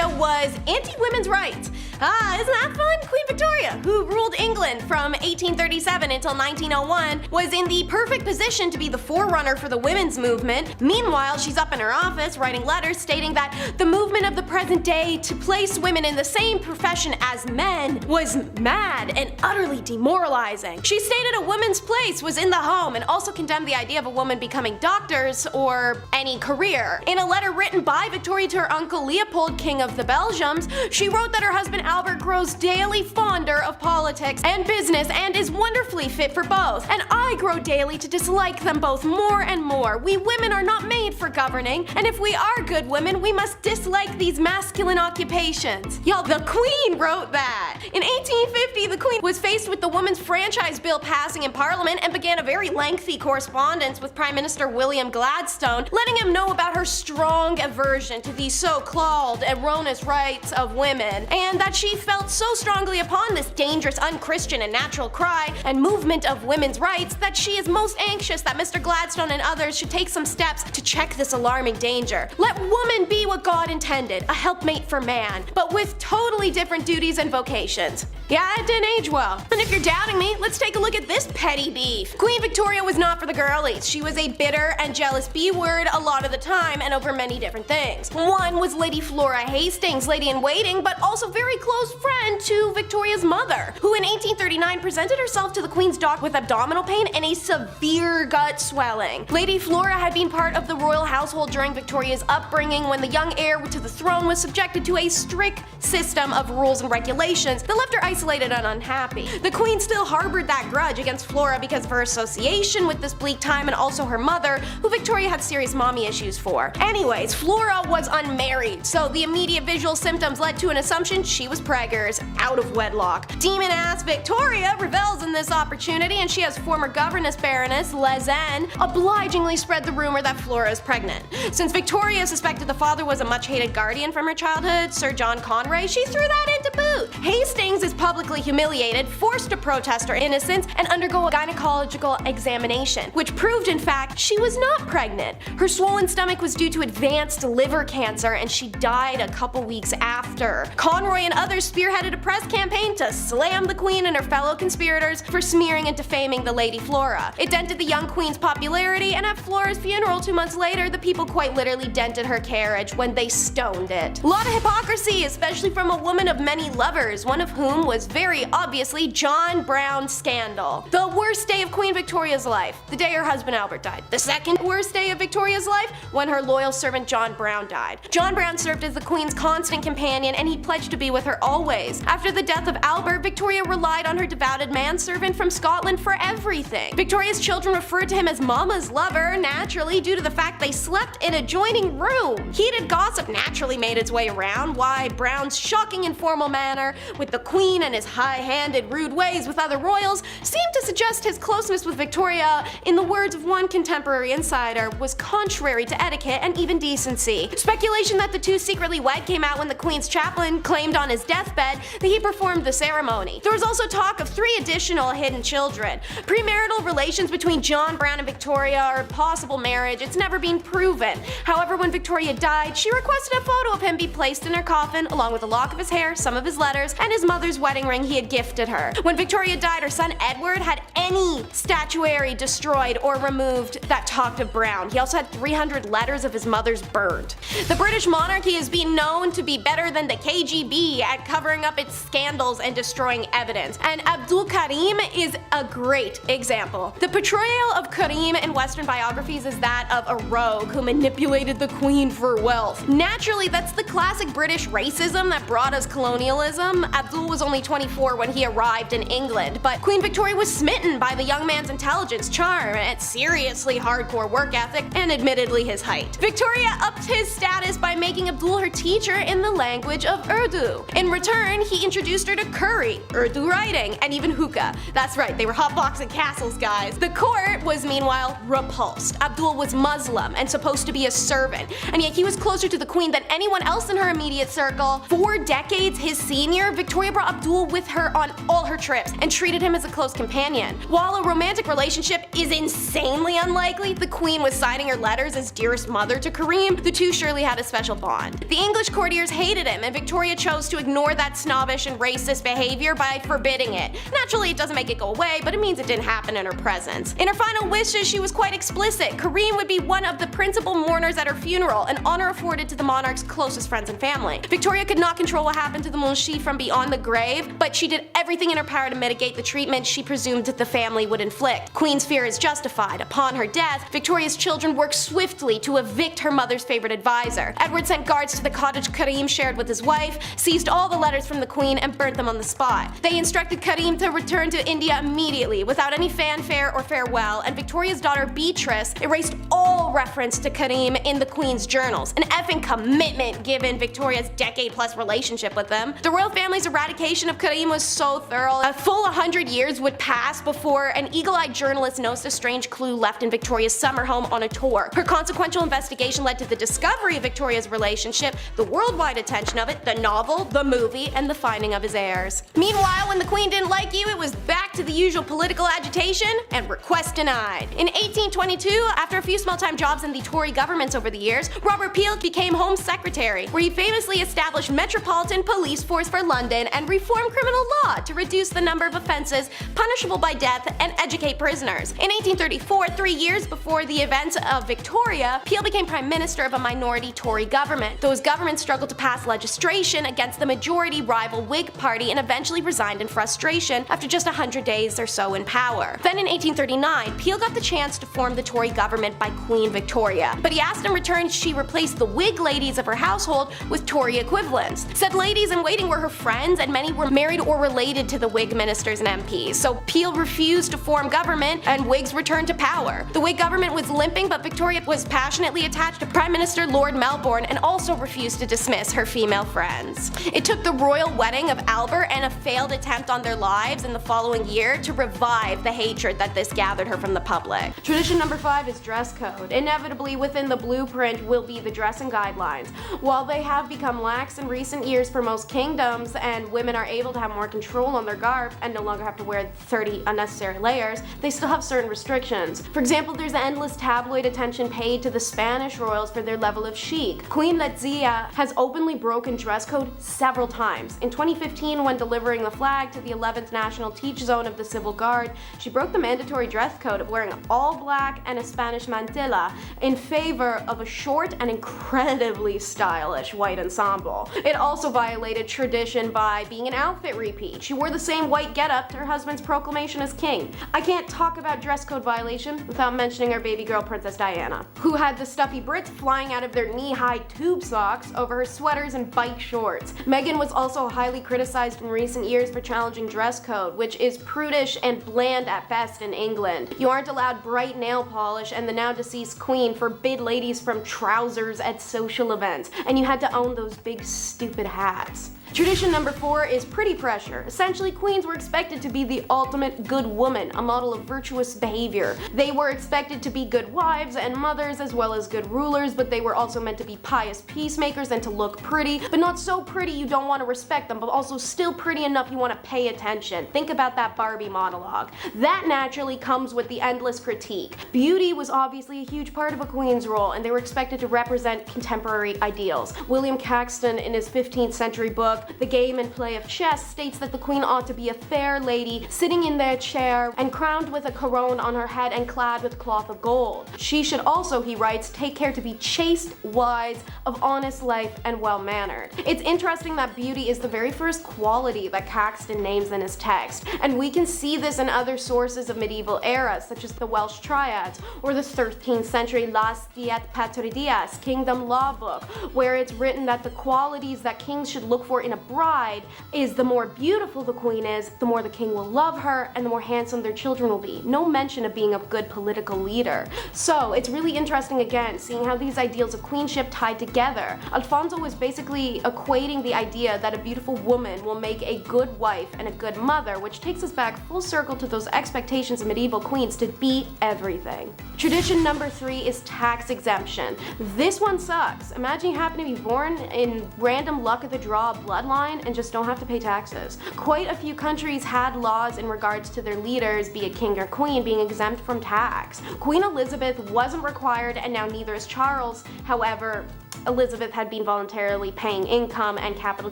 Victoria was anti-women's rights. Isn't that fun? Queen Victoria, who ruled England from 1837 until 1901, was in the perfect position to be the forerunner for the women's movement. Meanwhile, she's up in her office writing letters stating that the movement of the present day to place women in the same profession as men was mad and utterly demoralizing. She stated a woman's place was in the home and also condemned the idea of a woman becoming doctors or any career. In a letter written by Victoria to her uncle Leopold, King of the Belgians, she wrote that her husband Albert grows daily fonder of politics and business and is wonderfully fit for both, and I grow daily to dislike them both more and more. We women are not made for governing, and if we are good women, we must dislike these masculine occupations. Y'all, the Queen wrote that! In 1850, the Queen was faced with the Women's Franchise Bill passing in Parliament and began a very lengthy correspondence with Prime Minister William Gladstone, letting him know about her strong aversion to these so-called erroneous rights of women, and that she felt so strongly upon this dangerous, unchristian, and natural cry and movement of women's rights that she is most anxious that Mr. Gladstone and others should take some steps to check this alarming danger. Let woman be what God intended, a helpmate for man, but with totally different duties and vocations. Yeah, it didn't age well. And if you're doubting me, let's take a look at this petty beef. Queen Victoria was not for the girlies. She was a bitter and jealous B-word a lot of the time and over many different things. One was Lady Flora Hastings, lady-in-waiting, but also very close friend to Victoria's mother, who in 1839 presented herself to the Queen's dock with abdominal pain and a severe gut swelling. Lady Flora had been part of the royal household during Victoria's upbringing when the young heir to the throne was subjected to a strict system of rules and regulations that left her isolated and unhappy. The Queen still harbored that grudge against Flora because of her association with this bleak time and also her mother, who Victoria had serious mommy issues for. Anyways, Flora was unmarried, so the immediate visual symptoms led to an assumption she was preggers, out of wedlock. Demon-ass Victoria revels in this opportunity, and she has former governess Baroness Lezen obligingly spread the rumor that Flora is pregnant. Since Victoria suspected the father was a much-hated guardian from her childhood, Sir John Conway, she threw that into boot. Hastings is publicly humiliated, forced to protest her innocence, and undergo a gynecological examination, which proved in fact she was not pregnant. Her swollen stomach was due to advanced liver cancer, and she died a couple weeks after. Conroy and others spearheaded a press campaign to slam the Queen and her fellow conspirators for smearing and defaming the Lady Flora. It dented the young Queen's popularity, and at Flora's funeral 2 months later, the people quite literally dented her carriage when they stoned it. A lot of hypocrisy, especially from a woman of many lovers, one of whom was very obviously John Brown's scandal. The worst day of Queen Victoria's life, the day her husband Albert died. The second worst day of Victoria's life, when her loyal servant John Brown died. John Brown served as the Queen's constant companion, and he pledged to be with her always. After the death of Albert, Victoria relied on her devoted manservant from Scotland for everything. Victoria's children referred to him as Mama's lover, naturally due to the fact they slept in adjoining rooms. Heated gossip naturally made its way around why Brown's shocking informal manner with the Queen and his high-handed rude ways with other royals seemed to suggest his closeness with Victoria, in the words of one contemporary insider, was contrary to etiquette and even decency. Speculation that the two secretly wed came out when the Queen's chaplain claimed on his deathbed that he performed the ceremony. There was also talk of 3 additional hidden children. Premarital relations between John Brown and Victoria, or possible marriage, it's never been proven. However, when Victoria died, she requested a photo of him be placed in her coffin, along with a lock of his hair, some of his letters, and his mother's wedding ring he had gifted her. When Victoria died, her son Edward had any statuary destroyed or removed that talked of Brown. He also had 300 letters of his mother's burned. The British monarchy has been known to be better than the KGB at covering up its scandals and destroying evidence, and Abdul Karim is a great example. The portrayal of Karim in Western biographies is that of a rogue who manipulated the Queen for wealth. Naturally, that's the classic British racism that brought us colonialism. Abdul was only 24 when he arrived in England, but Queen Victoria was smitten by the young man's intelligence, charm, and seriously hardcore work ethic, and admittedly his height. Victoria upped his status by making Abdul her teacher in the language of Urdu. In return, he introduced her to curry, Urdu writing, and even hookah. That's right, they were hotboxing castles, guys. The court was meanwhile repulsed. Abdul was Muslim and supposed to be a servant, and yet he was closer to the Queen than anyone else in her immediate circle. For decades, his Sr., Victoria brought Abdul with her on all her trips and treated him as a close companion. While a romantic relationship is insanely unlikely, the Queen was signing her letters as dearest mother to Karim. The two surely had a special bond. The English courtiers hated him, and Victoria chose to ignore that snobbish and racist behavior by forbidding it. Naturally, it doesn't make it go away, but it means it didn't happen in her presence. In her final wishes, she was quite explicit. Karim would be one of the principal mourners at her funeral, an honor afforded to the monarch's closest friends and family. Victoria could not control what happened to the Munshi from beyond the grave, but she did everything in her power to mitigate the treatment she presumed the family would inflict. Queen's fear is justified. Upon her death, Victoria's children worked swiftly to evict her mother's favorite advisor. Edward sent guards to the cottage Karim shared with his wife, seized all the letters from the Queen, and burnt them on the spot. They instructed Karim to return to India immediately, without any fanfare or farewell, and Victoria's daughter Beatrice erased all reference to Karim in the Queen's journals. An effing commitment given Victoria's decade-plus relationship with them. The royal family's eradication of Karim was so thorough, a full 100 years would pass before an eagle-eyed journalist noticed a strange clue left in Victoria's summer home on a tour. Her consequential investigation led to the discovery of Victoria's relationship, the worldwide attention of it, the novel, the movie, and the finding of his heirs. Meanwhile, when the Queen didn't like you, it was back to the usual political agitation and request denied. In 1822, after a few small-time jobs in the Tory governments over the years, Robert Peel became Home Secretary, where he famously established Metropolitan Police Force for London and reformed criminal law to reduce the number of offences punishable by death and educate prisoners. In 1834, 3 years before the events of Victoria, Peel became Prime Minister of a minority Tory government. Those governments struggled to pass legislation against the majority rival Whig Party and eventually resigned in frustration after just 100 days or so in power. Then in 1839, Peel got the chance to form the Tory government by Queen Victoria, but he asked in return she replace the Whig ladies of her household with Tory equivalents. Said ladies in waiting were her friends, and many were married or related to the Whig ministers and MPs, so Peel refused to form government and Whigs returned to power. The Whig government was limping, but Victoria was passionately attached to Prime Minister Lord Melbourne and also refused to dismiss her female friends. It took the royal wedding of Albert and a failed attempt on their lives in the following year to revive the hatred that this gathered her from the public. Tradition number 5 is dress code. Inevitably within the blueprint will be the dressing guidelines. While they have become lax in recent years for most kingdoms and women are able to have more control on their garb and no longer have to wear 30 unnecessary layers, they still have certain restrictions. For example, there's endless tabloid attention paid to the Spanish royals for their level of chic. Queen Letizia has openly broken dress code several times. In 2015, when delivering the flag to the 11th National Teach Zone of the Civil Guard, she broke the mandatory dress code of wearing all black and a Spanish mantilla in favor of a short and incredibly stylish white ensemble. It also violated tradition by being an outfit repeat. She wore the same white getup to her husband's proclamation as king. I can't talk about dress code violation without mentioning our baby girl Princess Diana, who had the stuffy Brits flying out of their knee-high tube socks over her sweaters and bike shorts. Meghan was also highly criticized in recent years for challenging dress code, which is prudish and bland at best in England. You aren't allowed bright nail polish, and the now deceased queen forbid ladies from trousers at social events, and you had to own those big stupid hats. Tradition number 4 is pretty pressure. Essentially, queens were expected to be the ultimate good woman, a model of virtuous behavior. They were expected to be good wives and mothers as well as good rulers, but they were also meant to be pious peacemakers and to look pretty, but not so pretty you don't want to respect them, but also still pretty enough you want to pay attention. Think about that Barbie monologue. That naturally comes with the endless critique. Beauty was obviously a huge part of a queen's role, and they were expected to represent contemporary ideals. William Caxton, in his 15th century book, The Game and Play of Chess, states that the queen ought to be a fair lady, sitting in their chair and crowned with a corone on her head and clad with cloth of gold. She should also, he writes, take care to be chaste, wise, of honest life, and well-mannered. It's interesting that beauty is the very first quality that Caxton names in his text, and we can see this in other sources of medieval eras, such as the Welsh Triads, or the 13th century Las Diet Patridias Kingdom Law book, where it's written that the qualities that kings should look for in a bride is the more beautiful the queen is, the more the king will love her, and the more handsome their children will be. No mention of being a good political leader. So it's really interesting again, seeing how these ideals of queenship tied together. Alfonso was basically equating the idea that a beautiful woman will make a good wife and a good mother, which takes us back full circle to those expectations of medieval queens to be everything. Tradition number 3 is tax exemption. This one sucks. Imagine you happen to be born in random luck of the draw blood bloodline and just don't have to pay taxes. Quite a few countries had laws in regards to their leaders, be it king or queen, being exempt from tax. Queen Elizabeth wasn't required, and now neither is Charles. However, Elizabeth had been voluntarily paying income and capital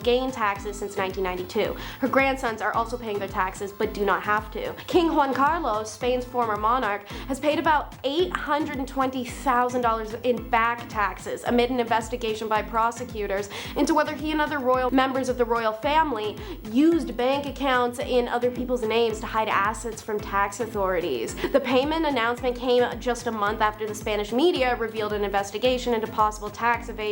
gain taxes since 1992. Her grandsons are also paying their taxes but do not have to. King Juan Carlos, Spain's former monarch, has paid about $820,000 in back taxes amid an investigation by prosecutors into whether he and other royal members of the royal family used bank accounts in other people's names to hide assets from tax authorities. The payment announcement came just a month after the Spanish media revealed an investigation into possible tax evasion,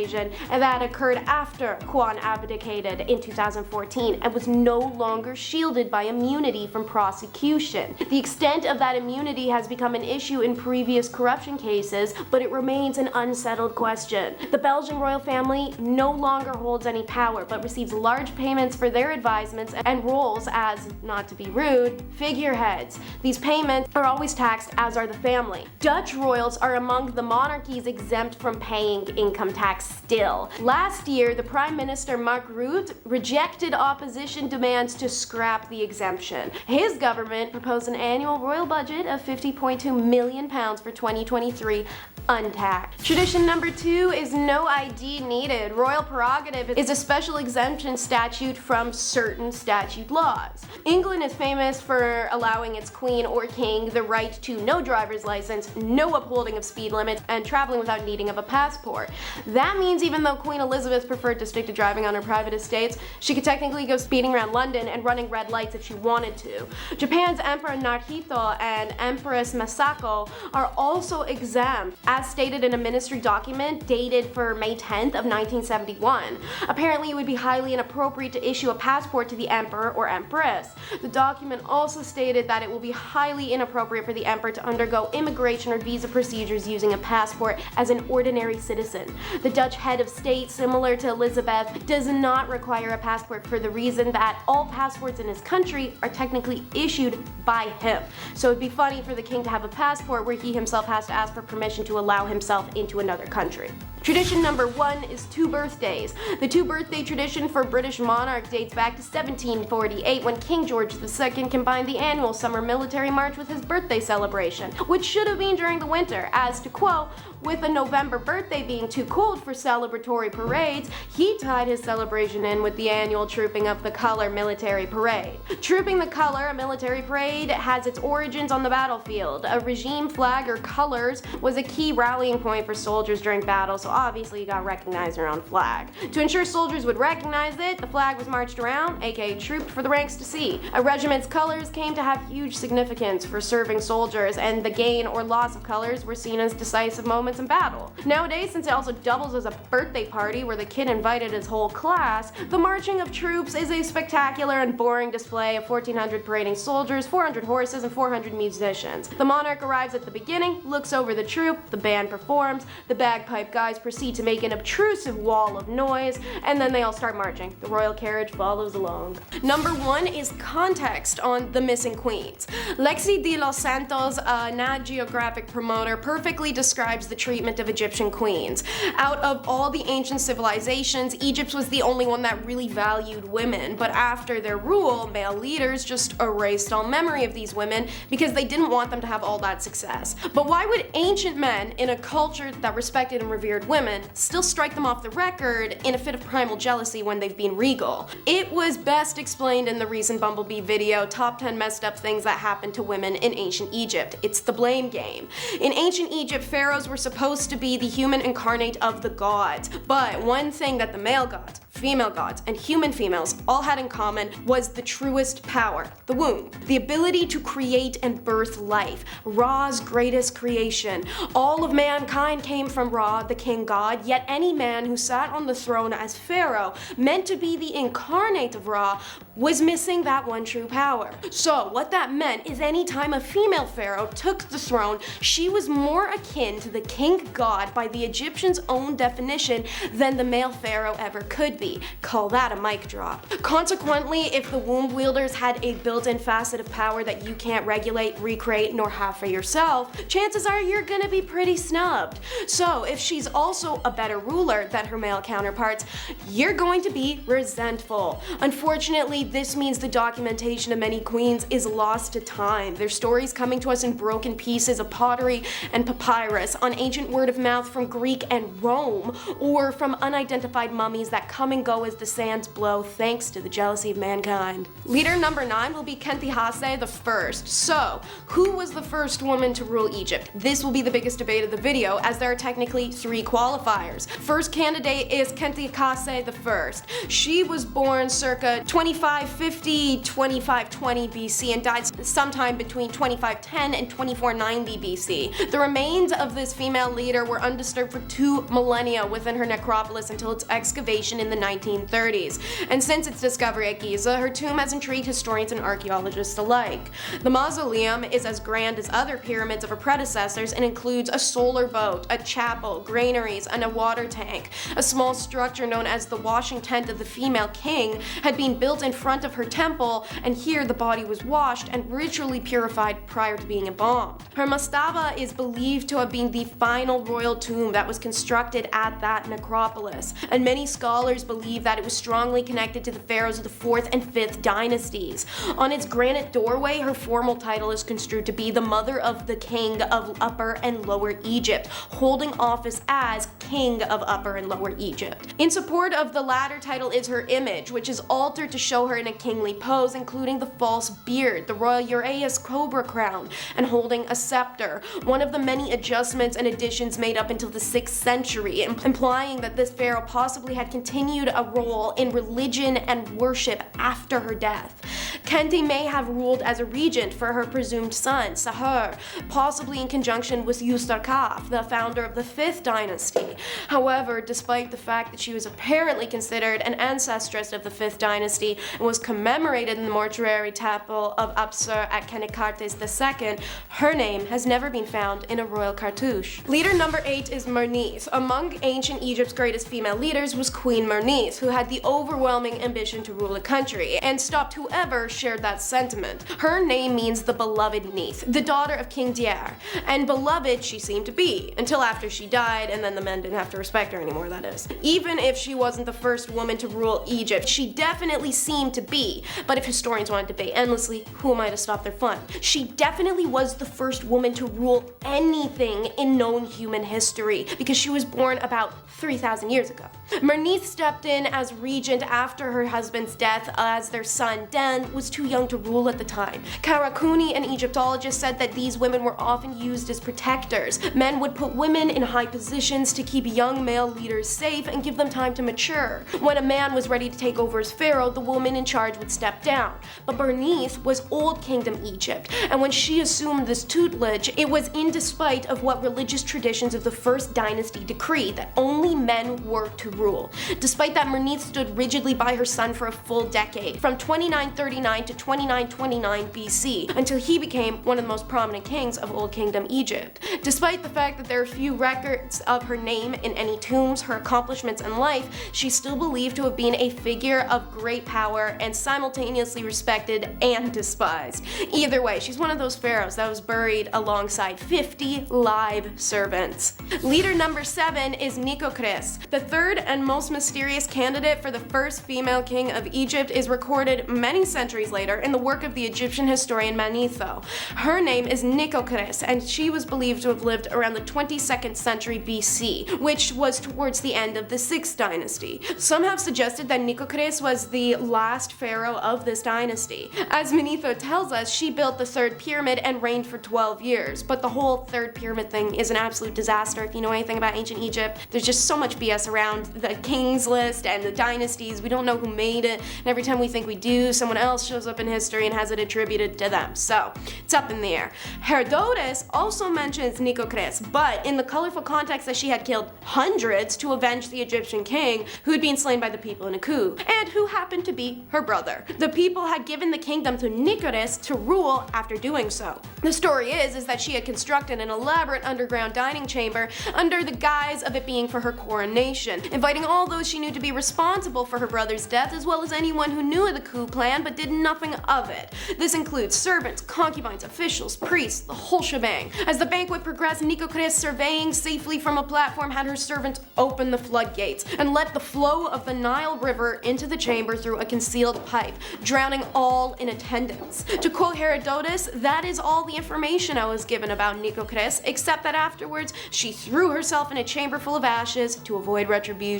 and that occurred after Juan abdicated in 2014 and was no longer shielded by immunity from prosecution. The extent of that immunity has become an issue in previous corruption cases, but it remains an unsettled question. The Belgian royal family no longer holds any power, but receives large payments for their advisements and roles as, not to be rude, figureheads. These payments are always taxed, as are the family. Dutch royals are among the monarchies exempt from paying income tax still. Last year, the Prime Minister Mark Rutte rejected opposition demands to scrap the exemption. His government proposed an annual royal budget of £50.2 million for 2023, untaxed. Tradition number 2 is no ID needed. Royal prerogative is a special exemption statute from certain statute laws. England is famous for allowing its queen or king the right to no driver's license, no upholding of speed limits, and traveling without needing of a passport. That means even though Queen Elizabeth preferred to stick to driving on her private estates, she could technically go speeding around London and running red lights if she wanted to. Japan's Emperor Naruhito and Empress Masako are also exempt, as stated in a ministry document dated for May 10th of 1971. Apparently, it would be highly inappropriate to issue a passport to the emperor or empress. The document also stated that it will be highly inappropriate for the emperor to undergo immigration or visa procedures using a passport as an ordinary citizen. The Dutch head of state, similar to Elizabeth, does not require a passport for the reason that all passports in his country are technically issued by him. So it'd be funny for the king to have a passport where he himself has to ask for permission to allow himself into another country. Tradition number 1 is 2 birthdays. The 2 birthday tradition for British monarch dates back to 1748 when King George II combined the annual summer military march with his birthday celebration, which should have been during the winter, as to quote, with a November birthday being too cold for celebratory parades, he tied his celebration in with the annual Trooping of the Colour military parade. Trooping the Colour, a military parade, has its origins on the battlefield. A regime flag or colours was a key rallying point for soldiers during battle, so obviously you got recognized around flag. To ensure soldiers would recognize it, the flag was marched around, aka trooped, for the ranks to see. A regiment's colors came to have huge significance for serving soldiers, and the gain or loss of colors were seen as decisive moments in battle. Nowadays, since it also doubles as a birthday party where the kid invited his whole class, the marching of troops is a spectacular and boring display of 1,400 parading soldiers, 400 horses, and 400 musicians. The monarch arrives at the beginning, looks over the troop, the band performs, the bagpipe guys proceed to make an obtrusive wall of noise, and then they all start marching. The royal carriage follows along. Number 1 is context on the missing queens. Lexi de los Santos, a Nat Geographic promoter, perfectly describes the treatment of Egyptian queens. Out of all the ancient civilizations, Egypt was the only one that really valued women, but after their rule, male leaders just erased all memory of these women because they didn't want them to have all that success. But why would ancient men in a culture that respected and revered women still strike them off the record in a fit of primal jealousy when they've been regal? It was best explained in the recent Bumblebee video, Top 10 Messed Up Things That Happened to Women in Ancient Egypt. It's the blame game. In ancient Egypt, pharaohs were supposed to be the human incarnate of the gods, but one thing that the male gods, female gods, and human females all had in common was the truest power, the womb. The ability to create and birth life, Ra's greatest creation. All of mankind came from Ra, the king god, yet any man who sat on the throne as pharaoh, meant to be the incarnate of Ra, was missing that one true power. So what that meant is any time a female pharaoh took the throne, she was more akin to the king god by the Egyptians' own definition than the male pharaoh ever could be. Nefertiti. Call that a mic drop. Consequently, if the womb wielders had a built-in facet of power that you can't regulate, recreate, nor have for yourself, chances are you're gonna be pretty snubbed. So if she's also a better ruler than her male counterparts, you're going to be resentful. Unfortunately, this means the documentation of many queens is lost to time. Their stories coming to us in broken pieces of pottery and papyrus, on ancient word of mouth from Greek and Rome, or from unidentified mummies that come and go as the sands blow thanks to the jealousy of mankind. Leader number 9 will be Kentigase the First. So, who was the first woman to rule Egypt? This will be the biggest debate of the video, as there are technically 3 qualifiers. First candidate is Kentigase the First. She was born circa 2550-2520 BC and died sometime between 2510 and 2490 BC. The remains of this female leader were undisturbed for 2 millennia within her necropolis until its excavation in the 1930s. And since its discovery at Giza, her tomb has intrigued historians and archaeologists alike. The mausoleum is as grand as other pyramids of her predecessors and includes a solar boat, a chapel, granaries, and a water tank. A small structure known as the washing tent of the female king had been built in front of her temple, and here the body was washed and ritually purified prior to being embalmed. Her mastaba is believed to have been the final royal tomb that was constructed at that necropolis, and many scholars believe that it was strongly connected to the pharaohs of the 4th and 5th dynasties. On its granite doorway, her formal title is construed to be the mother of the king of Upper and Lower Egypt, holding office as king of Upper and Lower Egypt. In support of the latter title is her image, which is altered to show her in a kingly pose, including the false beard, the royal uraeus cobra crown, and holding a scepter, one of the many adjustments and additions made up until the 6th century, implying that this pharaoh possibly had continued a role in religion and worship after her death. Khenti may have ruled as a regent for her presumed son, Sahur, possibly in conjunction with Ustarkaf, the founder of the 5th dynasty. However, despite the fact that she was apparently considered an ancestress of the 5th dynasty and was commemorated in the mortuary temple of Apsur at Kenikartes II, her name has never been found in a royal cartouche. Leader number 8 is Mernith. Among ancient Egypt's greatest female leaders was Queen Mernith, who had the overwhelming ambition to rule a country, and stopped whoever shared that sentiment. Her name means the beloved Neith, the daughter of King Diar, and beloved she seemed to be, until after she died, and then the men didn't have to respect her anymore, that is. Even if she wasn't the first woman to rule Egypt, she definitely seemed to be, but if historians want to debate endlessly, who am I to stop their fun? She definitely was the first woman to rule anything in known human history, because she was born about 3,000 years ago. Mernith stepped in as regent after her husband's death, as their son Den was too young to rule at the time. Karakuni, an Egyptologist, said that these women were often used as protectors. Men would put women in high positions to keep young male leaders safe and give them time to mature. When a man was ready to take over as pharaoh, the woman in charge would step down. But Mernith was Old Kingdom Egypt, and when she assumed this tutelage, it was in despite of what religious traditions of the 1st dynasty decreed, that only men were to rule. Despite that, Mernith stood rigidly by her son for a full decade, from 2939 to 2929 BC, until he became one of the most prominent kings of Old Kingdom Egypt. Despite the fact that there are few records of her name in any tombs, her accomplishments and life, she's still believed to have been a figure of great power and simultaneously respected and despised. Either way, she's one of those pharaohs that was buried alongside 50 live servants. Leader number 7 is Nikokris. The third and most mysterious candidate for the first female king of Egypt is recorded many centuries later in the work of the Egyptian historian Manetho. Her name is Nikokris, and she was believed to have lived around the 22nd century BC, which was towards the end of the 6th dynasty. Some have suggested that Nikokris was the last pharaoh of this dynasty. As Manetho tells us, she built the 3rd pyramid and reigned for 12 years, but the whole 3rd pyramid thing is an absolute disaster. If you know anything about ancient Egypt, there's just so much BS around the kings list and the dynasties. We don't know who made it, and every time we think we do, someone else shows up in history and has it attributed to them. So, it's up in the air. Herodotus also mentions Nikokris, but in the colorful context that she had killed hundreds to avenge the Egyptian king who had been slain by the people in a coup, and who happened to be her brother. The people had given the kingdom to Nikokris to rule after doing so. The story is that she had constructed an elaborate underground dining chamber under the guise of it being for her coronation, inviting all those she knew to be responsible for her brother's death, as well as anyone who knew of the coup plan but did nothing of it. This includes servants, concubines, officials, priests, the whole shebang. As the banquet progressed, Nitocris, surveying safely from a platform, had her servants open the floodgates and let the flow of the Nile River into the chamber through a concealed pipe, drowning all in attendance. To quote Herodotus, "That is all the information I was given about Nitocris, except that afterwards she threw herself in a chamber full of ashes to avoid retribution."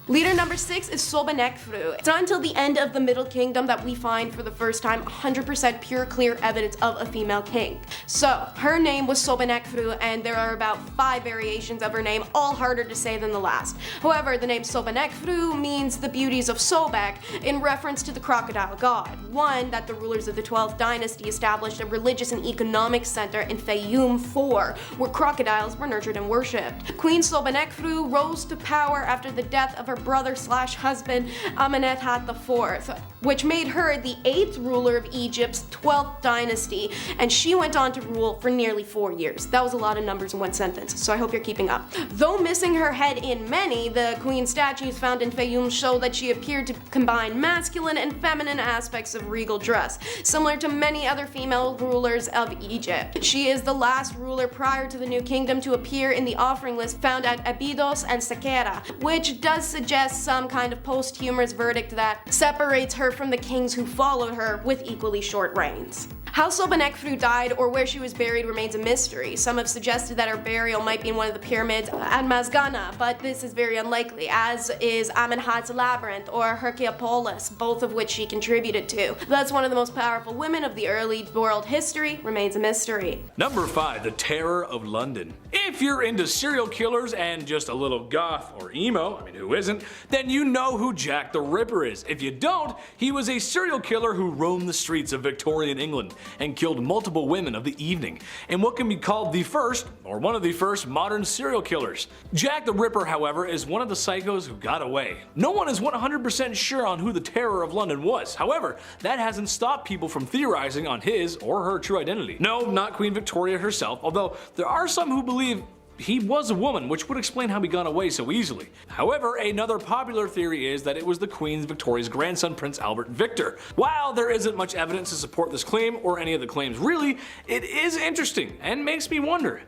Leader number 6 is Sobonekfru. It's not until the end of the Middle Kingdom that we find for the first time 100% pure, clear evidence of a female king. So, her name was Sobonekfru, and there are about 5 variations of her name, all harder to say than the last. However, the name Sobonekfru means the beauties of Sobek, in reference to the crocodile god, one that the rulers of the 12th dynasty established a religious and economic center in Fayum for, where crocodiles were nurtured and worshipped. Queen Sobonekfru rose to power after the death of her brother/husband Amenemhat IV, which made her the 8th ruler of Egypt's 12th dynasty, and she went on to rule for nearly 4 years. That was a lot of numbers in one sentence, so I hope you're keeping up. Though missing her head in many, the queen statues found in Fayum show that she appeared to combine masculine and feminine aspects of regal dress, similar to many other female rulers of Egypt. She is the last ruler prior to the New Kingdom to appear in the offering list found at Abydos and Saqqara, which does suggest some kind of posthumous verdict that separates her from the kings who followed her with equally short reigns. How Sobonekfru died or where she was buried remains a mystery. Some have suggested that her burial might be in one of the pyramids at Masgana, but this is very unlikely, as is Amenemhat's labyrinth or Herculapolis, both of which she contributed to. Thus, one of the most powerful women of the early world history remains a mystery. Number 5, the Terror of London. If you're into serial killers and just a little goth or emo, I mean who isn't, then you know who Jack the Ripper is. If you don't, he was a serial killer who roamed the streets of Victorian England and killed multiple women of the evening, in what can be called the first, or one of the first, modern serial killers. Jack the Ripper, however, is one of the psychos who got away. No one is 100% sure on who the Terror of London was. However, that hasn't stopped people from theorizing on his or her true identity. No, not Queen Victoria herself, although there are some who believe he was a woman, which would explain how he got away so easily. However, another popular theory is that it was the Queen Victoria's grandson, Prince Albert Victor. While there isn't much evidence to support this claim, or any of the claims really, it is interesting and makes me wonder,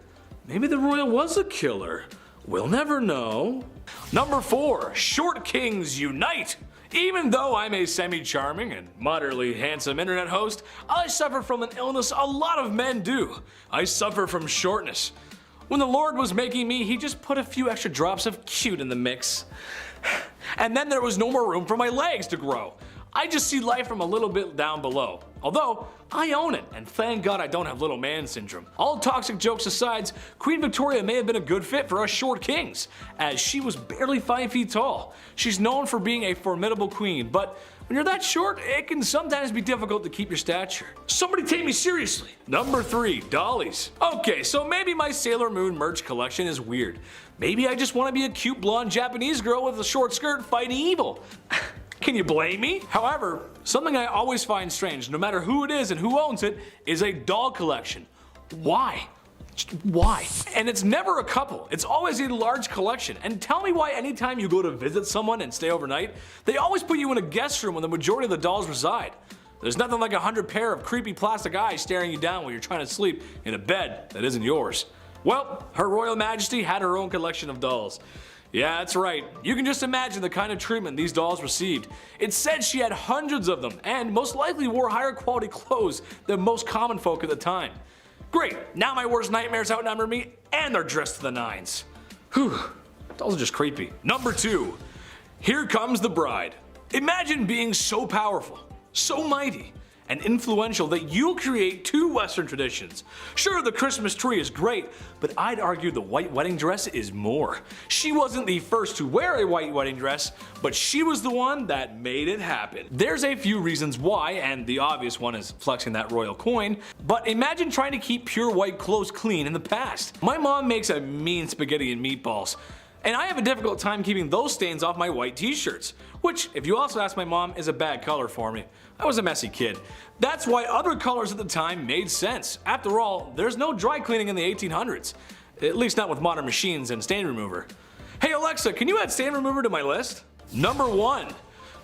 maybe the royal was a killer? We'll never know. Number 4, Short Kings Unite! Even though I'm a semi-charming and moderately handsome internet host, I suffer from an illness a lot of men do. I suffer from shortness. When the Lord was making me, he just put a few extra drops of cute in the mix. And then there was no more room for my legs to grow. I just see life from a little bit down below. Although, I own it, and thank God I don't have little man syndrome. All toxic jokes aside, Queen Victoria may have been a good fit for us short kings, as she was barely 5 feet tall. She's known for being a formidable queen, but when you're that short, it can sometimes be difficult to keep your stature. Somebody take me seriously. Number 3, dollies. Okay, so maybe my Sailor Moon merch collection is weird. Maybe I just want to be a cute blonde Japanese girl with a short skirt fighting evil. Can you blame me? However, something I always find strange, no matter who it is and who owns it, is a doll collection. Why? Just why? And it's never a couple, it's always a large collection. And tell me why anytime you go to visit someone and stay overnight, they always put you in a guest room where the majority of the dolls reside. There's nothing like 100 pair of creepy plastic eyes staring you down while you're trying to sleep in a bed that isn't yours. Well, Her Royal Majesty had her own collection of dolls. Yeah, that's right. You can just imagine the kind of treatment these dolls received. It's said she had hundreds of them, and most likely wore higher quality clothes than most common folk at the time. Great, now my worst nightmares outnumber me, and they're dressed to the nines. Whew, dolls are just creepy. Number 2, Here Comes the Bride. Imagine being so powerful, so mighty, and influential that you'll create 2 Western traditions. Sure, the Christmas tree is great, but I'd argue the white wedding dress is more. She wasn't the first to wear a white wedding dress, but she was the one that made it happen. There's a few reasons why, and the obvious one is flexing that royal coin, but imagine trying to keep pure white clothes clean in the past. My mom makes a mean spaghetti and meatballs, and I have a difficult time keeping those stains off my white t-shirts, which, if you also ask my mom, is a bad color for me. I was a messy kid. That's why other colors at the time made sense. After all, there's no dry cleaning in the 1800s. At least not with modern machines and stain remover. Hey Alexa, can you add sand remover to my list? Number 1.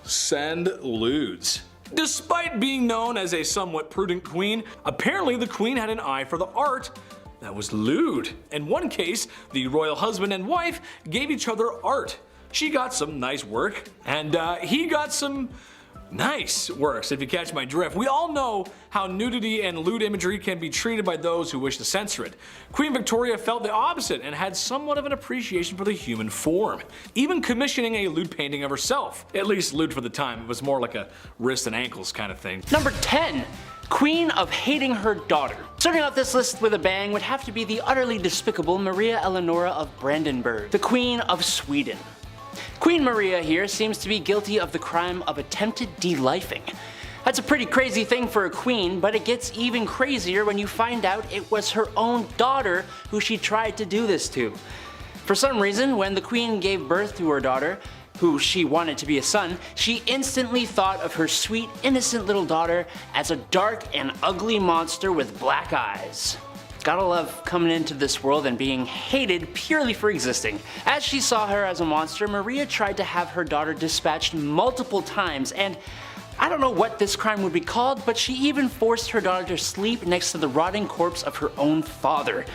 Send lewds. Despite being known as a somewhat prudent queen, apparently the queen had an eye for the art that was lewd. In one case, the royal husband and wife gave each other art. She got some nice work, and he got some nice works, if you catch my drift. We all know how nudity and lewd imagery can be treated by those who wish to censor it. Queen Victoria felt the opposite and had somewhat of an appreciation for the human form, even commissioning a lewd painting of herself. At least lewd for the time, it was more like a wrist and ankles kind of thing. Number 10. Queen of hating her daughter. Starting off this list with a bang would have to be the utterly despicable Maria Eleonora of Brandenburg, the Queen of Sweden. Queen Maria here seems to be guilty of the crime of attempted delifing. That's a pretty crazy thing for a queen, but it gets even crazier when you find out it was her own daughter who she tried to do this to. For some reason, when the queen gave birth to her daughter, who she wanted to be a son, she instantly thought of her sweet, innocent little daughter as a dark and ugly monster with black eyes. Gotta love coming into this world and being hated purely for existing. As she saw her as a monster, Maria tried to have her daughter dispatched multiple times, and I don't know what this crime would be called, but she even forced her daughter to sleep next to the rotting corpse of her own father.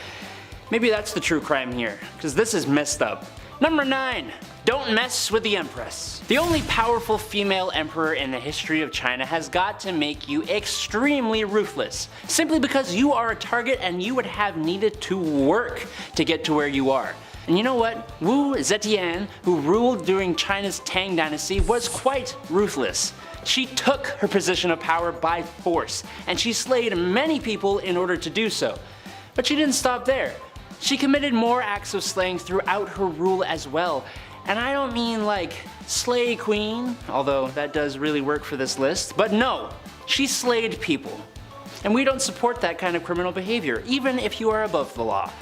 Maybe that's the true crime here, because this is messed up. Number 9. Don't mess with the Empress. The only powerful female emperor in the history of China has got to make you extremely ruthless, simply because you are a target and you would have needed to work to get to where you are. And you know what? Wu Zetian, who ruled during China's Tang Dynasty, was quite ruthless. She took her position of power by force, and she slayed many people in order to do so. But she didn't stop there. She committed more acts of slaying throughout her rule as well. And I don't mean like slay queen, although that does really work for this list, but no, she slayed people. And we don't support that kind of criminal behavior, even if you are above the law.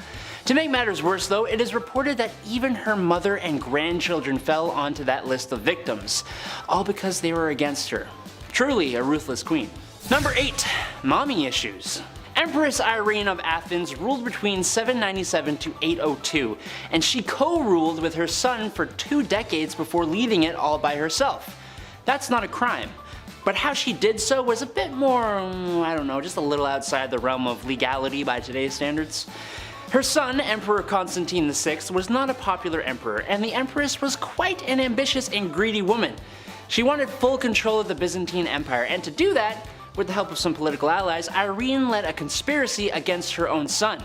To make matters worse though, it is reported that even her mother and grandchildren fell onto that list of victims, all because they were against her. Truly a ruthless queen. Number 8. Mommy issues. Empress Irene of Athens ruled between 797 to 802, and she co-ruled with her son for 2 decades before leading it all by herself. That's not a crime, but how she did so was a bit more, I don't know, just a little outside the realm of legality by today's standards. Her son, Emperor Constantine VI, was not a popular emperor, and the Empress was quite an ambitious and greedy woman. She wanted full control of the Byzantine Empire, and to do that, with the help of some political allies, Irene led a conspiracy against her own son.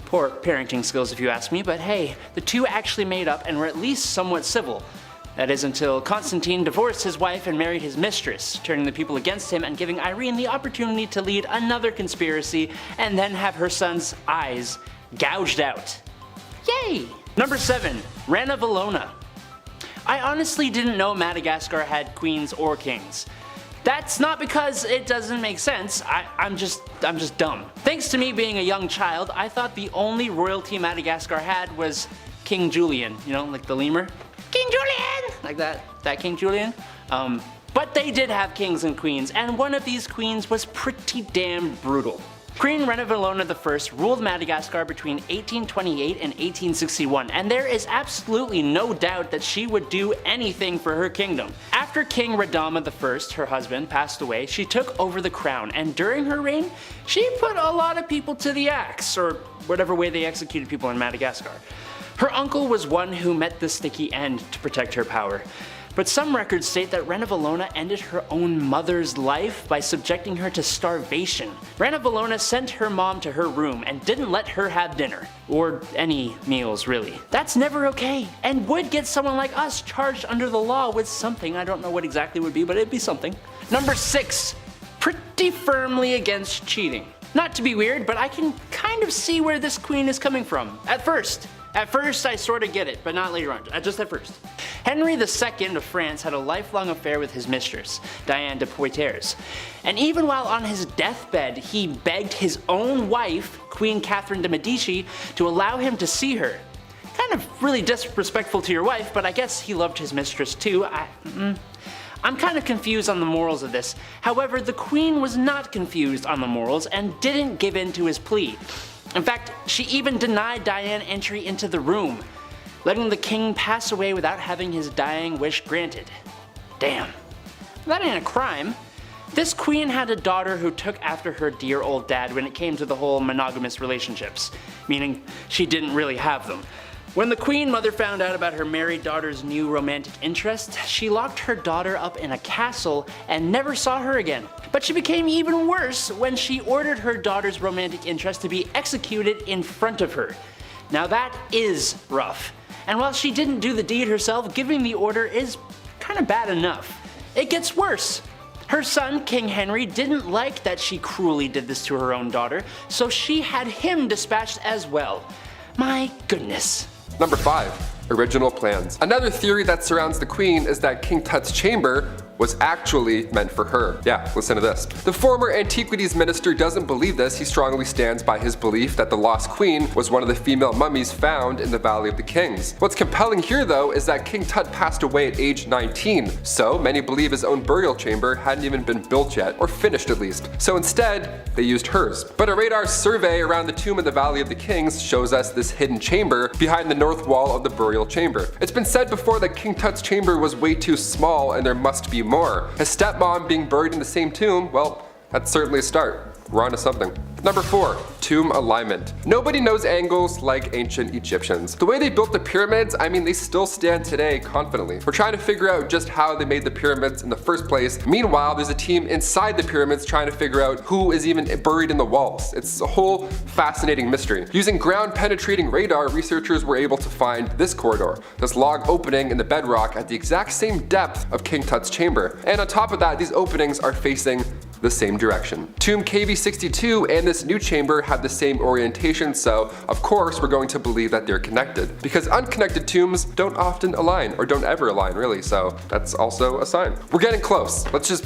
Poor parenting skills if you ask me, but hey, the two actually made up and were at least somewhat civil. That is until Constantine divorced his wife and married his mistress, turning the people against him and giving Irene the opportunity to lead another conspiracy and then have her son's eyes gouged out. Yay! Number 7. Ranavalona. I honestly didn't know Madagascar had queens or kings. That's not because it doesn't make sense, I'm just dumb. Thanks to me being a young child, I thought the only royalty Madagascar had was King Julian, you know, like the lemur. King Julian! Like that King Julian. But they did have kings and queens, and one of these queens was pretty damn brutal. Queen Ranavalona I ruled Madagascar between 1828 and 1861, and there is absolutely no doubt that she would do anything for her kingdom. After King Radama I, her husband, passed away, she took over the crown, and during her reign, she put a lot of people to the axe, or whatever way they executed people in Madagascar. Her uncle was one who met the sticky end to protect her power. But some records state that Ranavalona ended her own mother's life by subjecting her to starvation. Ranavalona sent her mom to her room and didn't let her have dinner. Or any meals, really. That's never okay, and would get someone like us charged under the law with something. I don't know what exactly it would be, but it'd be something. Number 6. Pretty firmly against cheating. Not to be weird, but I can kind of see where this queen is coming from. At first I sort of get it, but not later on, just at first. Henry II of France had a lifelong affair with his mistress, Diane de Poitiers, and even while on his deathbed, he begged his own wife, Queen Catherine de Medici, to allow him to see her. Kind of really disrespectful to your wife, but I guess he loved his mistress too. I'm kind of confused on the morals of this. However, the queen was not confused on the morals and didn't give in to his plea. In fact, she even denied Diane entry into the room. letting the king pass away without having his dying wish granted. Damn. That ain't a crime. This queen had a daughter who took after her dear old dad when it came to the whole monogamous relationships, meaning she didn't really have them. When the queen mother found out about her married daughter's new romantic interest, she locked her daughter up in a castle and never saw her again. But she became even worse when she ordered her daughter's romantic interest to be executed in front of her. Now that is rough. And while she didn't do the deed herself, giving the order is kinda bad enough. It gets worse. Her son, King Henry, didn't like that she cruelly did this to her own daughter, so she had him dispatched as well. My goodness. Number 5. Original plans. Another theory that surrounds the queen is that King Tut's chamber was actually meant for her. Yeah, listen to this. The former antiquities minister doesn't believe this. He strongly stands by his belief that the lost queen was one of the female mummies found in the Valley of the Kings. What's compelling here though is that King Tut passed away at age 19, so many believe his own burial chamber hadn't even been built yet, or finished at least. So instead, they used hers. But a radar survey around the tomb in the Valley of the Kings shows us this hidden chamber behind the north wall of the burial chamber. It's been said before that King Tut's chamber was way too small and there must be more. His stepmom being buried in the same tomb, well, that's certainly a start. We're onto something. Number 4. Tomb alignment. Nobody knows angles like ancient Egyptians. The way they built the pyramids, I mean, they still stand today confidently. We're trying to figure out just how they made the pyramids in the first place. Meanwhile, there's a team inside the pyramids trying to figure out who is even buried in the walls. It's a whole fascinating mystery. Using ground penetrating radar, researchers were able to find this corridor, this log opening in the bedrock at the exact same depth of King Tut's chamber. And on top of that, these openings are facing the same direction. Tomb KV62 and this new chamber have the same orientation, so of course we're going to believe that they're connected. Because unconnected tombs don't often align, or don't ever align really, so that's also a sign. We're getting close. Let's just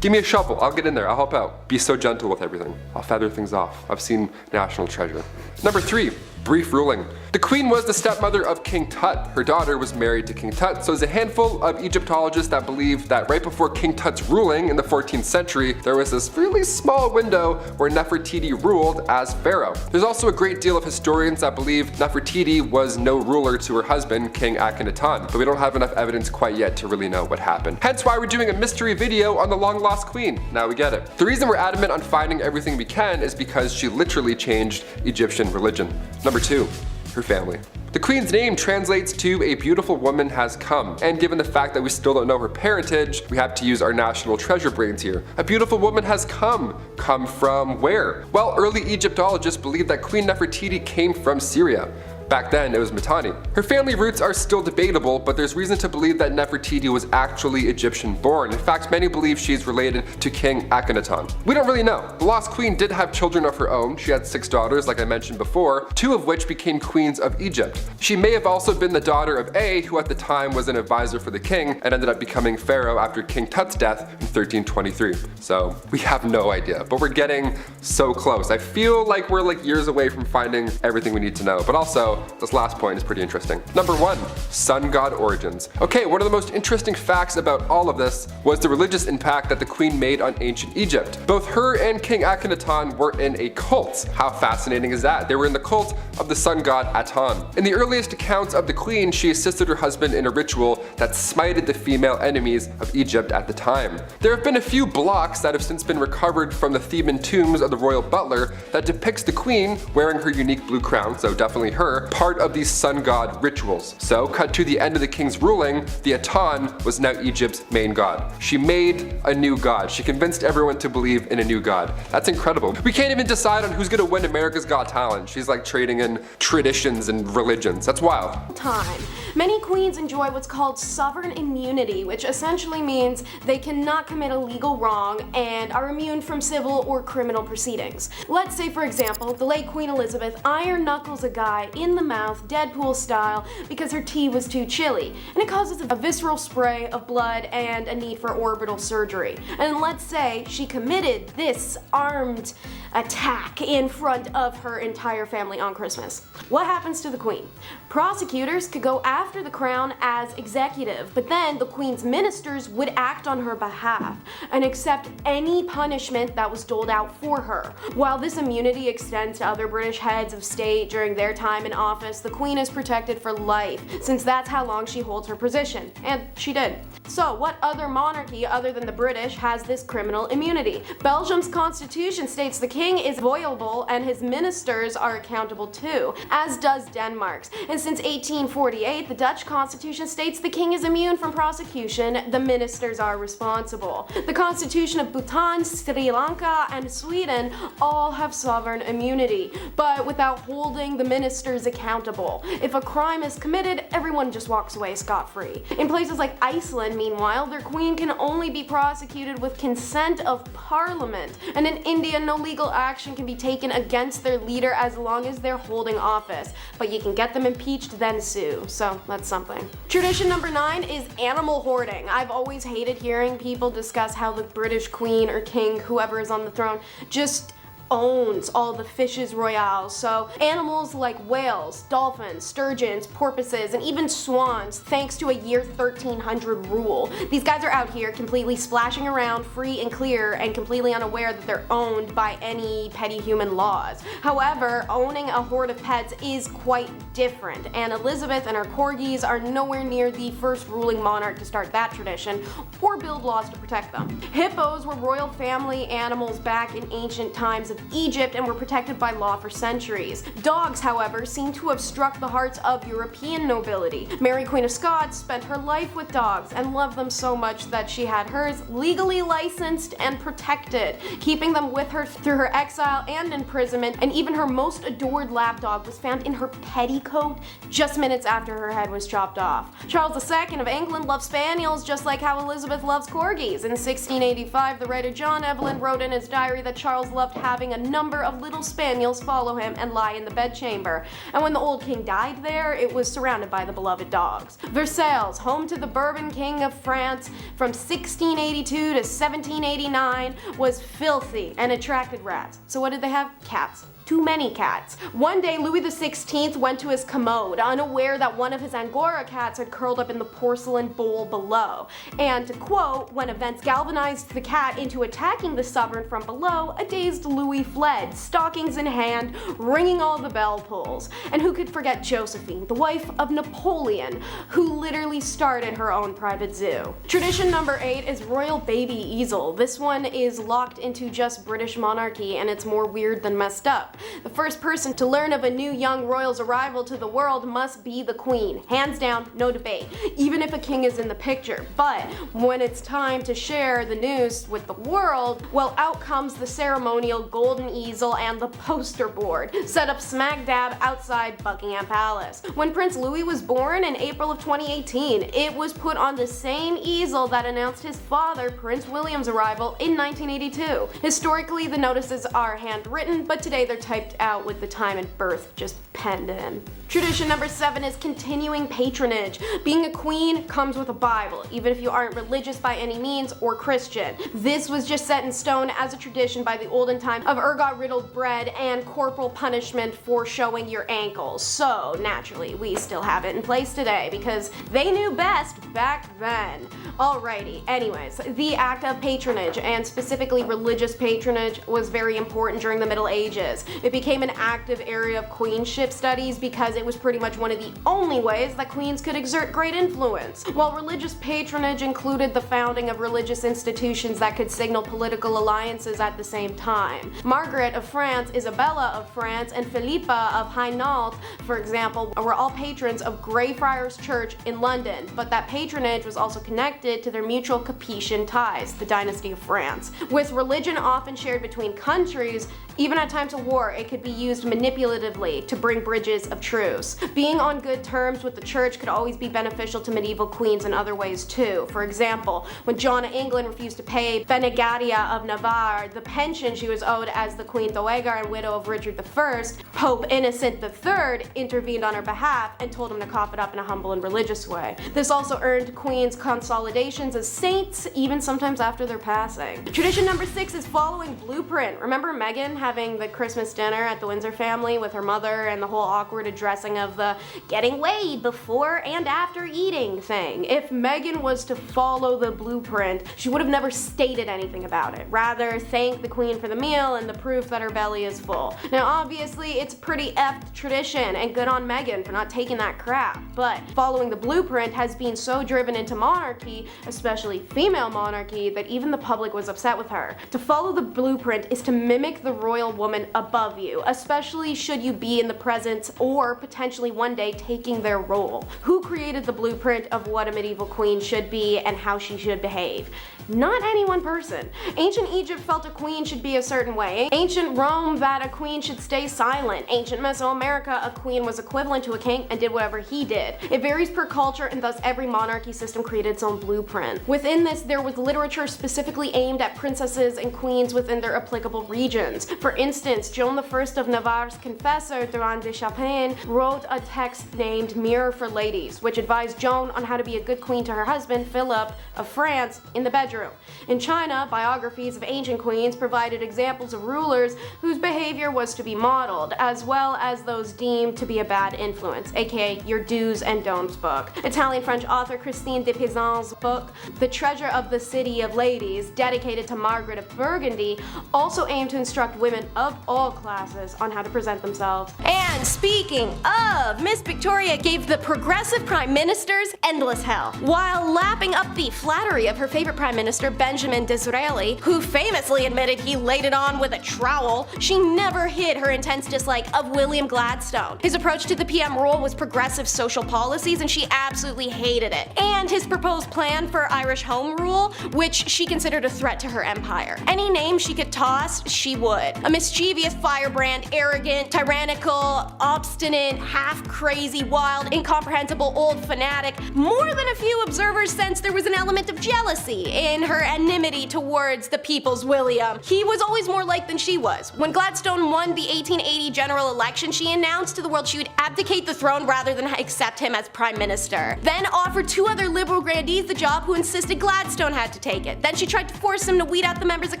give me a shovel, I'll get in there, I'll help out. Be so gentle with everything. I'll feather things off. I've seen National Treasure. Number 3. Brief ruling. The queen was the stepmother of King Tut. Her daughter was married to King Tut, so there's a handful of Egyptologists that believe that right before King Tut's ruling in the 14th century, there was this really small window where Nefertiti ruled as pharaoh. There's also a great deal of historians that believe Nefertiti was no ruler to her husband, King Akhenaten, but we don't have enough evidence quite yet to really know what happened. Hence why we're doing a mystery video on the long lost queen. Now we get it. The reason we're adamant on finding everything we can is because she literally changed Egyptian religion. Number 2. Her family. The queen's name translates to a beautiful woman has come, and given the fact that we still don't know her parentage, we have to use our national treasure brains here. A beautiful woman has come. Come from where? Well, early Egyptologists believed that Queen Nefertiti came from Syria. Back then, it was Mitanni. Her family roots are still debatable, but there's reason to believe that Nefertiti was actually Egyptian born. In fact, many believe she's related to King Akhenaten. We don't really know. The lost queen did have children of her own. She had 6 daughters, like I mentioned before, 2 of which became queens of Egypt. She may have also been the daughter of A, who at the time was an advisor for the king, and ended up becoming pharaoh after King Tut's death in 1323. So we have no idea, but we're getting so close. I feel like we're like years away from finding everything we need to know, but also, this last point is pretty interesting. Number 1. Sun god origins. Okay, one of the most interesting facts about all of this was the religious impact that the queen made on ancient Egypt. Both her and King Akhenaten were in a cult. How fascinating is that? They were in the cult of the sun god Aten. In the earliest accounts of the queen, she assisted her husband in a ritual that smited the female enemies of Egypt at the time. There have been a few blocks that have since been recovered from the Theban tombs of the royal butler that depicts the queen wearing her unique blue crown, so definitely her, part of these sun god rituals. So cut to the end of the king's ruling, the Aten was now Egypt's main god. She made a new god. She convinced everyone to believe in a new god. That's incredible. We can't even decide on who's gonna win America's Got Talent. She's like trading in traditions and religions. That's wild. Time. Many queens enjoy what's called sovereign immunity, which essentially means they cannot commit a legal wrong and are immune from civil or criminal proceedings. Let's say, for example, the late Queen Elizabeth iron knuckles a guy in the mouth, Deadpool style, because her tea was too chilly, and it causes a visceral spray of blood and a need for orbital surgery. And let's say she committed this armed attack in front of her entire family on Christmas. What happens to the queen? Prosecutors could go after the crown as executive, but then the queen's ministers would act on her behalf and accept any punishment that was doled out for her. While this immunity extends to other British heads of state during their time in office, the queen is protected for life, since that's how long she holds her position. And she did. So, what other monarchy other than the British has this criminal immunity? Belgium's constitution states the king is violable and his ministers are accountable too, as does Denmark's. And since 1848, the Dutch constitution states the king is immune from prosecution, the ministers are responsible. The constitution of Bhutan, Sri Lanka, and Sweden all have sovereign immunity, but without holding the ministers accountable. If a crime is committed, everyone just walks away scot-free. In places like Iceland, meanwhile, their queen can only be prosecuted with consent of parliament, and in India, no legal action can be taken against their leader as long as they're holding office, but you can get them impeached then sue, so that's something. Tradition number 9 is animal hoarding. I've always hated hearing people discuss how the British queen or king, whoever is on the throne, just owns all the fishes royales. So animals like whales, dolphins, sturgeons, porpoises, and even swans, thanks to a year 1300 rule. These guys are out here completely splashing around free and clear and completely unaware that they're owned by any petty human laws. However, owning a horde of pets is quite different, and Elizabeth and her corgis are nowhere near the first ruling monarch to start that tradition or build laws to protect them. Hippos were royal family animals back in ancient times of Egypt and were protected by law for centuries. Dogs, however, seem to have struck the hearts of European nobility. Mary Queen of Scots spent her life with dogs and loved them so much that she had hers legally licensed and protected, keeping them with her through her exile and imprisonment, and even her most adored lapdog was found in her petticoat just minutes after her head was chopped off. Charles II of England loved spaniels just like how Elizabeth loves corgis. In 1685, the writer John Evelyn wrote in his diary that Charles loved having a number of little spaniels follow him and lie in the bedchamber, and when the old king died there, it was surrounded by the beloved dogs. Versailles, home to the Bourbon King of France from 1682 to 1789, was filthy and attracted rats. So what did they have? Cats. Too many cats. One day, Louis XVI went to his commode, unaware that one of his Angora cats had curled up in the porcelain bowl below. And to quote, when events galvanized the cat into attacking the sovereign from below, a dazed Louis fled, stockings in hand, ringing all the bell pulls. And who could forget Josephine, the wife of Napoleon, who literally started her own private zoo. Tradition number 8 is royal baby easel. This one is locked into just British monarchy, and it's more weird than messed up. The first person to learn of a new young royal's arrival to the world must be the queen. Hands down, no debate, even if a king is in the picture. But when it's time to share the news with the world, well, out comes the ceremonial golden easel and the poster board, set up smack dab outside Buckingham Palace. When Prince Louis was born in April of 2018, it was put on the same easel that announced his father, Prince William's arrival in 1982. Historically, the notices are handwritten, but today they're typed out with the time and birth just penned in. Tradition number 7 is continuing patronage. Being a queen comes with a Bible, even if you aren't religious by any means or Christian. This was just set in stone as a tradition by the olden time of ergot-riddled bread and corporal punishment for showing your ankles. So naturally, we still have it in place today because they knew best back then. Alrighty, anyways, the act of patronage, and specifically religious patronage, was very important during the Middle Ages. It became an active area of queenship studies because it was pretty much one of the only ways that queens could exert great influence. While religious patronage included the founding of religious institutions that could signal political alliances at the same time. Margaret of France, Isabella of France, and Philippa of Hainault, for example, were all patrons of Greyfriars Church in London, but that patronage was also connected to their mutual Capetian ties, the dynasty of France. With religion often shared between countries, even at times of war, it could be used manipulatively to bring bridges of truce. Being on good terms with the church could always be beneficial to medieval queens in other ways too. For example, when Joan of England refused to pay Benegadia of Navarre the pension she was owed as the Queen Dowager and widow of Richard I, Pope Innocent III intervened on her behalf and told him to cough it up in a humble and religious way. This also earned queens consolidations as saints, even sometimes after their passing. Tradition number 6 is following blueprint. Remember Meghan having the Christmas dinner at the Windsor family with her mother and the whole awkward addressing of the getting weighed before and after eating thing. If Meghan was to follow the blueprint, she would have never stated anything about it. Rather, thank the queen for the meal and the proof that her belly is full. Now obviously it's pretty effed tradition, and good on Meghan for not taking that crap, but following the blueprint has been so driven into monarchy, especially female monarchy, that even the public was upset with her. To follow the blueprint is to mimic the royal woman above you, especially should you be in the presence or potentially one day taking their role. Who created the blueprint of what a medieval queen should be and how she should behave? Not any one person. Ancient Egypt felt a queen should be a certain way. Ancient Rome that a queen should stay silent. Ancient Mesoamerica, a queen was equivalent to a king and did whatever he did. It varies per culture, and thus every monarchy system created its own blueprint. Within this, there was literature specifically aimed at princesses and queens within their applicable regions. For instance, Joan I of Navarre's confessor, Durand de Champagne, wrote a text named Mirror for Ladies, which advised Joan on how to be a good queen to her husband, Philip of France, in the bedroom. In China, biographies of ancient queens provided examples of rulers whose behavior was to be modeled, as well as those deemed to be a bad influence, aka your do's and don'ts book. Italian-French author Christine de Pizan's book, The Treasure of the City of Ladies, dedicated to Margaret of Burgundy, also aimed to instruct women of all classes on how to present themselves. And speaking of, Miss Victoria gave the progressive prime ministers endless hell, while lapping up the flattery of her favorite prime minister, Benjamin Disraeli, who famously admitted he laid it on with a trowel. She never hid her intense dislike of William Gladstone. His approach to the PM role was progressive social policies, and she absolutely hated it. And his proposed plan for Irish Home Rule, which she considered a threat to her empire. Any name she could toss, she would. A mischievous firebrand, arrogant, tyrannical, obstinate, half-crazy, wild, incomprehensible old fanatic. More than a few observers sensed there was an element of jealousy in her enmity towards the people's William. He was always more liked than she was. When Gladstone won the 1880 general election, she announced to the world she would abdicate the throne rather than accept him as prime minister. Then offered two other liberal grandees the job who insisted Gladstone had to take it. Then she tried to force him to weed out the members of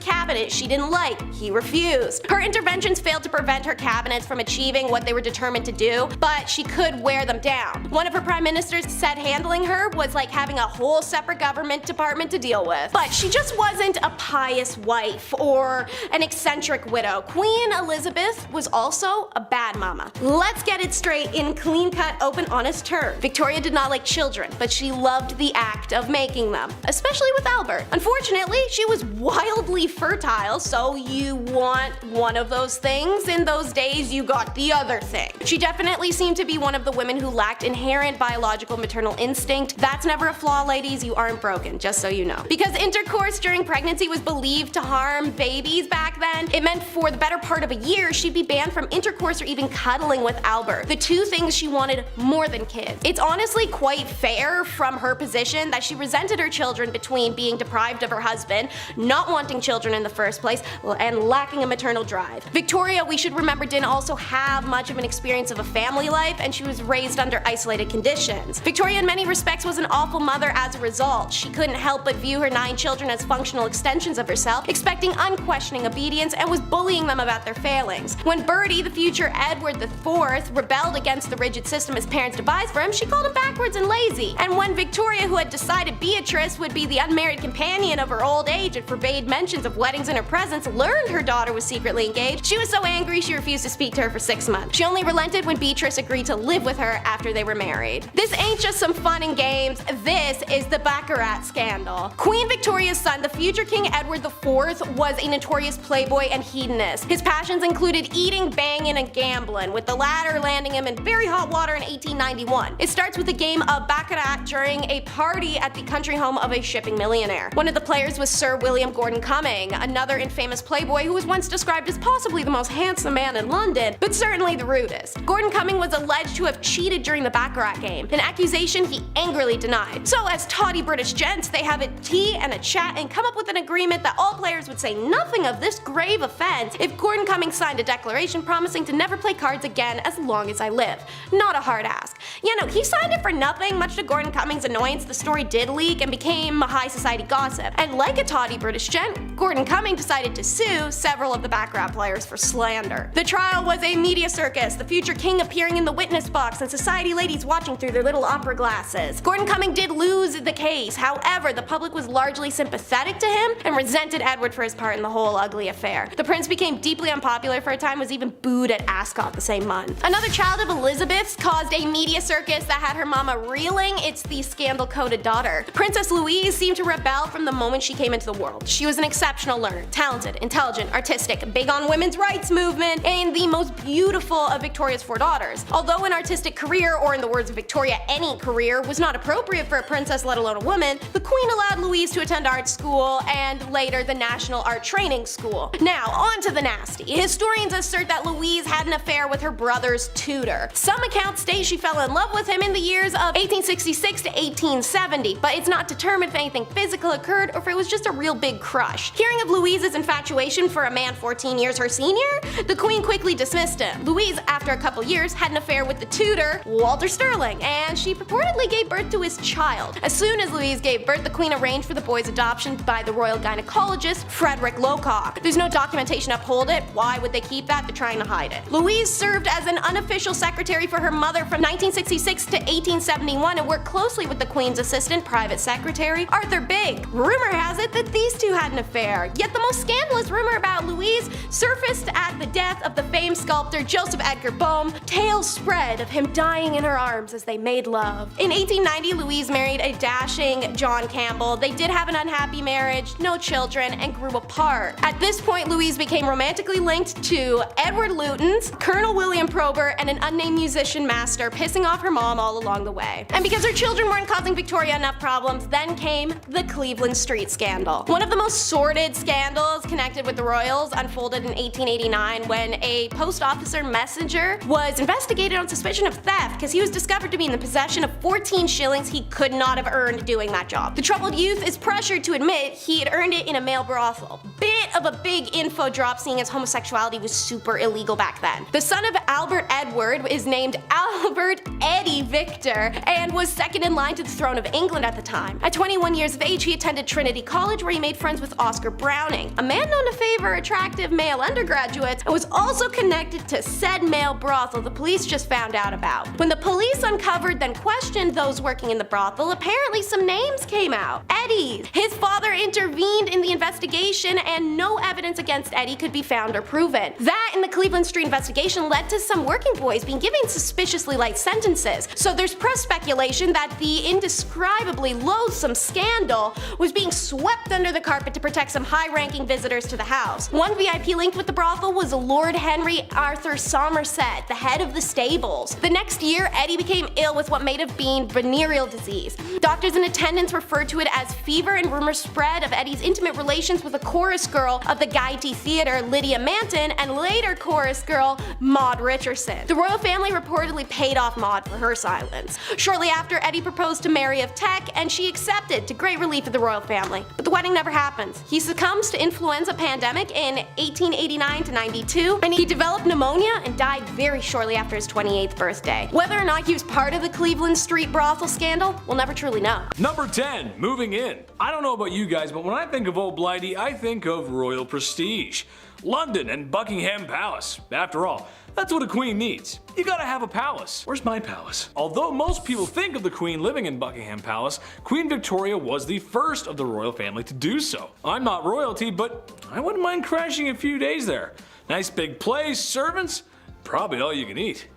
cabinet she didn't like. He refused. Her interventions failed to prevent her cabinets from achieving what they were determined to do, but she could wear them down. One of her prime ministers said handling her was like having a whole separate government department to deal with. But she just wasn't a pious wife or an eccentric widow. Queen Elizabeth was also a bad mama. Let's get it straight in clean-cut, open, honest terms. Victoria did not like children, but she loved the act of making them, especially with Albert. Unfortunately, she was wildly fertile, so you want one of those things. In those days, you got the other thing. She definitely seemed to be one of the women who lacked inherent biological maternal instinct. That's never a flaw, ladies. You aren't broken, just so you know. Because intercourse during pregnancy was believed to harm babies back then, it meant for the better part of a year she'd be banned from intercourse or even cuddling with Albert, the two things she wanted more than kids. It's honestly quite fair from her position that she resented her children between being deprived of her husband, not wanting children in the first place, and lacking a maternal drive. Victoria, we should remember, didn't also have much of an experience of a family life, and she was raised under isolated conditions. Victoria in many respects was an awful mother as a result. She couldn't help but view her 9 children as functional extensions of herself, expecting unquestioning obedience, and was bullying them about their failings. When Bertie, the future Edward IV, rebelled against the rigid system his parents devised for him, she called him backwards and lazy. And when Victoria, who had decided Beatrice would be the unmarried companion of her old age and forbade mentions of weddings in her presence, learned her daughter was secretly engaged, she was so angry she refused to speak to her for 6 months. She only relented when Beatrice agreed to live with her after they were married. This ain't just some fun and games, this is the Baccarat scandal. Queen Victoria's son, the future King Edward IV, was a notorious playboy and hedonist. His passions included eating, banging, and gambling, with the latter landing him in very hot water in 1891. It starts with a game of Baccarat during a party at the country home of a shipping millionaire. One of the players was Sir William Gordon Cumming, another infamous playboy who was once described as possibly the most handsome man in London, but certainly the rudest. Gordon Cumming was alleged to have cheated during the Baccarat game, an accusation he angrily denied. So as tawdy British gents, they have a tea and a chat and come up with an agreement that all players would say nothing of this grave offense if Gordon Cumming signed a declaration promising to never play cards again as long as I live. Not a hard ask. Yeah, no, he signed it for nothing. Much to Gordon Cummings' annoyance, the story did leak and became high society gossip. And like a tawdy British gent, Gordon Cummings decided to sue several of the background players for slander. The trial was a media circus, the future king appearing in the witness box and society ladies watching through their little opera glasses. Gordon Cummings did lose the case, however, the public was largely sympathetic to him and resented Edward for his part in the whole ugly affair. The prince became deeply unpopular for a time, was even booed at Ascot the same month. Another child of Elizabeth's caused a media circus that had her mama reeling. It's the scandal-coated daughter. Princess Louise seemed to rebel from the moment she came into the world. She was an exceptional learner, talented, intelligent, artistic, big on women's rights movement, and the most beautiful of Victoria's 4 daughters. Although an artistic career, or in the words of Victoria, any career, was not appropriate for a princess, let alone a woman, the queen allowed Louise to attend art school and later the National Art Training School. Now, on to the nasty. Historians assert that Louise had an affair with her brother's tutor. Some accounts state she fell in love with him in the years of 1866 to 1870, but it's not determined if anything physical occurred or if it was just a real big crush. Hearing of Louise's infatuation for a man 14 years her senior, the queen quickly dismissed him. Louise, after a couple years, had an affair with the tutor, Walter Sterling, and she purportedly gave birth to his child. As soon as Louise gave birth, the queen arranged for the boy's adoption by the royal gynecologist, Frederick Locock. There's no documentation to uphold it. Why would they keep that? They're trying to hide it. Louise served as an unofficial secretary for her mother from 1966 to 1871 and worked closely with the queen's assistant, private secretary, Arthur Bigg. Rumor has it that these two had an affair, yet the most scandalous rumor about Louise surfaced at the death of the famed sculptor Joseph Edgar Bohm. Tales spread of him dying in her arms as they made love. In 1890, Louise married a dashing John Campbell. They did have an unhappy marriage, no children, and grew apart. At this point, Louise became romantically linked to Edward Lutyens, Colonel William Probert, and an unnamed musician master, pissing off her mom all along the way. And because her children weren't causing Victoria enough problems, then came the Cleveland Street scandal. One of the most sordid scandals connected with the royals unfolded in 1889 when a post officer messenger was investigated on suspicion of theft because he was discovered to be in the possession of 14 shillings he could not have earned doing that job. The troubled youth is pressured to admit he had earned it in a male brothel. Bit of a big info drop, seeing as homosexuality was super illegal back then. The son of Albert Edward is named Albert Eddie Victor and was second in line to the throne of England at the time. At 21 years of age, he attended Trinity College where he made friends with Oscar Browning, a man known to favor attractive male undergraduates, and was also connected to said male brothel the police just found out about. When the police uncovered then questioned those working in the brothel, apparently some names came out. Eddie. His father intervened in the investigation and no evidence against Eddie could be found or proven. That and the Cleveland Street investigation led to some working boys being given suspiciously light sentences. So there's press speculation that the indescribably loathsome scandal was being swept under the carpet to protect some high-ranking visitors to the house. One VIP linked with the brothel was Lord Henry Arthur Somerset, the head of the stables. The next year, Eddie became ill with what may have been venereal disease. Doctors in attendance referred to it as fever, and rumors spread of Eddie's intimate relations with a chorus girl of the Gaiety Theatre, Lydia Manton, and later chorus girl Maud Richardson. The royal family reportedly paid off Maud for her silence. Shortly after, Eddie proposed to Mary of Teck, and she accepted, to great relief of the royal family. But the wedding never happens. He succumbs to influenza pandemic in 1889 to 92, and he developed pneumonia and died very shortly after his 28th birthday. Whether or not he was part of the Cleveland Street brothel scandal, we'll never truly know. Number 10, moving in. I don't know about you guys, but when I think of Old Blighty, I think of royal prestige. London and Buckingham Palace. After all, that's what a queen needs. You gotta have a palace. Where's my palace? Although most people think of the queen living in Buckingham Palace, Queen Victoria was the first of the royal family to do so. I'm not royalty, but I wouldn't mind crashing a few days there. Nice big place, servants, probably all you can eat.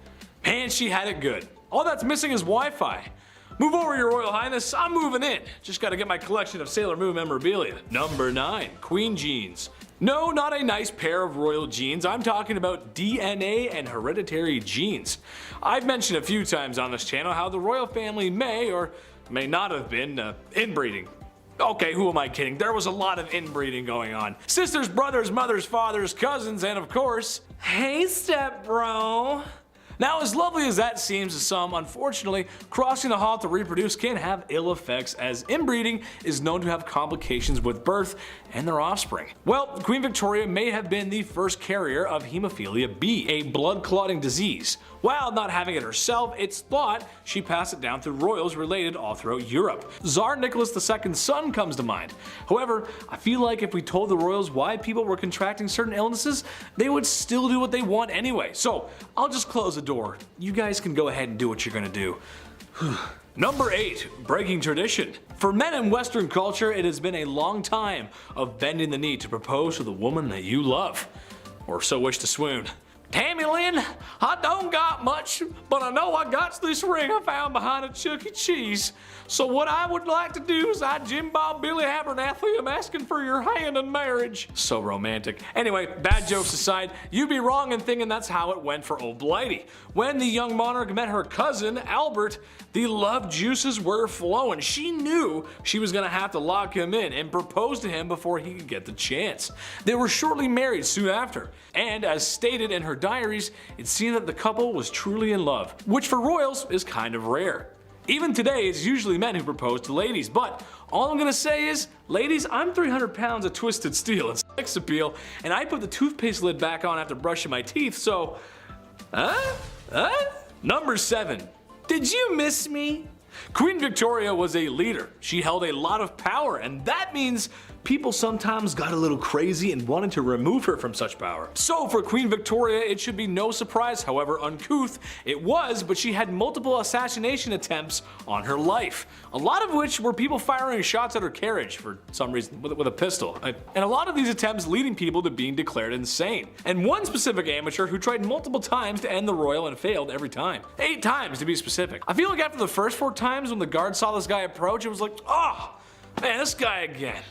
Man, she had it good. All that's missing is Wi-Fi. Move over, Your Royal Highness, I'm moving in. Just gotta get my collection of Sailor Moon memorabilia. Number 9, Queen Jeans. No, not a nice pair of royal genes. I'm talking about DNA and hereditary genes. I've mentioned a few times on this channel how the royal family may or may not have been inbreeding. Okay, who am I kidding? There was a lot of inbreeding going on. Sisters, brothers, mothers, fathers, cousins, and of course, hey step bro. Now, as lovely as that seems to some, unfortunately, crossing the hall to reproduce can have ill effects, as inbreeding is known to have complications with birth and their offspring. Well, Queen Victoria may have been the first carrier of hemophilia B, a blood-clotting disease. While not having it herself, it's thought she passed it down through royals related all throughout Europe. Tsar Nicholas II's son comes to mind. However, I feel like if we told the royals why people were contracting certain illnesses, they would still do what they want anyway. So I'll just close the door. You guys can go ahead and do what you're gonna do. Number 8. Breaking tradition. For men in Western culture, it has been a long time of bending the knee to propose to the woman that you love, or so wish to swoon. Tammy Lynn, I don't got much, but I know I got this ring I found behind a Chuck E. Cheese. So what I would like to do is I Jim Bob Billy Abernathy am asking for your hand in marriage. So romantic. Anyway, bad jokes aside, you'd be wrong in thinking that's how it went for Old Blighty. When the young monarch met her cousin, Albert, the love juices were flowing. She knew she was gonna have to lock him in and propose to him before he could get the chance. They were shortly married soon after, and as stated in her diaries, it seemed that the couple was truly in love, which for royals is kind of rare. Even today, it's usually men who propose to ladies, but all I'm gonna say is, ladies, I'm 300 pounds of twisted steel and sex appeal, and I put the toothpaste lid back on after brushing my teeth, so... Number 7. Did you miss me? Queen Victoria was a leader. She held a lot of power, and that means people sometimes got a little crazy and wanted to remove her from such power. So for Queen Victoria, it should be no surprise, however uncouth it was, but she had multiple assassination attempts on her life. A lot of which were people firing shots at her carriage for some reason with a pistol. And a lot of these attempts leading people to being declared insane. And one specific amateur who tried multiple times to end the royal and failed every time. 8 times to be specific. I feel like after the first 4 times when the guard saw this guy approach, it was like, oh, man, this guy again.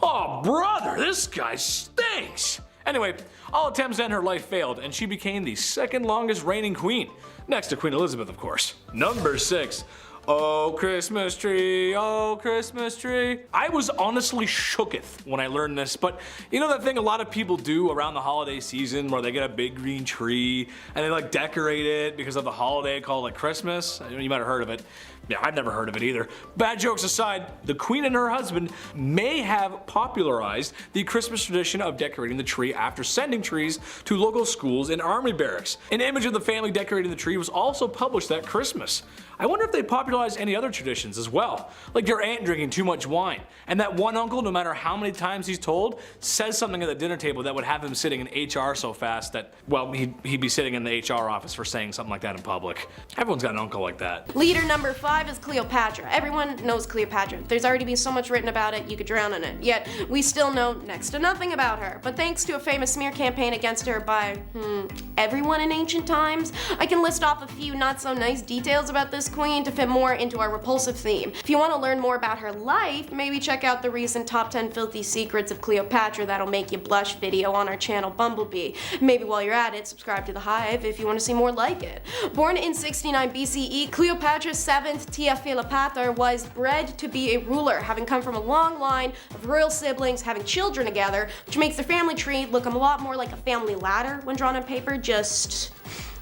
Oh, brother, this guy stinks! Anyway, all attempts to end her life failed, and she became the 2nd longest reigning queen. Next to Queen Elizabeth, of course. Number 6. Oh, Christmas tree, oh, Christmas tree. I was honestly shooketh when I learned this, but you know that thing a lot of people do around the holiday season where they get a big green tree and they like decorate it because of the holiday called like Christmas? You might have heard of it. Yeah, I've never heard of it either. Bad jokes aside, the queen and her husband may have popularized the Christmas tradition of decorating the tree after sending trees to local schools and army barracks. An image of the family decorating the tree was also published that Christmas. I wonder if they popularized any other traditions as well, like your aunt drinking too much wine, and that one uncle, no matter how many times he's told, says something at the dinner table that would have him sitting in HR so fast that, well, he'd be sitting in the HR office for saying something like that in public. Everyone's got an uncle like that. Leader number 5 is Cleopatra. Everyone knows Cleopatra. There's already been so much written about it, you could drown in it. Yet, we still know next to nothing about her. But thanks to a famous smear campaign against her by, everyone in ancient times, I can list off a few not so nice details about this queen to fit more into our repulsive theme. If you want to learn more about her life, maybe check out the recent Top 10 Filthy Secrets of Cleopatra That'll Make You Blush video on our channel Bumblebee. Maybe while you're at it, subscribe to The Hive if you want to see more like it. Born in 69 BCE, Cleopatra's 7th Tia Cleopatra was bred to be a ruler, having come from a long line of royal siblings having children together, which makes their family tree look a lot more like a family ladder when drawn on paper, just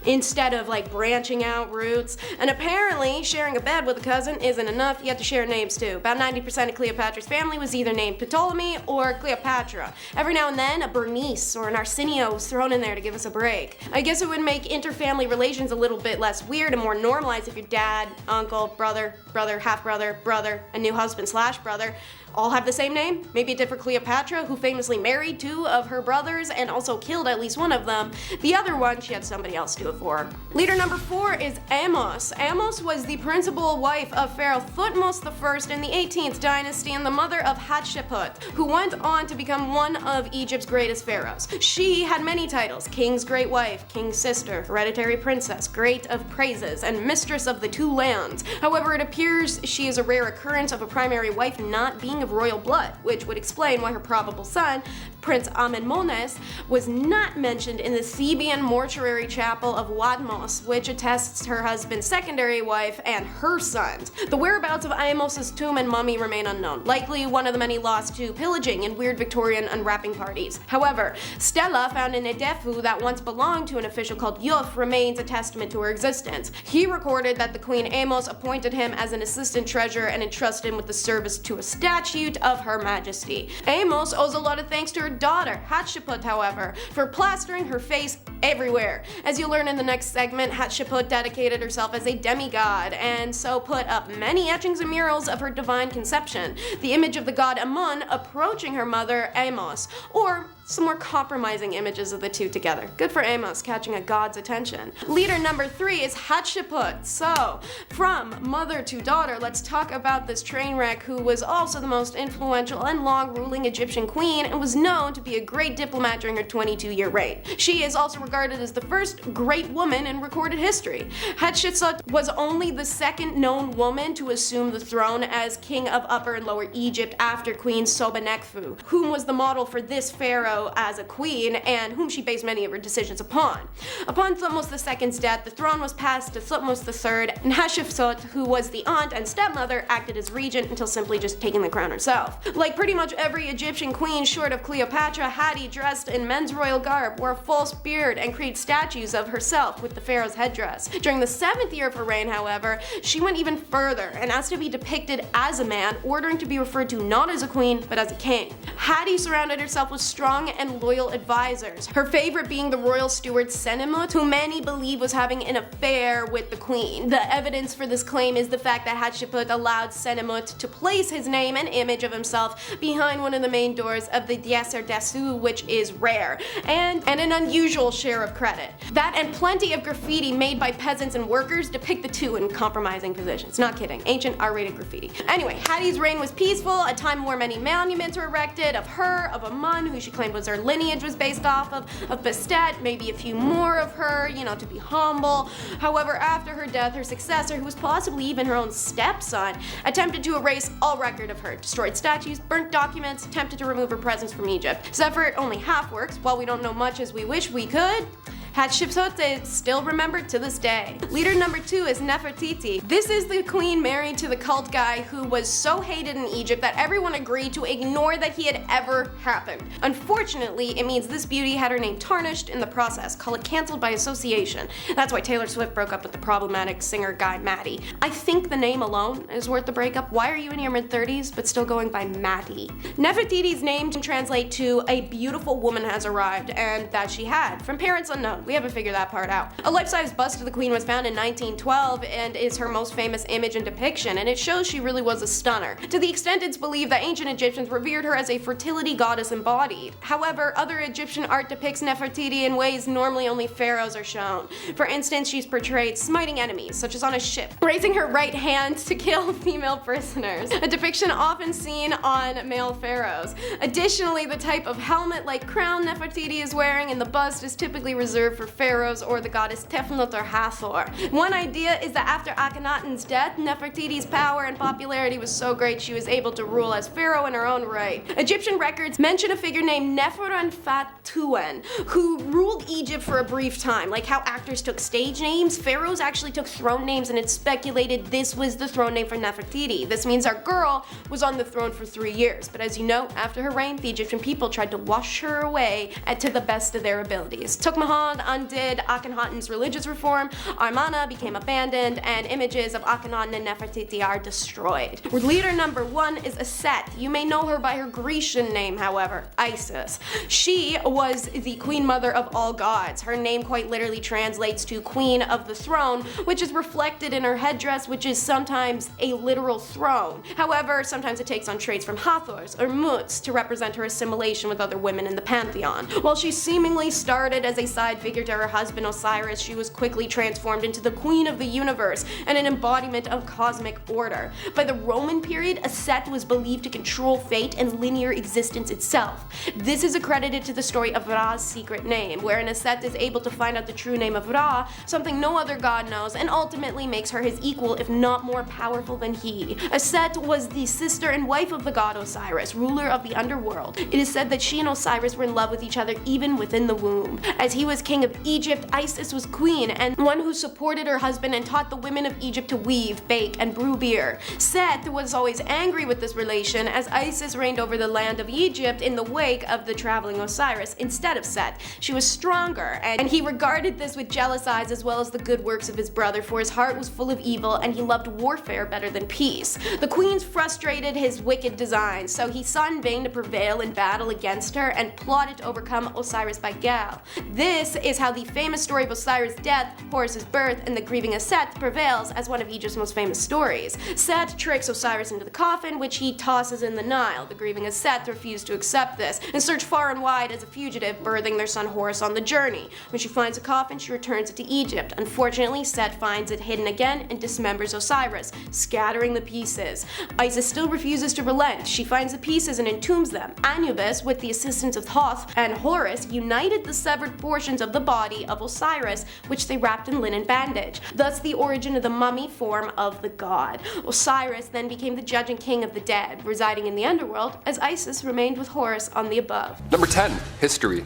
instead of like branching out roots. And apparently sharing a bed with a cousin isn't enough, you have to share names too. About 90% of Cleopatra's family was either named Ptolemy or Cleopatra. Every now and then a Bernice or an Arsenio was thrown in there to give us a break. I guess it would make interfamily relations a little bit less weird and more normalized if your dad, uncle, brother, half-brother, brother, a new husband/brother all have the same name. Maybe a different Cleopatra, who famously married 2 of her brothers and also killed at least one of them. The other one, she had somebody else do it for her. Leader number 4 is Amos. Amos was the principal wife of Pharaoh Thutmose I in the 18th dynasty and the mother of Hatshepsut, who went on to become one of Egypt's greatest pharaohs. She had many titles: King's Great Wife, King's Sister, Hereditary Princess, Great of Praises, and Mistress of the 2 Lands. However, it appears she is a rare occurrence of a primary wife not being being of royal blood, which would explain why her probable son, Prince Amenmones, was not mentioned in the Theban mortuary chapel of Wadmos, which attests her husband's secondary wife and her sons. The whereabouts of Aemos's tomb and mummy remain unknown, likely one of the many lost to pillaging and weird Victorian unwrapping parties. However, Stella found in Edefu that once belonged to an official called Yuf remains a testament to her existence. He recorded that the Queen Amos appointed him as an assistant treasurer and entrusted him with the service to a statute of Her Majesty. Amos owes a lot of thanks to her daughter, Hatshepsut, however, for plastering her face everywhere. As you'll learn in the next segment, Hatshepsut dedicated herself as a demigod, and so put up many etchings and murals of her divine conception, the image of the god Amun approaching her mother, Amos, or some more compromising images of the two together. Good for Amos, catching a god's attention. Leader number 3 is Hatshepsut. So, from mother to daughter, let's talk about this train wreck who was also the most influential and long-ruling Egyptian queen and was known to be a great diplomat during her 22-year reign. She is also regarded as the first great woman in recorded history. Hatshepsut was only the second known woman to assume the throne as king of Upper and Lower Egypt after Queen Sobeknefu, whom was the model for this pharaoh as a queen and whom she based many of her decisions upon. Upon Thutmose II's death, the throne was passed to Thutmose III, and Hatshepsut, who was the aunt and stepmother, acted as regent until simply just taking the crown herself. Like pretty much every Egyptian queen short of Cleopatra, Hatti dressed in men's royal garb, wore a false beard, and created statues of herself with the pharaoh's headdress. During the 7th year of her reign, however, she went even further and asked to be depicted as a man, ordering to be referred to not as a queen, but as a king. Hatti surrounded herself with strong and loyal advisors, her favorite being the royal steward Senenmut, who many believe was having an affair with the queen. The evidence for this claim is the fact that Hatshepsut allowed Senenmut to place his name and image of himself behind one of the main doors of the Dieser Desu, which is rare, and an unusual share of credit. That and plenty of graffiti made by peasants and workers depict the two in compromising positions. Not kidding, ancient R-rated graffiti. Anyway, Hatti's reign was peaceful, a time where many monuments were erected of her, of Amun, who she claimed was her lineage was based off of Bastet, maybe a few more of her, to be humble. However, after her death, her successor, who was possibly even her own stepson, attempted to erase all record of her, destroyed statues, burnt documents, attempted to remove her presence from Egypt. This effort only half works. While we don't know much as we wish we could, Hatshepsut is still remembered to this day. Leader number 2 is Nefertiti. This is the queen married to the cult guy who was so hated in Egypt that everyone agreed to ignore that he had ever happened. Unfortunately, it means this beauty had her name tarnished in the process. Call it cancelled by association. That's why Taylor Swift broke up with the problematic singer guy Maddie. I think the name alone is worth the breakup. Why are you in your mid-30s but still going by Maddie? Nefertiti's name can translate to a beautiful woman has arrived, and that she had, from parents unknown. We haven't figured that part out. A life-size bust of the queen was found in 1912 and is her most famous image and depiction, and it shows she really was a stunner, to the extent it's believed that ancient Egyptians revered her as a fertility goddess embodied. However, other Egyptian art depicts Nefertiti in ways normally only pharaohs are shown. For instance, she's portrayed smiting enemies, such as on a ship, raising her right hand to kill female prisoners, a depiction often seen on male pharaohs. Additionally, the type of helmet-like crown Nefertiti is wearing in the bust is typically reserved for pharaohs or the goddess Tefnut or Hathor. One idea is that after Akhenaten's death, Nefertiti's power and popularity was so great she was able to rule as pharaoh in her own right. Egyptian records mention a figure named Nefertiti, who ruled Egypt for a brief time. Like how actors took stage names, pharaohs actually took throne names, and it's speculated this was the throne name for Nefertiti. This means our girl was on the throne for 3 years, but as you know, after her reign, the Egyptian people tried to wash her away to the best of their abilities. Tokhmahon undid Akhenaten's religious reform, Amarna became abandoned, and images of Akhenaten and Nefertiti are destroyed. Leader number 1 is Aset. You may know her by her Grecian name, however, Isis. She was the queen mother of all gods. Her name quite literally translates to queen of the throne, which is reflected in her headdress, which is sometimes a literal throne. However, sometimes it takes on traits from Hathors or Muts to represent her assimilation with other women in the pantheon. While she seemingly started as a side figure figure to her husband Osiris, she was quickly transformed into the queen of the universe and an embodiment of cosmic order. By the Roman period, a Set was believed to control fate and linear existence itself. This is accredited to the story of Ra's secret name, wherein a Set is able to find out the true name of Ra, something no other god knows, and ultimately makes her his equal, if not more powerful than he. Set was the sister and wife of the god Osiris, ruler of the underworld. It is said that she and Osiris were in love with each other even within the womb. As he was king of Egypt, Isis was queen, and one who supported her husband and taught the women of Egypt to weave, bake, and brew beer. Set was always angry with this relation, as Isis reigned over the land of Egypt in the wake of the traveling Osiris instead of Set. She was stronger, and he regarded this with jealous eyes, as well as the good works of his brother, for his heart was full of evil and he loved warfare better than peace. The queens frustrated his wicked designs, so he sought in vain to prevail in battle against her and plotted to overcome Osiris by Gal. This is how the famous story of Osiris' death, Horus's birth, and the grieving of Set prevails as one of Egypt's most famous stories. Set tricks Osiris into the coffin, which he tosses in the Nile. The grieving of Set refused to accept this and search far and wide as a fugitive, birthing their son Horus on the journey. When she finds a coffin, she returns it to Egypt. Unfortunately, Set finds it hidden again and dismembers Osiris, scattering the pieces. Isis still refuses to relent. She finds the pieces and entombs them. Anubis, with the assistance of Thoth and Horus, united the severed portions of the body of Osiris, which they wrapped in linen bandage. Thus the origin of the mummy form of the god. Osiris then became the judge and king of the dead, residing in the underworld, as Isis remained with Horus on the above. Number 10. History.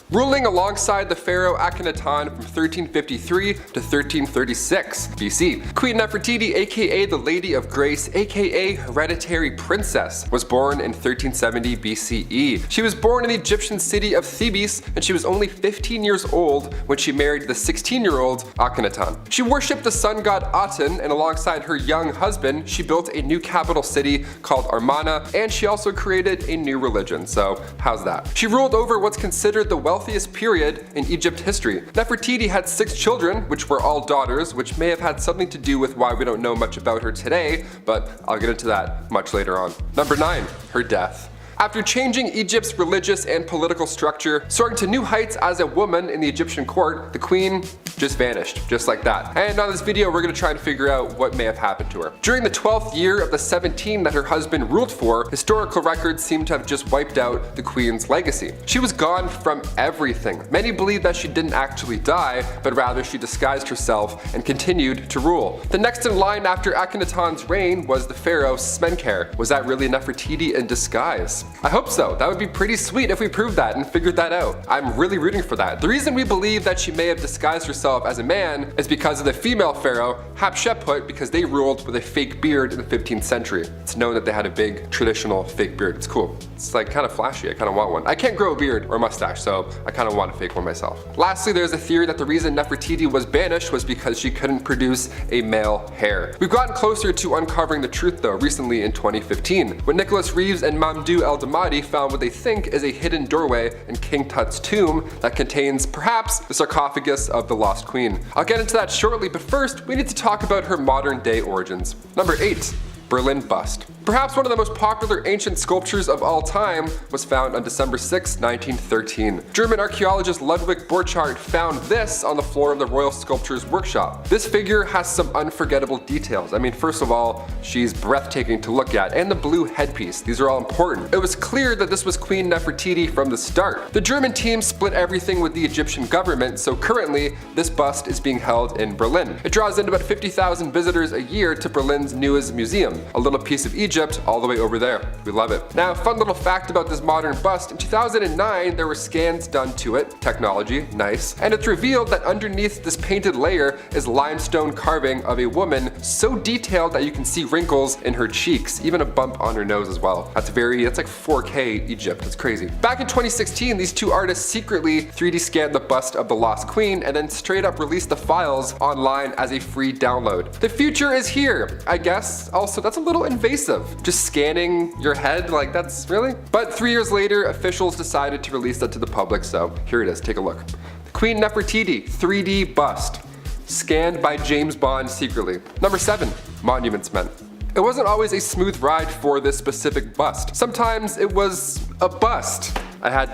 Ruling alongside the pharaoh Akhenaten from 1353 to 1336 BC. Queen Nefertiti, aka the Lady of Grace, aka Hereditary Princess, was born in 1370 BCE. She was born in the Egyptian city of Thebes, and she was only 15 years old when she married the 16-year-old Akhenaten. She worshipped the sun god Aten, and alongside her young husband, she built a new capital city called Amarna, and she also created a new religion, so how's that? She ruled over what's considered the wealthiest period in Egypt history. Nefertiti had 6 children, which were all daughters, which may have had something to do with why we don't know much about her today, but I'll get into that much later on. Number 9. Her death. After changing Egypt's religious and political structure, soaring to new heights as a woman in the Egyptian court, the queen just vanished, just like that. And on this video, we're gonna try and figure out what may have happened to her. During the 12th year of the 17 that her husband ruled for, historical records seem to have just wiped out the queen's legacy. She was gone from everything. Many believe that she didn't actually die, but rather she disguised herself and continued to rule. The next in line after Akhenaten's reign was the pharaoh Smenkhare. Was that really Nefertiti in disguise? I hope so. That would be pretty sweet if we proved that and figured that out. I'm really rooting for that. The reason we believe that she may have disguised herself as a man is because of the female pharaoh Hatshepsut, because they ruled with a fake beard in the 15th century. It's known that they had a big traditional fake beard. It's cool. It's like kind of flashy. I kind of want one. I can't grow a beard or a mustache, so I kind of want a fake one myself. Lastly, there's a theory that the reason Nefertiti was banished was because she couldn't produce a male heir. We've gotten closer to uncovering the truth though recently in 2015, when Nicholas Reeves and Mamdouh El-Damadi found what they think is a hidden doorway in King Tut's tomb that contains perhaps the sarcophagus of the lost queen. I'll get into that shortly, but first we need to talk about her modern day origins. Number 8. Berlin bust. Perhaps one of the most popular ancient sculptures of all time was found on December 6, 1913. German archaeologist Ludwig Borchardt found this on the floor of the Royal Sculptures Workshop. This figure has some unforgettable details. I mean, first of all, she's breathtaking to look at, and the blue headpiece. These are all important. It was clear that this was Queen Nefertiti from the start. The German team split everything with the Egyptian government, so currently this bust is being held in Berlin. It draws in about 50,000 visitors a year to Berlin's newest museum, a little piece of Egypt all the way over there. We love it. Now, fun little fact about this modern bust, in 2009 there were scans done to it, technology, nice, and it's revealed that underneath this painted layer is limestone carving of a woman so detailed that you can see wrinkles in her cheeks, even a bump on her nose as well. That's like 4K Egypt, that's crazy. Back in 2016, these two artists secretly 3D scanned the bust of the lost queen and then straight up released the files online as a free download. The future is here, I guess. Also, that's a little invasive. Just scanning your head, like that's really? But 3 years later, officials decided to release that to the public, so here it is, take a look. The Queen Nefertiti 3D bust, scanned by James Bond secretly. Number 7, monuments men. It wasn't always a smooth ride for this specific bust. Sometimes it was a bust. I had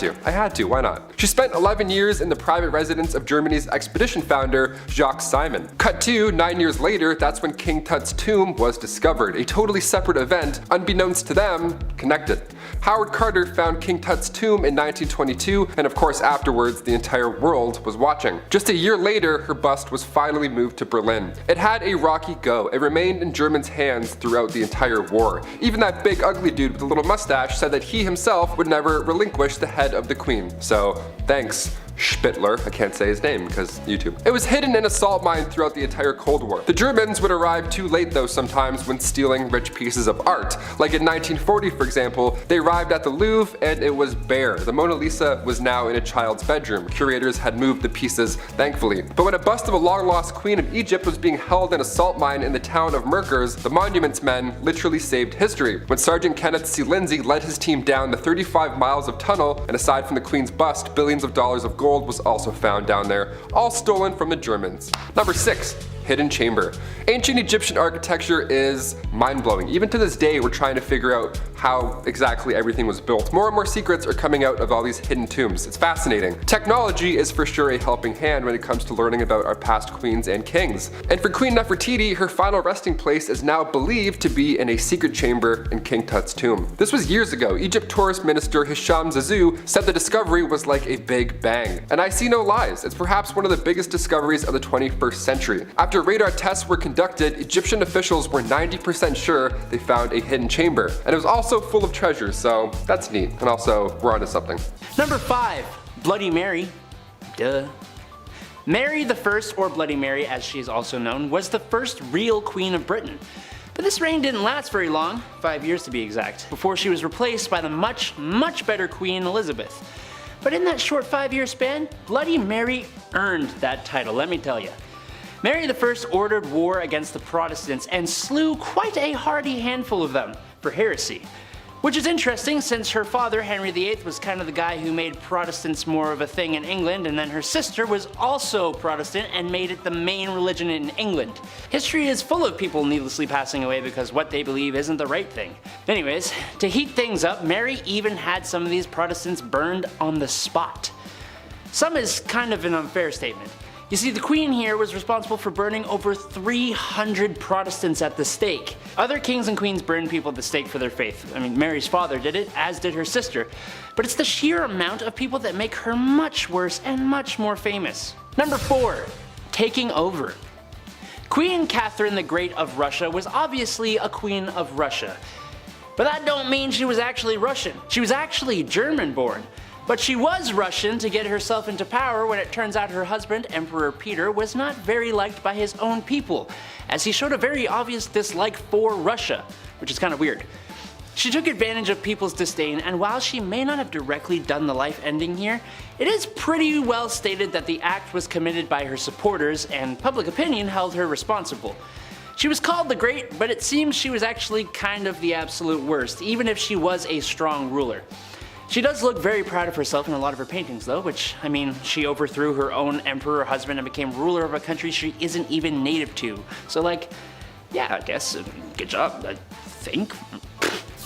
to, why not? She spent 11 years in the private residence of Germany's expedition founder, Jacques Simon. Cut to 9 years later, that's when King Tut's tomb was discovered, a totally separate event, unbeknownst to them, connected. Howard Carter found King Tut's tomb in 1922, and of course afterwards the entire world was watching. Just a year later, her bust was finally moved to Berlin. It had a rocky go. It remained in Germans' hands throughout the entire war. Even that big ugly dude with the little mustache said that he himself would never relinquish the head of the queen. So, thanks, Spittler. I can't say his name because YouTube. It was hidden in a salt mine throughout the entire Cold War. The Germans would arrive too late though sometimes when stealing rich pieces of art. Like in 1940 for example, they arrived at the Louvre and it was bare. The Mona Lisa was now in a child's bedroom. Curators had moved the pieces, thankfully. But when a bust of a long lost queen of Egypt was being held in a salt mine in the town of Merkers, the monuments men literally saved history. When Sergeant Kenneth C. Lindsay led his team down the 35 miles of tunnel, and aside from the queen's bust, billions of dollars of gold was also found down there, all stolen from the Germans. Number 6. Hidden chamber. Ancient Egyptian architecture is mind-blowing. Even to this day, we're trying to figure out how exactly everything was built. More and more secrets are coming out of all these hidden tombs. It's fascinating. Technology is for sure a helping hand when it comes to learning about our past queens and kings. And for Queen Nefertiti, her final resting place is now believed to be in a secret chamber in King Tut's tomb. This was years ago. Egypt Tourist Minister Hisham Zazou said the discovery was like a big bang. And I see no lies. It's perhaps one of the biggest discoveries of the 21st century. After radar tests were conducted, Egyptian officials were 90% sure they found a hidden chamber. And it was also full of treasures, so that's neat. And also, we're onto something. Number 5. Bloody Mary. Duh. Mary the First, or Bloody Mary as she is also known, was the first real Queen of Britain. But this reign didn't last very long, 5 years to be exact, before she was replaced by the much better Queen Elizabeth. But in that short 5-year span, Bloody Mary earned that title, let me tell you. Mary I ordered war against the Protestants and slew quite a hearty handful of them for heresy. Which is interesting since her father, Henry VIII, was kind of the guy who made Protestants more of a thing in England, and then her sister was also Protestant and made it the main religion in England. History is full of people needlessly passing away because what they believe isn't the right thing. Anyways, to heat things up, Mary even had some of these Protestants burned on the spot. Some is kind of an unfair statement. You see, the Queen here was responsible for burning over 300 Protestants at the stake. Other kings and queens burned people at the stake for their faith. I mean, Mary's father did it, as did her sister. But it's the sheer amount of people that make her much worse and much more famous. Number 4. Taking over. Queen Catherine the Great of Russia was obviously a queen of Russia. But that don't mean she was actually Russian. She was actually German-born. But she was Russian to get herself into power when it turns out her husband, Emperor Peter, was not very liked by his own people, as he showed a very obvious dislike for Russia, which is kind of weird. She took advantage of people's disdain, and while she may not have directly done the life ending here, it is pretty well stated that the act was committed by her supporters, and public opinion held her responsible. She was called the Great, but it seems she was actually kind of the absolute worst, even if she was a strong ruler. She does look very proud of herself in a lot of her paintings though, which, I mean, she overthrew her own emperor husband and became ruler of a country she isn't even native to. So like, yeah, I guess, good job, I think.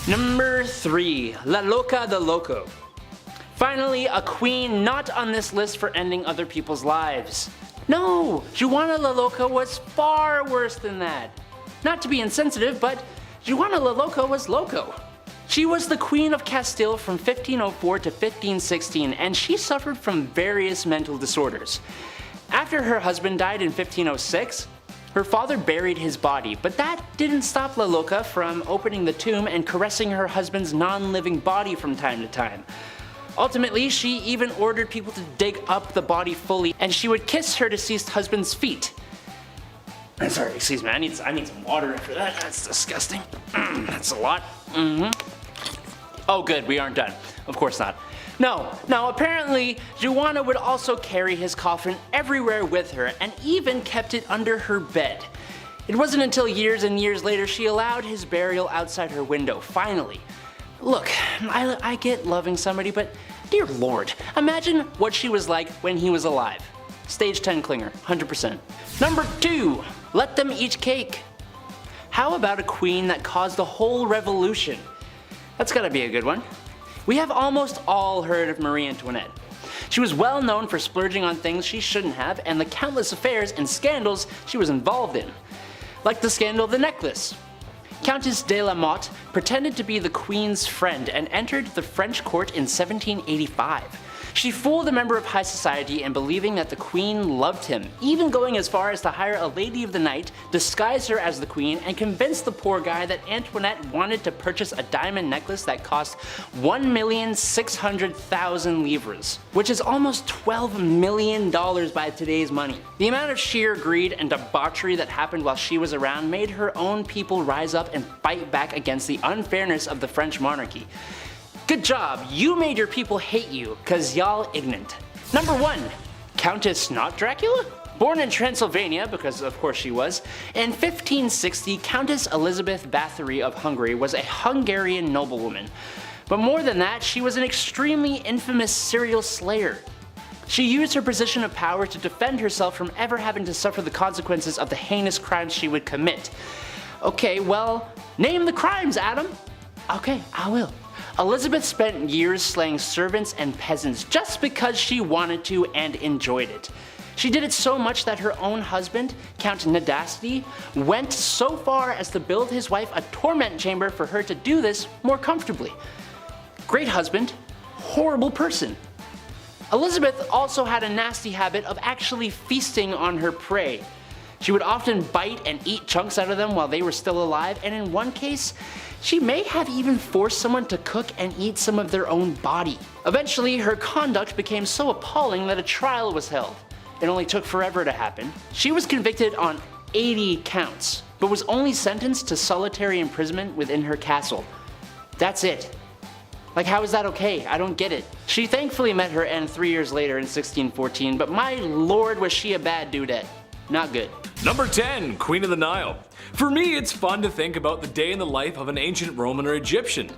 Number 3. La Loca de Loco. Finally, a queen not on this list for ending other people's lives. No, Juana La Loca was far worse than that. Not to be insensitive, but Juana La Loca was loco. She was the Queen of Castile from 1504 to 1516, and she suffered from various mental disorders. After her husband died in 1506, her father buried his body, but that didn't stop La Loca from opening the tomb and caressing her husband's non-living body from time to time. Ultimately, she even ordered people to dig up the body fully, and she would kiss her deceased husband's feet. Sorry, excuse me, I need some water after that. That's disgusting. That's a lot. Oh good, we aren't done. Of course not. No, apparently, Juana would also carry his coffin everywhere with her and even kept it under her bed. It wasn't until years and years later she allowed his burial outside her window, finally. Look, I get loving somebody, but dear lord, imagine what she was like when he was alive. Stage 10 clinger, 100%. Number 2, let them eat cake. How about a queen that caused a whole revolution? That's gotta be a good one. We have almost all heard of Marie Antoinette. She was well known for splurging on things she shouldn't have and the countless affairs and scandals she was involved in. Like the scandal of the necklace. Countess de la Motte pretended to be the Queen's friend and entered the French court in 1785. She fooled a member of high society in believing that the Queen loved him, even going as far as to hire a lady of the night, disguise her as the Queen, and convince the poor guy that Antoinette wanted to purchase a diamond necklace that cost 1,600,000 livres, which is almost $12 million by today's money. The amount of sheer greed and debauchery that happened while she was around made her own people rise up and fight back against the unfairness of the French monarchy. Good job, you made your people hate you, cause y'all ignorant. Number 1. Countess not Dracula? Born in Transylvania, because of course she was, in 1560 Countess Elizabeth Bathory of Hungary was a Hungarian noblewoman. But more than that, she was an extremely infamous serial slayer. She used her position of power to defend herself from ever having to suffer the consequences of the heinous crimes she would commit. Okay, well, name the crimes, Adam. Okay, I will. Elizabeth spent years slaying servants and peasants just because she wanted to and enjoyed it. She did it so much that her own husband, Count Nadasti, went so far as to build his wife a torment chamber for her to do this more comfortably. Great husband, horrible person. Elizabeth also had a nasty habit of actually feasting on her prey. She would often bite and eat chunks out of them while they were still alive, and in one case, she may have even forced someone to cook and eat some of their own body. Eventually, her conduct became so appalling that a trial was held. It only took forever to happen. She was convicted on 80 counts, but was only sentenced to solitary imprisonment within her castle. That's it. Like, how is that okay? I don't get it. She thankfully met her end 3 years later in 1614, but my lord was she a bad dudette. Not good. Number 10, Queen of the Nile. For me, it's fun to think about the day in the life of an ancient Roman or Egyptian.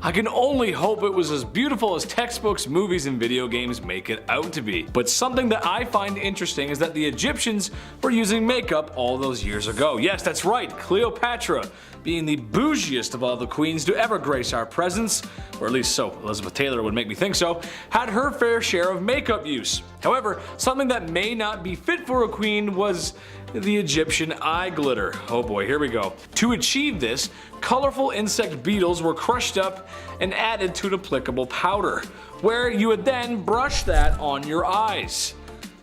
I can only hope it was as beautiful as textbooks, movies, and video games make it out to be. But something that I find interesting is that the Egyptians were using makeup all those years ago. Yes, that's right, Cleopatra, being the bougiest of all the queens to ever grace our presence, or at least so Elizabeth Taylor would make me think so, had her fair share of makeup use. However, something that may not be fit for a queen was the Egyptian eye glitter. Oh boy, here we go. To achieve this, colorful insect beetles were crushed up and added to an applicable powder, where you would then brush that on your eyes.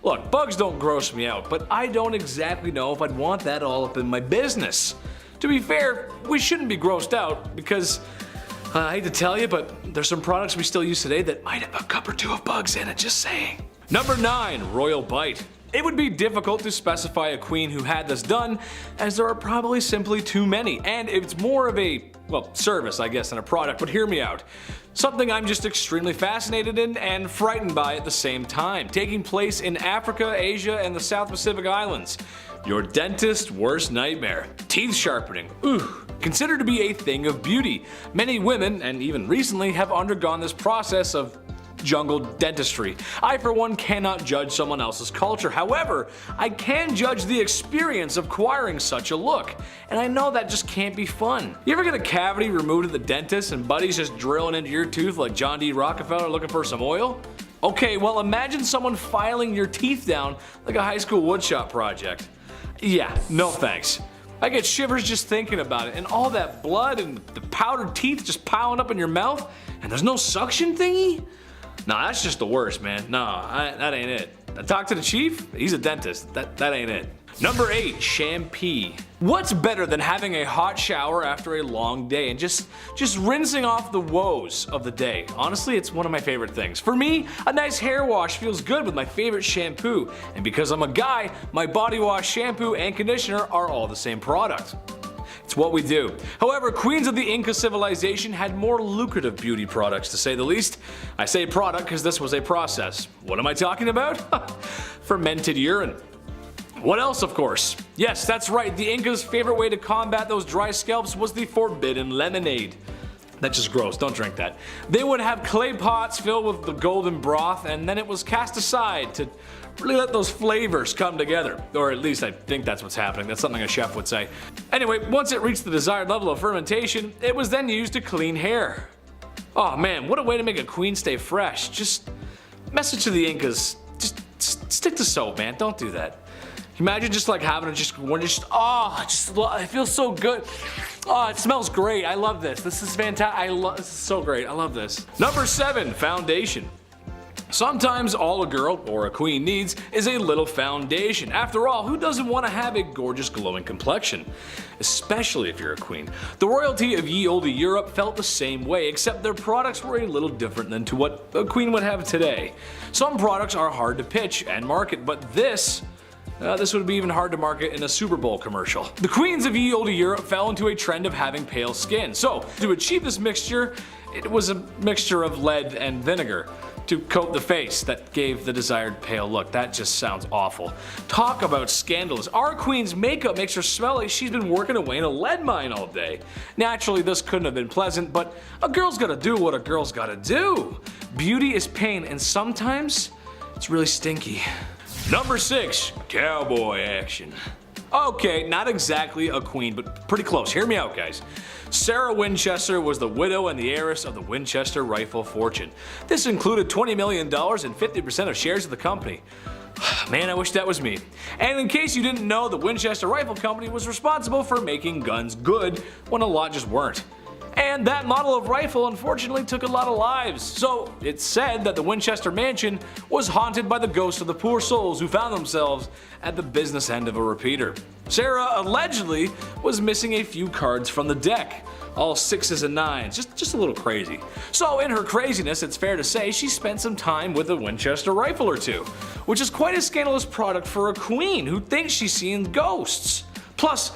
Look, bugs don't gross me out, but I don't exactly know if I'd want that all up in my business. To be fair, we shouldn't be grossed out because, I hate to tell you, but there's some products we still use today that might have a cup or two of bugs in it, just saying. Number 9, Royal Bite. It would be difficult to specify a queen who had this done, as there are probably simply too many, and it's more of a, well, service I guess than a product, but hear me out. Something I'm just extremely fascinated in and frightened by at the same time, taking place in Africa, Asia, and the South Pacific Islands. Your dentist's worst nightmare. Teeth sharpening. Ooh. Considered to be a thing of beauty. Many women, and even recently, have undergone this process of jungle dentistry. I for one cannot judge someone else's culture. However, I can judge the experience of acquiring such a look. And I know that just can't be fun. You ever get a cavity removed at the dentist and buddies just drilling into your tooth like John D. Rockefeller looking for some oil? Okay, well imagine someone filing your teeth down like a high school woodshop project. Yeah, no thanks. I get shivers just thinking about it, and all that blood and the powdered teeth just piling up in your mouth, and there's no suction thingy? Nah, that's just the worst, man. Nah, that ain't it. I talked to the chief, he's a dentist. That ain't it. Number 8, shampoo. What's better than having a hot shower after a long day and just rinsing off the woes of the day? Honestly, it's one of my favorite things. For me, a nice hair wash feels good with my favorite shampoo, and because I'm a guy, my body wash, shampoo, and conditioner are all the same product. It's what we do. However, queens of the Inca civilization had more lucrative beauty products, to say the least. I say product because this was a process. What am I talking about? Fermented urine. What else, of course? Yes, that's right, the Incas' favorite way to combat those dry scalps was the forbidden lemonade. That's just gross, don't drink that. They would have clay pots filled with the golden broth, and then it was cast aside to really let those flavors come together. Or at least I think that's what's happening. That's something a chef would say. Anyway, once it reached the desired level of fermentation, it was then used to clean hair. Oh man, what a way to make a queen stay fresh. Just message to the Incas, just stick to soap, man. Don't do that. Imagine just like having it it feels so good. Oh, it smells great. I love this. This is fantastic. This is so great. I love this. Number 7, foundation. Sometimes all a girl or a queen needs is a little foundation. After all, who doesn't want to have a gorgeous glowing complexion? Especially if you're a queen. The royalty of ye olde Europe felt the same way, except their products were a little different than to what a queen would have today. Some products are hard to pitch and market, but this would be even hard to market in a Super Bowl commercial. The queens of ye olde Europe fell into a trend of having pale skin. So, to achieve this mixture, it was a mixture of lead and vinegar to coat the face that gave the desired pale look. That just sounds awful. Talk about scandalous. Our queen's makeup makes her smell like she's been working away in a lead mine all day. Naturally, this couldn't have been pleasant, but a girl's gotta do what a girl's gotta do. Beauty is pain, and sometimes it's really stinky. Number 6, cowboy action. Okay, not exactly a queen, but pretty close. Hear me out, guys. Sarah Winchester was the widow and the heiress of the Winchester rifle fortune. This included $20 million and 50% of shares of the company. Man, I wish that was me. And in case you didn't know, the Winchester Rifle Company was responsible for making guns good when a lot just weren't. And that model of rifle unfortunately took a lot of lives, so it's said that the Winchester mansion was haunted by the ghosts of the poor souls who found themselves at the business end of a repeater. Sarah allegedly was missing a few cards from the deck, all 6s and 9s, just a little crazy. So in her craziness, it's fair to say she spent some time with a Winchester rifle or two, which is quite a scandalous product for a queen who thinks she's seeing ghosts. Plus,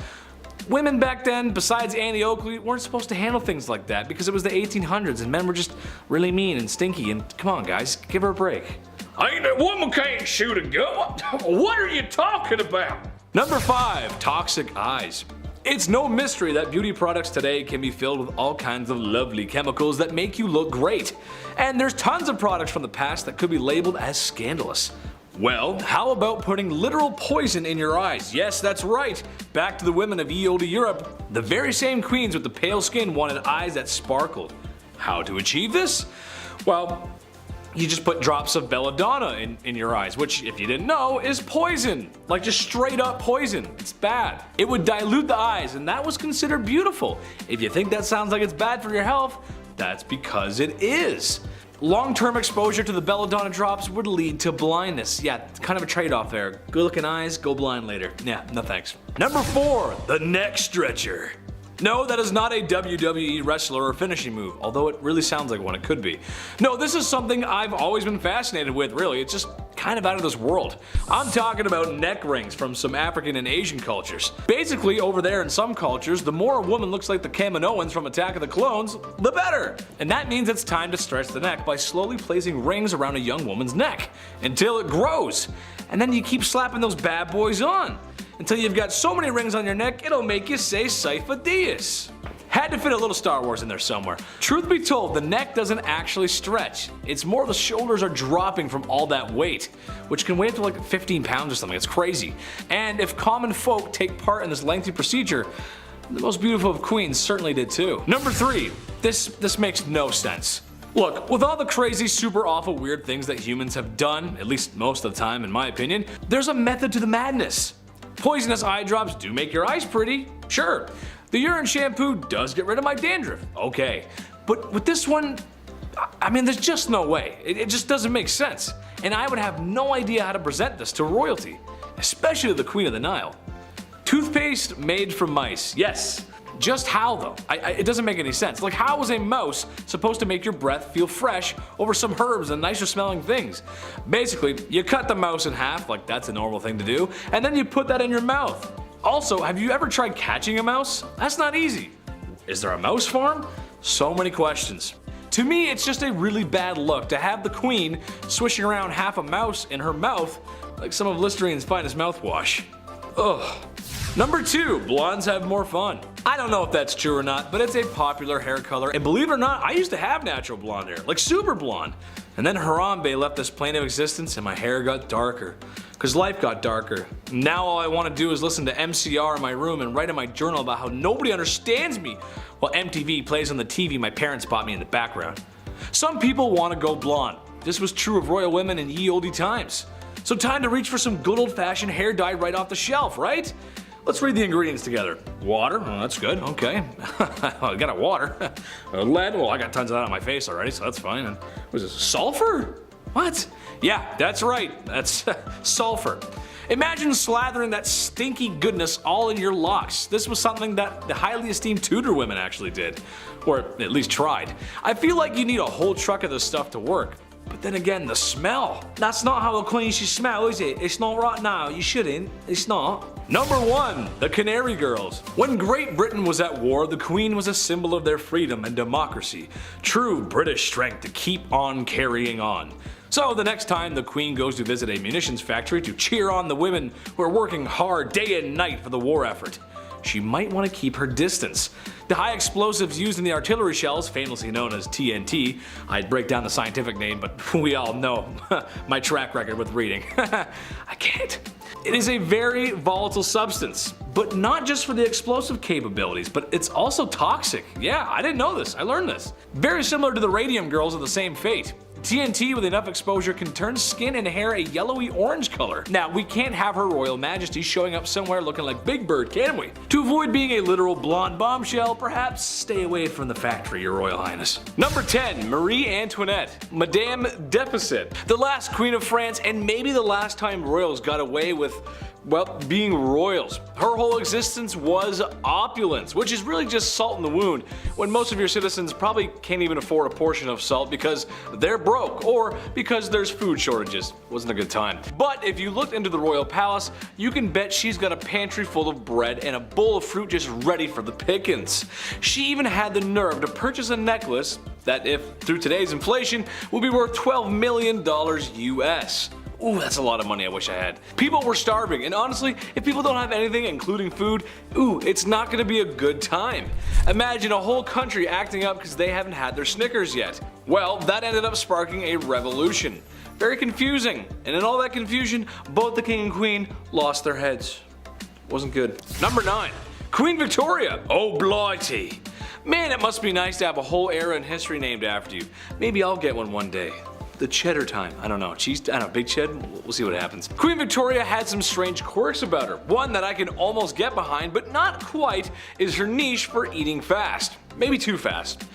women back then, besides Annie Oakley, weren't supposed to handle things like that because it was the 1800s and men were just really mean and stinky, and come on guys, give her a break. A woman can't shoot a gun. What are you talking about? Number 5, toxic eyes. It's no mystery that beauty products today can be filled with all kinds of lovely chemicals that make you look great. And there's tons of products from the past that could be labeled as scandalous. Well, how about putting literal poison in your eyes? Yes, that's right. Back to the women of ye olde Europe. The very same queens with the pale skin wanted eyes that sparkled. How to achieve this? Well, you just put drops of belladonna in your eyes, which, if you didn't know, is poison. Like just straight up poison. It's bad. It would dilute the eyes, and that was considered beautiful. If you think that sounds like it's bad for your health, that's because it is. Long-term exposure to the belladonna drops would lead to blindness. Yeah, it's kind of a trade-off there. Good looking eyes, go blind later. Yeah, no thanks. Number 4, the neck stretcher. No, that is not a WWE wrestler or finishing move, although it really sounds like one. It could be. No, this is something I've always been fascinated with, really. It's just kind of out of this world. I'm talking about neck rings from some African and Asian cultures. Basically, over there in some cultures, the more a woman looks like the Kaminoans from Attack of the Clones, the better. And that means it's time to stretch the neck by slowly placing rings around a young woman's neck until it grows. And then you keep slapping those bad boys on until you've got so many rings on your neck, it'll make you say Cypher Dias. Had to fit a little Star Wars in there somewhere. Truth be told, the neck doesn't actually stretch. It's more the shoulders are dropping from all that weight, which can weigh up to like 15 pounds or something. It's crazy. And if common folk take part in this lengthy procedure, the most beautiful of queens certainly did too. Number 3, this makes no sense. Look, with all the crazy, super awful, weird things that humans have done, at least most of the time in my opinion, there's a method to the madness. Poisonous eye drops do make your eyes pretty, sure. The urine shampoo does get rid of my dandruff, okay. But with this one, I mean, there's just no way. It just doesn't make sense. And I would have no idea how to present this to royalty, especially the Queen of the Nile. Toothpaste made from mice, yes. Just how though? It doesn't make any sense. Like, how is a mouse supposed to make your breath feel fresh over some herbs and nicer smelling things? Basically, you cut the mouse in half, like that's a normal thing to do, and then you put that in your mouth. Also, have you ever tried catching a mouse? That's not easy. Is there a mouse farm? So many questions. To me, it's just a really bad look to have the queen swishing around half a mouse in her mouth like some of Listerine's finest mouthwash. Ugh. Number 2, blondes have more fun. I don't know if that's true or not, but it's a popular hair color, and believe it or not, I used to have natural blonde hair, like super blonde. And then Harambe left this plane of existence and my hair got darker. because life got darker. Now all I want to do is listen to MCR in my room and write in my journal about how nobody understands me while MTV plays on the TV my parents bought me in the background. Some people want to go blonde. This was true of royal women in ye olde times. So time to reach for some good old-fashioned hair dye right off the shelf, right? Let's read the ingredients together. Water, oh, that's good, okay. I got a water. Lead, well, I got tons of that on my face already, so that's fine. And what is this, sulfur? What? Yeah, that's right, that's sulfur. Imagine slathering that stinky goodness all in your locks. This was something that the highly esteemed Tudor women actually did, or at least tried. I feel like you need a whole truck of this stuff to work. But then again, the smell. That's not how a queen should smell, is it? It's not right now, you shouldn't. It's not. Number 1, the Canary Girls. When Great Britain was at war, the Queen was a symbol of their freedom and democracy. True British strength to keep on carrying on. So the next time the Queen goes to visit a munitions factory to cheer on the women who are working hard day and night for the war effort, she might want to keep her distance. The high explosives used in the artillery shells, famously known as TNT, I'd break down the scientific name, but we all know my track record with reading. I can't. It is a very volatile substance, but not just for the explosive capabilities, but it's also toxic. Yeah, I didn't know this, I learned this. Very similar to the Radium Girls of the same fate. TNT with enough exposure can turn skin and hair a yellowy orange color. Now, we can't have Her Royal Majesty showing up somewhere looking like Big Bird, can we? To avoid being a literal blonde bombshell, perhaps stay away from the factory, Your Royal Highness. Number 10, Marie Antoinette, Madame Deficit. The last Queen of France and maybe the last time royals got away with, well, being royals. Her whole existence was opulence, which is really just salt in the wound, when most of your citizens probably can't even afford a portion of salt because they're broke or because there's food shortages. Wasn't a good time. But if you looked into the royal palace, you can bet she's got a pantry full of bread and a bowl of fruit just ready for the pickings. She even had the nerve to purchase a necklace that, if through today's inflation, will be worth $12 million US. Ooh, that's a lot of money I wish I had. People were starving, and honestly, if people don't have anything, including food, ooh, it's not gonna be a good time. Imagine a whole country acting up because they haven't had their Snickers yet. Well, that ended up sparking a revolution. Very confusing, and in all that confusion, both the king and queen lost their heads. Wasn't good. Number 9, Queen Victoria. Oh blighty. Man, it must be nice to have a whole era in history named after you. Maybe I'll get one day. The cheddar time. I don't know. Cheese, I don't know, big ched? We'll see what happens. Queen Victoria had some strange quirks about her. One that I can almost get behind, but not quite, is her niche for eating fast. Maybe too fast.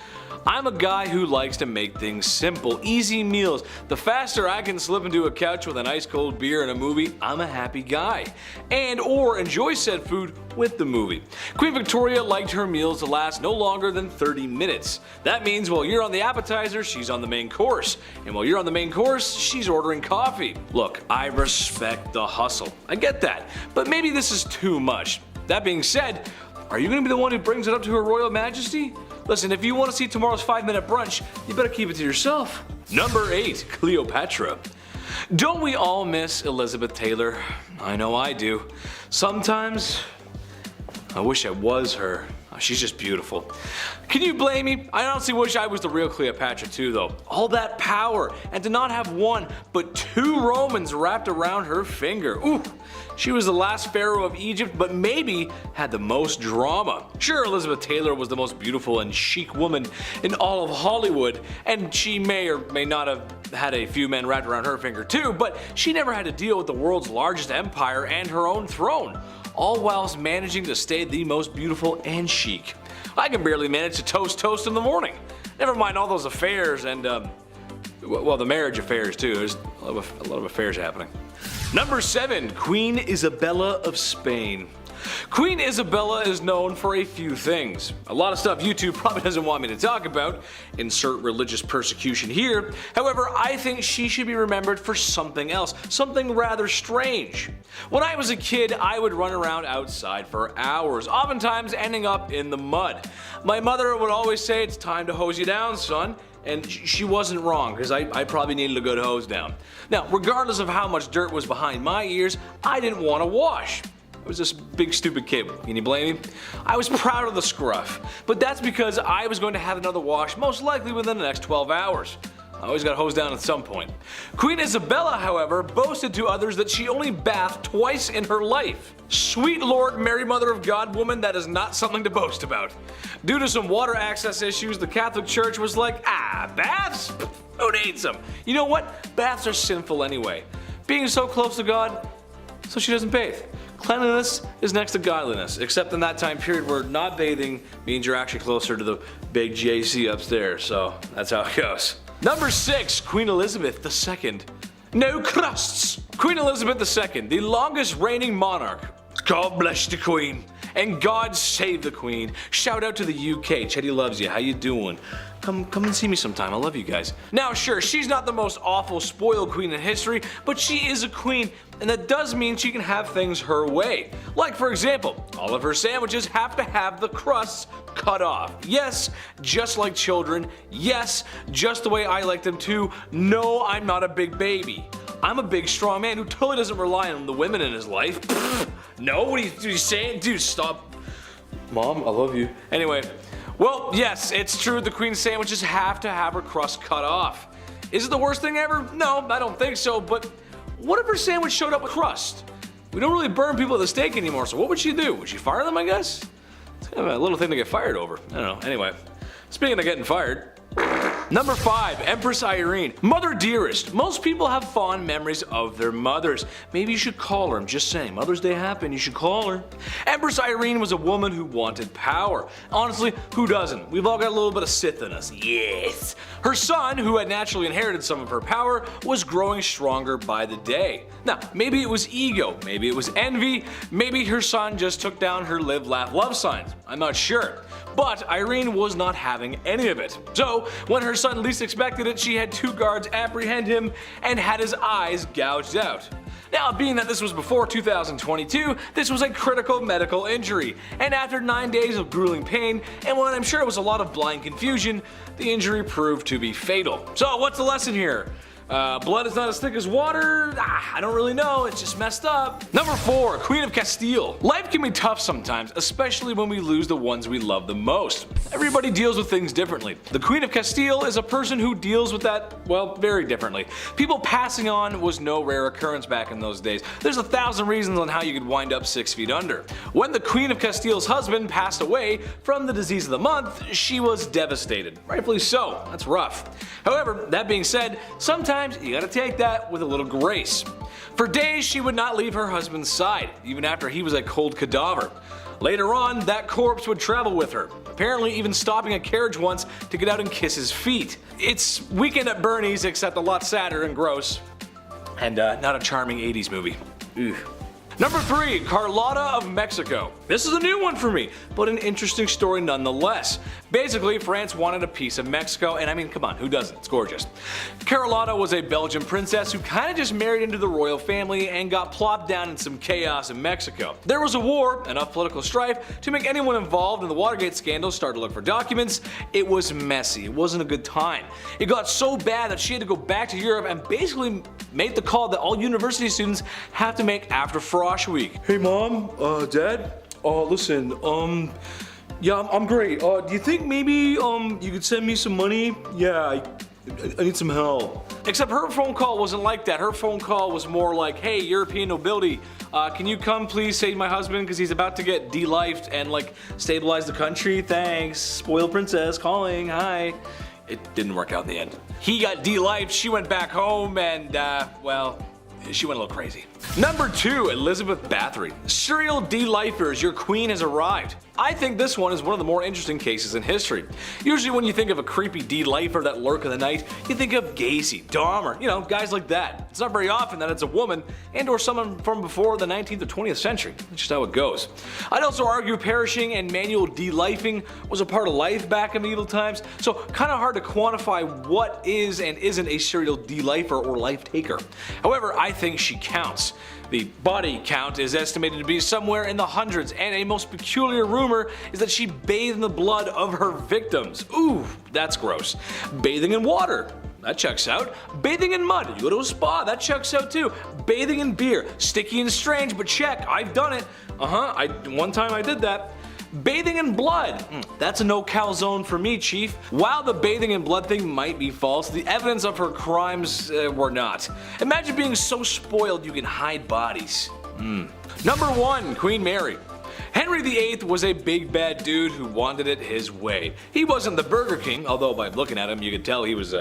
I'm a guy who likes to make things simple, easy meals. The faster I can slip into a couch with an ice cold beer and a movie, I'm a happy guy. And or enjoy said food with the movie. Queen Victoria liked her meals to last no longer than 30 minutes. That means while you're on the appetizer, she's on the main course. And while you're on the main course, she's ordering coffee. Look, I respect the hustle. I get that. But maybe this is too much. That being said, are you going to be the one who brings it up to Her Royal Majesty? Listen, if you want to see tomorrow's 5-minute brunch, you better keep it to yourself. Number 8, Cleopatra. Don't we all miss Elizabeth Taylor? I know I do. Sometimes, I wish I was her. She's just beautiful. Can you blame me? I honestly wish I was the real Cleopatra too though. All that power, and to not have one, but 2 Romans wrapped around her finger. Ooh, she was the last pharaoh of Egypt, but maybe had the most drama. Sure, Elizabeth Taylor was the most beautiful and chic woman in all of Hollywood, and she may or may not have had a few men wrapped around her finger too, but she never had to deal with the world's largest empire and her own throne, all whilst managing to stay the most beautiful and chic. I can barely manage to toast in the morning. Never mind all those affairs and, well, the marriage affairs too. There's a lot of affairs happening. Number 7, Queen Isabella of Spain. Queen Isabella is known for a few things. A lot of stuff YouTube probably doesn't want me to talk about. Insert religious persecution here. However, I think she should be remembered for something else. Something rather strange. When I was a kid, I would run around outside for hours, oftentimes ending up in the mud. My mother would always say, "It's time to hose you down, son." And she wasn't wrong, because I probably needed a good hose down. Now, regardless of how much dirt was behind my ears, I didn't want to wash. I was this big stupid kid. Can you blame me? I was proud of the scruff, but that's because I was going to have another wash most likely within the next 12 hours. always got hosed down at some point. Queen Isabella, however, boasted to others that she only bathed twice in her life. Sweet Lord Mary Mother of God woman, that is not something to boast about. Due to some water access issues, the Catholic Church was like, baths? Who needs them? You know what? Baths are sinful anyway. Being so close to God, so she doesn't bathe. Cleanliness is next to godliness, except in that time period where not bathing means you're actually closer to the big JC upstairs, so that's how it goes. Number 6, Queen Elizabeth II. No crusts! Queen Elizabeth II, the longest reigning monarch. God bless the Queen, and God save the Queen. Shout out to the UK, Chetty loves you, how you doing? Come and see me sometime, I love you guys. Now sure, she's not the most awful spoiled queen in history, but she is a queen, and that does mean she can have things her way. Like for example, all of her sandwiches have to have the crusts cut off. Yes, just like children. Yes, just the way I like them too. No, I'm not a big baby. I'm a big strong man who totally doesn't rely on the women in his life. No, what are you saying? Dude, stop. Mom, I love you. Anyway, well, yes, it's true the queen's sandwiches have to have her crust cut off. Is it the worst thing ever? No, I don't think so, but what if her sandwich showed up with crust? We don't really burn people at the stake anymore, so what would she do? Would she fire them, I guess? It's kind of a little thing to get fired over. I don't know. Anyway, speaking of getting fired. Number 5, Empress Irene. Mother dearest. Most people have fond memories of their mothers. Maybe you should call her. I'm just saying. Mother's Day happened. You should call her. Empress Irene was a woman who wanted power. Honestly, who doesn't? We've all got a little bit of Sith in us. Yes. Her son, who had naturally inherited some of her power, was growing stronger by the day. Now, maybe it was ego. Maybe it was envy. Maybe her son just took down her live, laugh, love signs. I'm not sure. But Irene was not having any of it. So, when her son least expected it, she had 2 guards apprehend him and had his eyes gouged out. Now, being that this was before 2022, this was a critical medical injury, and after 9 days of grueling pain, and when I'm sure it was a lot of blind confusion, the injury proved to be fatal. So, what's the lesson here? Blood is not as thick as water? I don't really know, it's just messed up. Number 4, Queen of Castile. Life can be tough sometimes, especially when we lose the ones we love the most. Everybody deals with things differently. The Queen of Castile is a person who deals with that, well, very differently. People passing on was no rare occurrence back in those days. There's 1,000 reasons on how you could wind up 6 feet under. When the Queen of Castile's husband passed away from the disease of the month, she was devastated. Rightfully so, that's rough. However, that being said, sometimes you gotta take that with a little grace. For days she would not leave her husband's side, even after he was a cold cadaver. Later on, that corpse would travel with her, apparently even stopping a carriage once to get out and kiss his feet. It's Weekend at Bernie's, except a lot sadder and gross. And not a charming 80s movie. Ugh. Number 3, Carlotta of Mexico. This is a new one for me, but an interesting story nonetheless. Basically, France wanted a piece of Mexico, and I mean, come on, who doesn't? It's gorgeous. Carlotta was a Belgian princess who kind of just married into the royal family and got plopped down in some chaos in Mexico. There was a war, enough political strife to make anyone involved in the Watergate scandal start to look for documents. It was messy, it wasn't a good time. It got so bad that she had to go back to Europe and basically made the call that all university students have to make after Frosh Week. Hey mom, dad, listen, yeah, I'm great. Do you think maybe you could send me some money? Yeah, I need some help. Except her phone call wasn't like that. Her phone call was more like, hey, European nobility, can you come please save my husband because he's about to get de-lifed and like stabilize the country? Thanks. Spoiled princess calling. Hi. It didn't work out in the end. He got de-lifed, she went back home, and well, she went a little crazy. Number 2, Elizabeth Bathory. Serial de-lifers, your queen has arrived. I think this one is one of the more interesting cases in history. Usually when you think of a creepy de-lifer that lurk in the night, you think of Gacy, Dahmer, you know, guys like that. It's not very often that it's a woman and or someone from before the 19th or 20th century. That's just how it goes. I'd also argue perishing and manual de-lifing was a part of life back in medieval times, so kind of hard to quantify what is and isn't a serial de-lifer or life taker. However, I think she counts. The body count is estimated to be somewhere in the hundreds, and a most peculiar rumor is that she bathed in the blood of her victims. Ooh, that's gross. Bathing in water. That checks out. Bathing in mud. You go to a spa. That checks out too. Bathing in beer. Sticky and strange, but check. I've done it. One time I did that. Bathing in blood. That's a no calzone for me, Chief. While the bathing in blood thing might be false, the evidence of her crimes were not. Imagine being so spoiled you can hide bodies. Number 1, Queen Mary. Henry VIII was a big bad dude who wanted it his way. He wasn't the Burger King, although by looking at him you could tell he was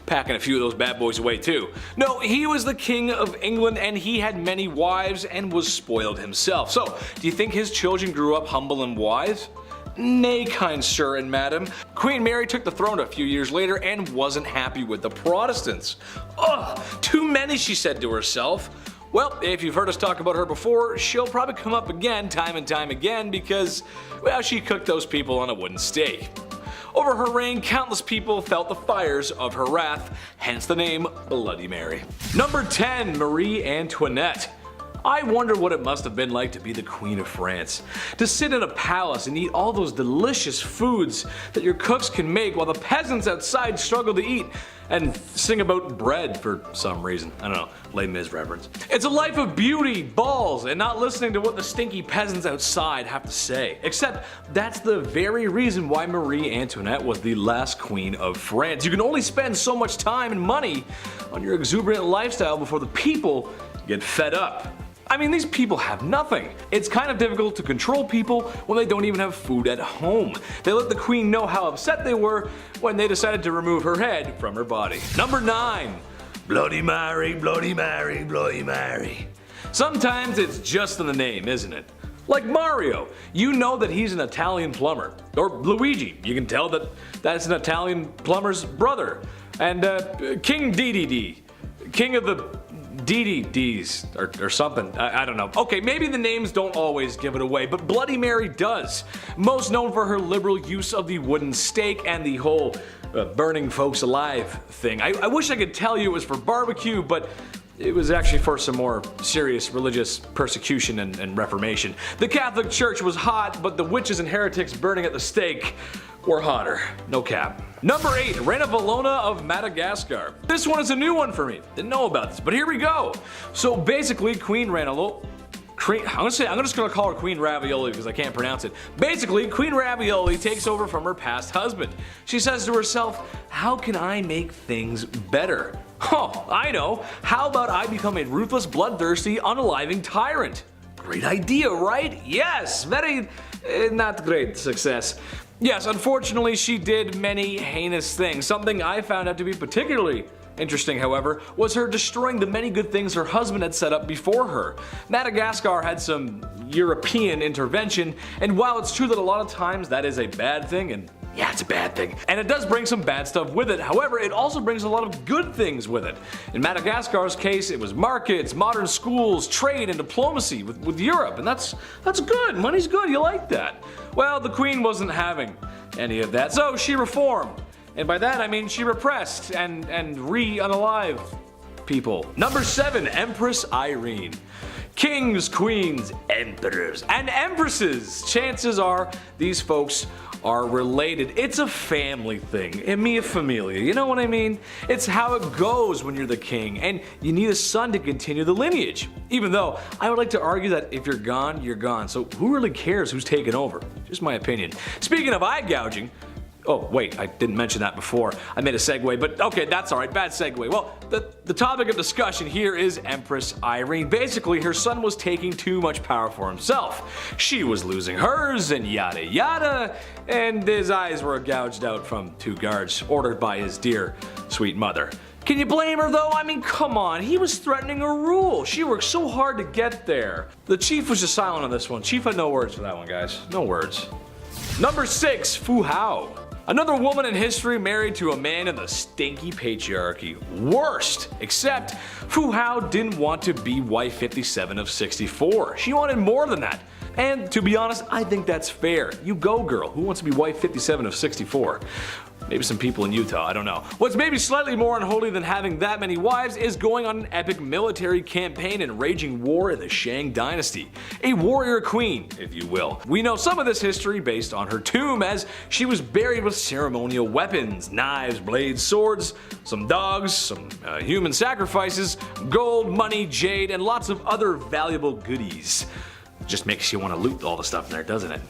packing a few of those bad boys away too. No, he was the King of England and he had many wives and was spoiled himself. So, do you think his children grew up humble and wise? Nay, kind sir and madam. Queen Mary took the throne a few years later and wasn't happy with the Protestants. Ugh, too many, she said to herself. Well, if you've heard us talk about her before, she'll probably come up again time and time again because, well, she cooked those people on a wooden stake. Over her reign, countless people felt the fires of her wrath, hence the name Bloody Mary. Number 10, Marie Antoinette. I wonder what it must have been like to be the Queen of France. To sit in a palace and eat all those delicious foods that your cooks can make while the peasants outside struggle to eat and sing about bread for some reason. I don't know, Les Mis reference. It's a life of beauty, balls, and not listening to what the stinky peasants outside have to say. Except that's the very reason why Marie Antoinette was the last queen of France. You can only spend so much time and money on your exuberant lifestyle before the people get fed up. I mean, these people have nothing. It's kind of difficult to control people when they don't even have food at home. They let the queen know how upset they were when they decided to remove her head from her body. Number 9. Bloody Mary, Bloody Mary, Bloody Mary. Sometimes it's just in the name, isn't it? Like Mario, you know that he's an Italian plumber. Or Luigi, you can tell that that's an Italian plumber's brother. And King Dedede, king of the DDDs or something. I don't know. Okay, maybe the names don't always give it away, but Bloody Mary does. Most known for her liberal use of the wooden stake and the whole burning folks alive thing. I wish I could tell you it was for barbecue, but it was actually for some more serious religious persecution and reformation. The Catholic Church was hot, but the witches and heretics burning at the stake were hotter. No cap. Number 8, Reina Valona of Madagascar. This one is a new one for me. Didn't know about this, but here we go. So basically, Queen Reina, I'm just gonna call her Queen Ravioli because I can't pronounce it. Basically, Queen Ravioli takes over from her past husband. She says to herself, how can I make things better? Oh, I know. How about I become a ruthless, bloodthirsty, unaliving tyrant? Great idea, right? Yes, very not great success. Yes, unfortunately she did many heinous things. Something I found out to be particularly interesting, however, was her destroying the many good things her husband had set up before her. Madagascar had some European intervention, and while it's true that a lot of times that is a bad thing, and yeah, it's a bad thing, and it does bring some bad stuff with it, however, it also brings a lot of good things with it. In Madagascar's case, it was markets, modern schools, trade, and diplomacy with Europe, and that's good. Money's good, you like that. Well, the queen wasn't having any of that, so she reformed. And by that I mean she repressed and unalived people. Number 7, Empress Irene. Kings, queens, emperors, and empresses. Chances are these folks are related. It's a family thing. E mia familia, you know what I mean? It's how it goes when you're the king, and you need a son to continue the lineage. Even though I would like to argue that if you're gone, you're gone. So who really cares who's taken over? Just my opinion. Speaking of eye gouging, oh wait, I didn't mention that before. I made a segue, but okay, that's alright, bad segue. Well, the topic of discussion here is Empress Irene. Basically, her son was taking too much power for himself. She was losing hers, and yada yada, and his eyes were gouged out from 2 guards ordered by his dear, sweet mother. Can you blame her though? I mean, come on, he was threatening her rule. She worked so hard to get there. The chief was just silent on this one. Chief had no words for that one, guys. No words. Number 6, Fu Hao. Another woman in history married to a man in the stinky patriarchy. Worst! Except Fu Hao didn't want to be wife 57 of 64. She wanted more than that. And to be honest, I think that's fair. You go, girl. Who wants to be wife 57 of 64? Maybe some people in Utah, I don't know. What's maybe slightly more unholy than having that many wives is going on an epic military campaign and raging war in the Shang dynasty. A warrior queen, if you will. We know some of this history based on her tomb, as she was buried with ceremonial weapons, knives, blades, swords, some dogs, some human sacrifices, gold, money, jade, and lots of other valuable goodies. Just makes you want to loot all the stuff in there, doesn't it?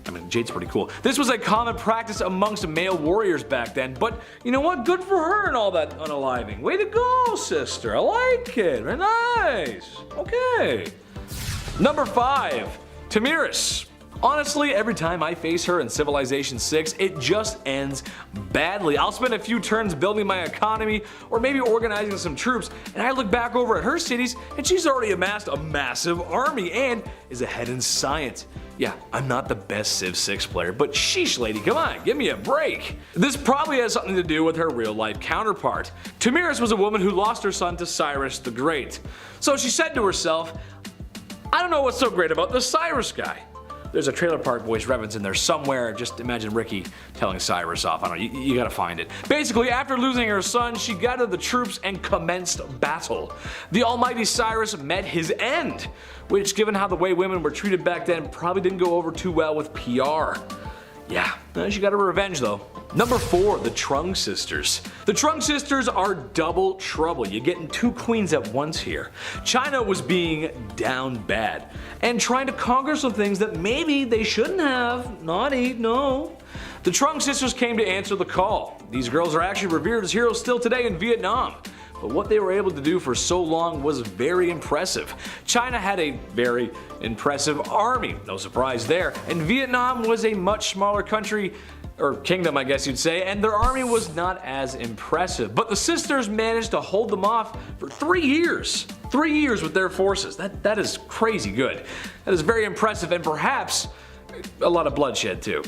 I mean, jade's pretty cool. This was a common practice amongst male warriors back then, but you know what? Good for her and all that unaliving. Way to go, sister. I like it. Very nice. Okay. Number 5, Tamiris. Honestly, every time I face her in Civilization 6, it just ends badly. I'll spend a few turns building my economy or maybe organizing some troops, and I look back over at her cities and she's already amassed a massive army and is ahead in science. Yeah, I'm not the best Civ 6 player, but sheesh lady, come on, give me a break. This probably has something to do with her real life counterpart. Tamiris was a woman who lost her son to Cyrus the Great. So she said to herself, I don't know what's so great about this Cyrus guy. There's a Trailer Park Boys reference in there somewhere. Just imagine Ricky telling Cyrus off. I don't know, you gotta find it. Basically, after losing her son, she gathered the troops and commenced battle. The almighty Cyrus met his end, which, given how the way women were treated back then, probably didn't go over too well with PR. Yeah, she got her revenge though. Number 4, the Trung sisters. The Trung sisters are double trouble. You're getting 2 queens at once here. China was being down bad and trying to conquer some things that maybe they shouldn't have. Naughty, no. The Trung sisters came to answer the call. These girls are actually revered as heroes still today in Vietnam. But what they were able to do for so long was very impressive. China had a very impressive army, no surprise there, and Vietnam was a much smaller country, or kingdom I guess you'd say, and their army was not as impressive. But the sisters managed to hold them off for 3 years. 3 years with their forces. That is crazy good. That is very impressive, and perhaps a lot of bloodshed too.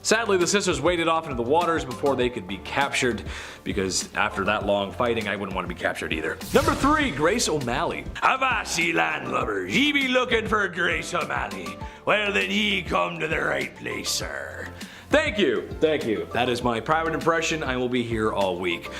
Sadly, the sisters waded off into the waters before they could be captured, because after that long fighting, I wouldn't want to be captured either. Number 3, Grace O'Malley. Avassi landlubbers, ye be looking for Grace O'Malley. Well then ye come to the right place, sir. Thank you, thank you. That is my private impression. I will be here all week.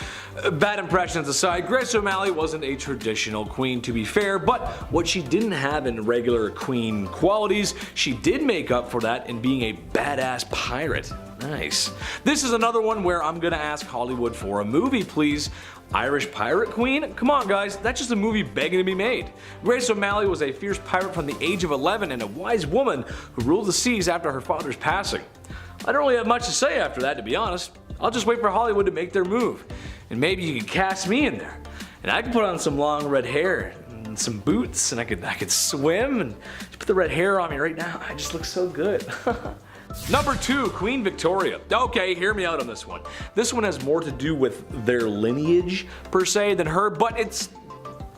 Bad impressions aside, Grace O'Malley wasn't a traditional queen, to be fair, but what she didn't have in regular queen qualities, she did make up for that in being a badass pirate. Nice. This is another one where I'm gonna ask Hollywood for a movie, please. Irish pirate queen? Come on guys, that's just a movie begging to be made. Grace O'Malley was a fierce pirate from the age of 11 and a wise woman who ruled the seas after her father's passing. I don't really have much to say after that, to be honest. I'll just wait for Hollywood to make their move. And maybe you can cast me in there. And I can put on some long red hair and some boots, and I could swim and just put the red hair on me right now. I just look so good. Number 2, Queen Victoria. Okay, hear me out on this one. This one has more to do with their lineage per se than her, but it's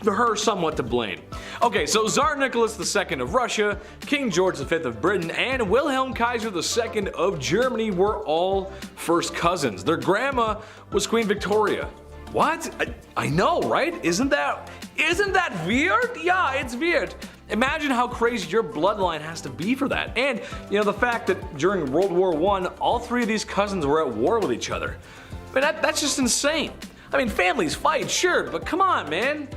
her somewhat to blame. Okay, so Tsar Nicholas II of Russia, King George V of Britain, and Wilhelm Kaiser II of Germany were all first cousins. Their grandma was Queen Victoria. What? I know, right? Isn't that weird? Yeah, it's weird. Imagine how crazy your bloodline has to be for that. And, you know, the fact that during World War I, all 3 of these cousins were at war with each other. I mean, that's just insane. I mean, families fight, sure, but come on, man.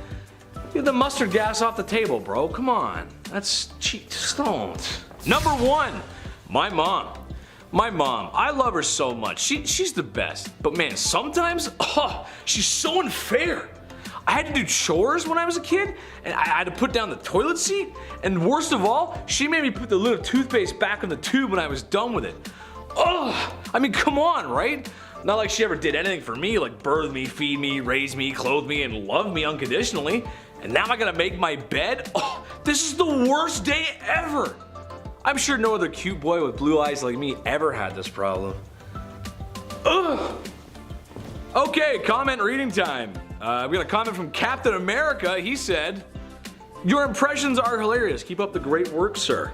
Get the mustard gas off the table, bro. Come on. That's cheap. Just don't. Number 1, my mom. My mom. I love her so much. She's the best. But man, sometimes, she's so unfair. I had to do chores when I was a kid, and I had to put down the toilet seat, and worst of all, she made me put the little toothpaste back in the tube when I was done with it. Ugh. I mean, come on, right? Not like she ever did anything for me, like birth me, feed me, raise me, clothe me, and love me unconditionally. And now I gotta make my bed? Oh, this is the worst day ever! I'm sure no other cute boy with blue eyes like me ever had this problem. Ugh! Okay, comment reading time. We got a comment from Captain America. He said, "Your impressions are hilarious. Keep up the great work, sir."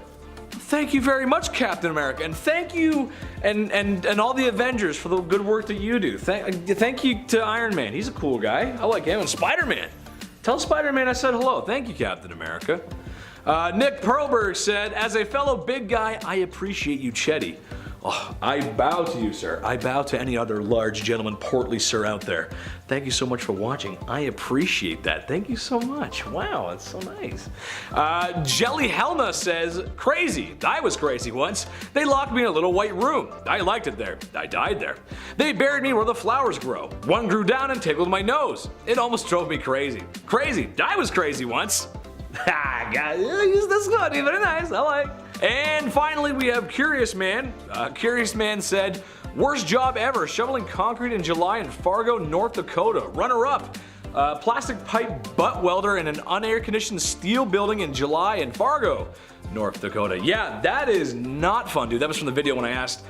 Thank you very much, Captain America, and thank you and all the Avengers for the good work that you do. Thank you to Iron Man. He's a cool guy. I like him. And Spider-Man. Tell Spider-Man I said hello. Thank you, Captain America. Nick Perlberg said, "As a fellow big guy, I appreciate you, Chetty." Oh, I bow to you, sir. I bow to any other large gentleman, portly sir out there. Thank you so much for watching. I appreciate that. Thank you so much. Wow, that's so nice. Jelly Helma says, "Crazy. I was crazy once. They locked me in a little white room. I liked it there. I died there. They buried me where the flowers grow. One grew down and tickled my nose. It almost drove me crazy. Crazy. I was crazy once." That's good, very nice, I like. And finally we have Curious Man. Curious Man said, worst job ever, shoveling concrete in July in Fargo, North Dakota. Runner up, plastic pipe butt welder in an unair conditioned steel building in July in Fargo, North Dakota. Yeah, that is not fun, dude. That was from the video when I asked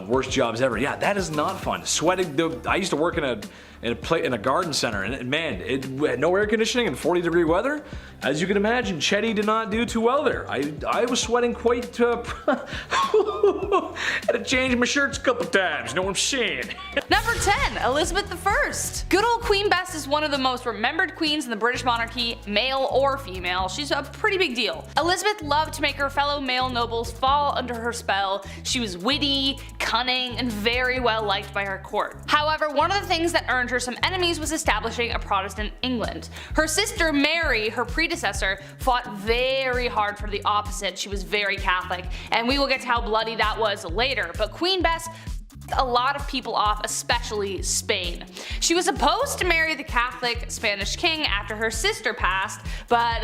worst jobs ever. Yeah, that is not fun. Sweating. I used to work in a garden center, and man, it had no air conditioning and 40-degree weather. As you can imagine, Chetty did not do too well there. I was sweating quite. Had to change my shirts a couple times. You know what I'm saying? Number 10, Elizabeth I. Good old Queen Bess is one of the most remembered queens in the British monarchy, male or female. She's a pretty big deal. Elizabeth loved to make her fellow male nobles fall under her spell. She was witty, cunning, and very well liked by her court. However, one of the things that earned her some enemies was establishing a Protestant England. Her sister Mary, her predecessor, fought very hard for the opposite. She was very Catholic, and we will get to how bloody that was later, but Queen Bess a lot of people off, especially Spain. She was supposed to marry the Catholic Spanish king after her sister passed, but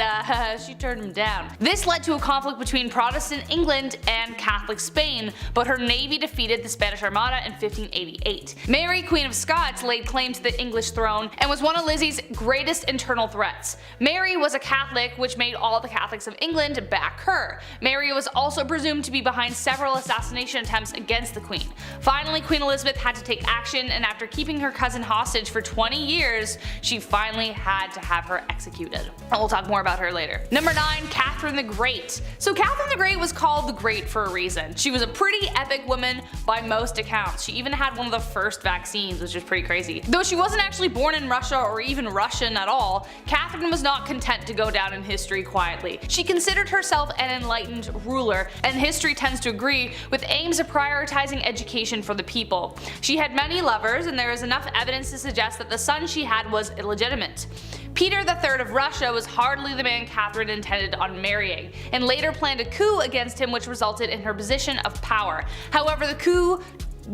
she turned him down. This led to a conflict between Protestant England and Catholic Spain, but her navy defeated the Spanish Armada in 1588. Mary, Queen of Scots, laid claim to the English throne and was one of Lizzie's greatest internal threats. Mary was a Catholic, which made all the Catholics of England back her. Mary was also presumed to be behind several assassination attempts against the Queen. Finally, Queen Elizabeth had to take action, and after keeping her cousin hostage for 20 years, she finally had to have her executed. And we'll talk more about her later. Number 9, Catherine the Great. So Catherine the Great was called the Great for a reason. She was a pretty epic woman by most accounts. She even had one of the first vaccines, which is pretty crazy. Though she wasn't actually born in Russia or even Russian at all, Catherine was not content to go down in history quietly. She considered herself an enlightened ruler, and history tends to agree, with aims of prioritizing education for the people. She had many lovers, and there is enough evidence to suggest that the son she had was illegitimate. Peter III of Russia was hardly the man Catherine intended on marrying, and later planned a coup against him, which resulted in her position of power. However, the coup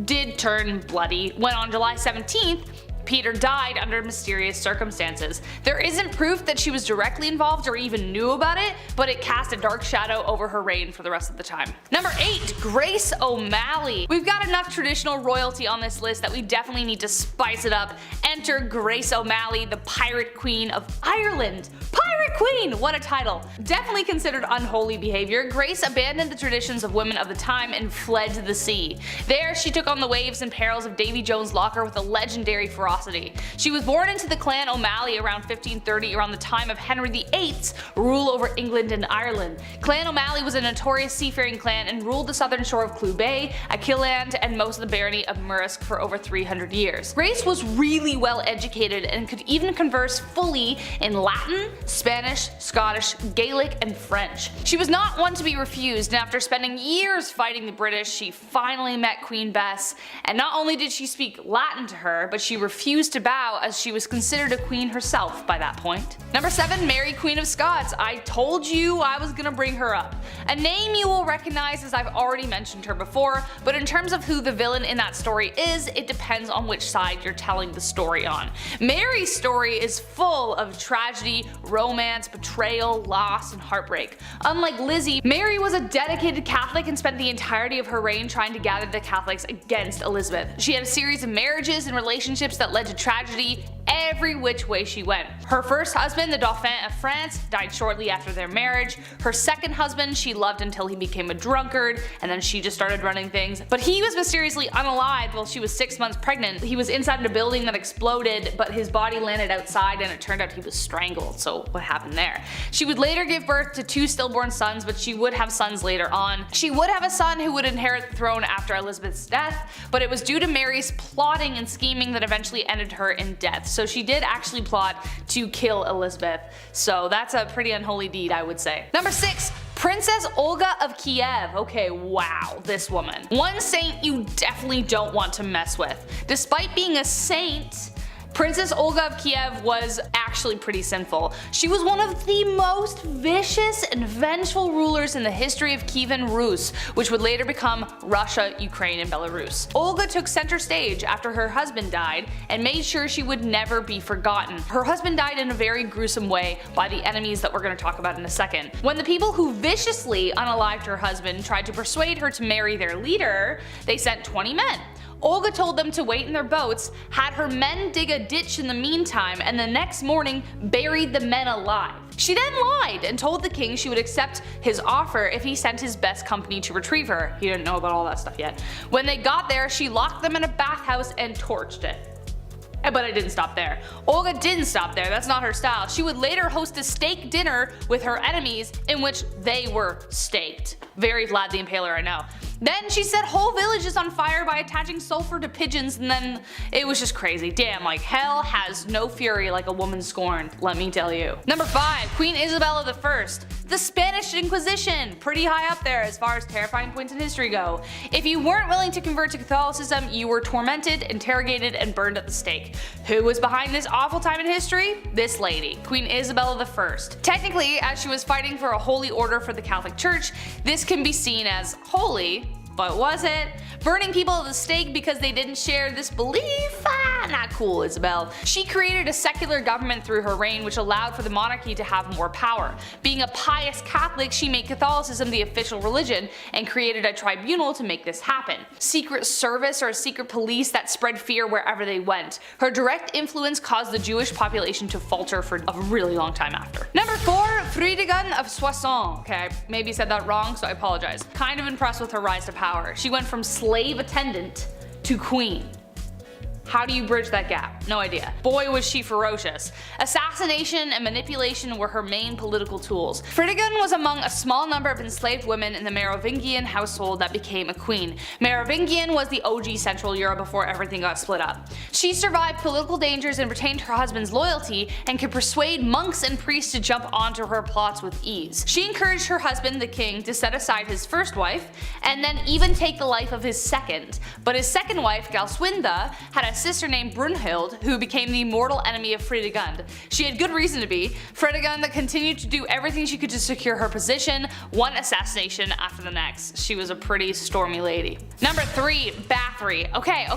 did turn bloody when on July 17th, Peter died under mysterious circumstances. There isn't proof that she was directly involved or even knew about it, but it cast a dark shadow over her reign for the rest of the time. Number 8, Grace O'Malley. We've got enough traditional royalty on this list that we definitely need to spice it up. Enter Grace O'Malley, the Pirate Queen of Ireland. Pirate Queen! What a title. Definitely considered unholy behavior, Grace abandoned the traditions of women of the time and fled to the sea. There, she took on the waves and perils of Davy Jones' locker with a legendary ferocity. She was born into the clan O'Malley around 1530, around the time of Henry VIII's rule over England and Ireland. Clan O'Malley was a notorious seafaring clan and ruled the southern shore of Clew Bay, Achilleland, and most of the barony of Murrisk for over 300 years. Grace was really well educated and could even converse fully in Latin, Spanish, Scottish, Gaelic, and French. She was not one to be refused, and after spending years fighting the British, she finally met Queen Bess, and not only did she speak Latin to her, but she refused to bow, as she was considered a queen herself by that point. Number 7, Mary, Queen of Scots. I told you I was gonna bring her up. A name you will recognize, as I've already mentioned her before, but in terms of who the villain in that story is, it depends on which side you're telling the story on. Mary's story is full of tragedy, romance, betrayal, loss, and heartbreak. Unlike Lizzie, Mary was a dedicated Catholic and spent the entirety of her reign trying to gather the Catholics against Elizabeth. She had a series of marriages and relationships that led to tragedy every which way she went. Her first husband, the Dauphin of France, died shortly after their marriage. Her second husband she loved until he became a drunkard, and then she just started running things. But he was mysteriously unalived while she was 6 months pregnant. He was inside a building that exploded, but his body landed outside, and it turned out he was strangled. So what happened there? She would later give birth to 2 stillborn sons, but she would have sons later on. She would have a son who would inherit the throne after Elizabeth's death, but it was due to Mary's plotting and scheming that eventually ended her in death. So she did actually plot to kill Elizabeth. So that's a pretty unholy deed, I would say. Number 6, Princess Olga of Kiev. Okay, wow, this woman. One saint you definitely don't want to mess with. Despite being a saint, Princess Olga of Kiev was actually pretty sinful. She was one of the most vicious and vengeful rulers in the history of Kievan Rus, which would later become Russia, Ukraine, and Belarus. Olga took center stage after her husband died and made sure she would never be forgotten. Her husband died in a very gruesome way by the enemies that we're going to talk about in a second. When the people who viciously unalived her husband tried to persuade her to marry their leader, they sent 20 men. Olga told them to wait in their boats, had her men dig a ditch in the meantime, and the next morning buried the men alive. She then lied and told the king she would accept his offer if he sent his best company to retrieve her. He didn't know about all that stuff yet. When they got there, she locked them in a bathhouse and torched it. But it didn't stop there. Olga didn't stop there, that's not her style. She would later host a steak dinner with her enemies in which they were staked. Very Vlad the Impaler, I know. Then she set whole villages on fire by attaching sulfur to pigeons, and then it was just crazy. Damn, like hell has no fury like a woman scorned, let me tell you. Number 5, Queen Isabella I. The Spanish Inquisition, pretty high up there as far as terrifying points in history go. If you weren't willing to convert to Catholicism, you were tormented, interrogated, and burned at the stake. Who was behind this awful time in history? This lady, Queen Isabella I. Technically, as she was fighting for a holy order for the Catholic Church, this can be seen as holy, but was it? Burning people at the stake because they didn't share this belief? Not cool, Isabel. She created a secular government through her reign which allowed for the monarchy to have more power. Being a pious Catholic, she made Catholicism the official religion and created a tribunal to make this happen. Secret service or a secret police that spread fear wherever they went. Her direct influence caused the Jewish population to falter for a really long time after. Number 4, Fridegund of Soissons. Okay, I maybe said that wrong, so I apologize. Kind of impressed with her rise to power. She went from slave attendant to queen. How do you bridge that gap? No idea. Boy was she ferocious. Assassination and manipulation were her main political tools. Fridegund was among a small number of enslaved women in the Merovingian household that became a queen. Merovingian was the OG Central Europe before everything got split up. She survived political dangers and retained her husband's loyalty and could persuade monks and priests to jump onto her plots with ease. She encouraged her husband, the king, to set aside his first wife and then even take the life of his second. But his second wife, Galswinda, had a sister named Brunhild who became the mortal enemy of Fridegund. She had good reason to be. Fridegund continued to do everything she could to secure her position, one assassination after the next. She was a pretty stormy lady. Number 3, Bathory. Okay,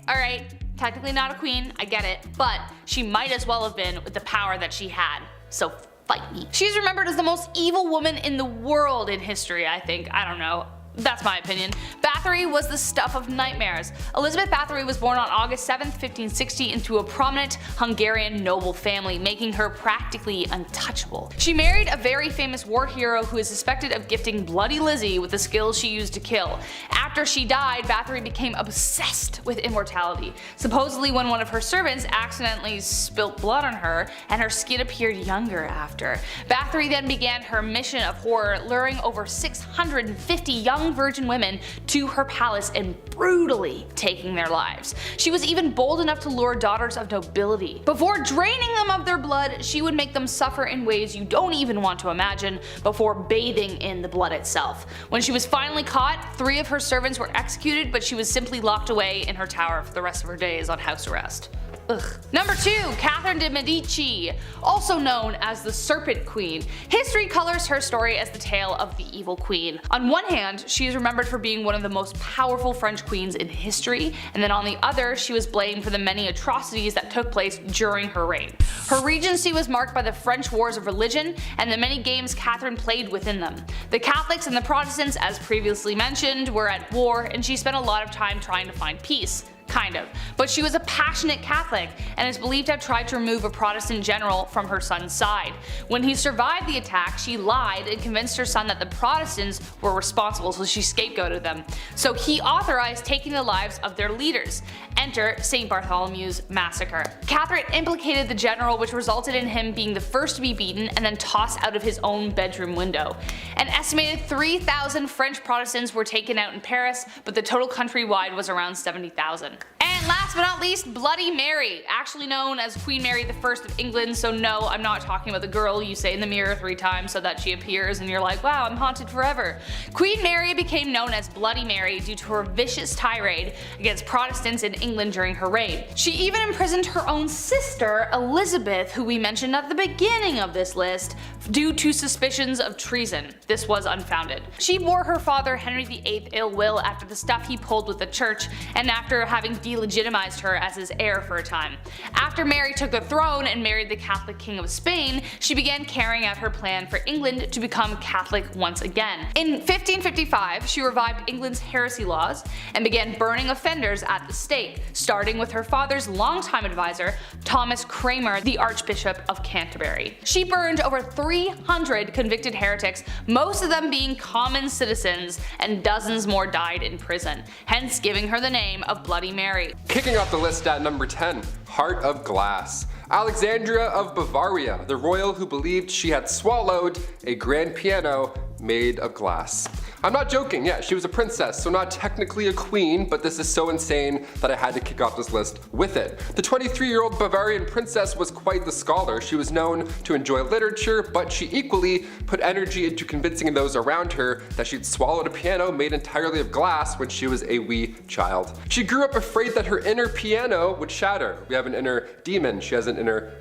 alright. Technically not a queen, I get it, but she might as well have been with the power that she had. So fight me. She's remembered as the most evil woman in the world in history, I think. I don't know. That's my opinion. Bathory was the stuff of nightmares. Elizabeth Bathory was born on August 7, 1560 into a prominent Hungarian noble family, making her practically untouchable. She married a very famous war hero who is suspected of gifting Bloody Lizzie with the skills she used to kill. After she died, Bathory became obsessed with immortality. Supposedly when one of her servants accidentally spilt blood on her and her skin appeared younger after. Bathory then began her mission of horror, luring over 650 young virgin women to her palace and brutally taking their lives. She was even bold enough to lure daughters of nobility. Before draining them of their blood, she would make them suffer in ways you don't even want to imagine before bathing in the blood itself. When she was finally caught, 3 of her servants were executed, but she was simply locked away in her tower for the rest of her days on house arrest. Ugh. Number 2, Catherine de Medici, also known as the Serpent Queen. History colors her story as the tale of the evil queen. On one hand, she is remembered for being one of the most powerful French queens in history, and then on the other, she was blamed for the many atrocities that took place during her reign. Her regency was marked by the French wars of religion and the many games Catherine played within them. The Catholics and the Protestants, as previously mentioned, were at war, and she spent a lot of time trying to find peace. Kind of. But she was a passionate Catholic and is believed to have tried to remove a Protestant general from her son's side. When he survived the attack, she lied and convinced her son that the Protestants were responsible, so she scapegoated them. So he authorized taking the lives of their leaders. Enter St. Bartholomew's Massacre. Catherine implicated the general, which resulted in him being the first to be beaten and then tossed out of his own bedroom window. An estimated 3,000 French Protestants were taken out in Paris, but the total countrywide was around 70,000. And And last but not least, Bloody Mary, actually known as Queen Mary I of England, so no, I'm not talking about the girl you say in the mirror 3 times so that she appears and you're like, wow, I'm haunted forever. Queen Mary became known as Bloody Mary due to her vicious tirade against Protestants in England during her reign. She even imprisoned her own sister, Elizabeth, who we mentioned at the beginning of this list, due to suspicions of treason. This was unfounded. She bore her father Henry VIII ill will after the stuff he pulled with the church and after having delegitimized her as his heir for a time. After Mary took the throne and married the Catholic King of Spain, she began carrying out her plan for England to become Catholic once again. In 1555, she revived England's heresy laws and began burning offenders at the stake, starting with her father's longtime advisor, Thomas Cranmer, the Archbishop of Canterbury. She burned over 300 convicted heretics, most of them being common citizens, and dozens more died in prison, hence giving her the name of Bloody Mary. Kicking off the list at number 10, Heart of Glass. Alexandria of Bavaria, the royal who believed she had swallowed a grand piano made of glass. I'm not joking, yeah, she was a princess, so not technically a queen, but this is so insane that I had to kick off this list with it. The 23-year-old Bavarian princess was quite the scholar. She was known to enjoy literature, but she equally put energy into convincing those around her that she'd swallowed a piano made entirely of glass when she was a wee child. She grew up afraid that her inner piano would shatter. We have an inner demon, she has an inner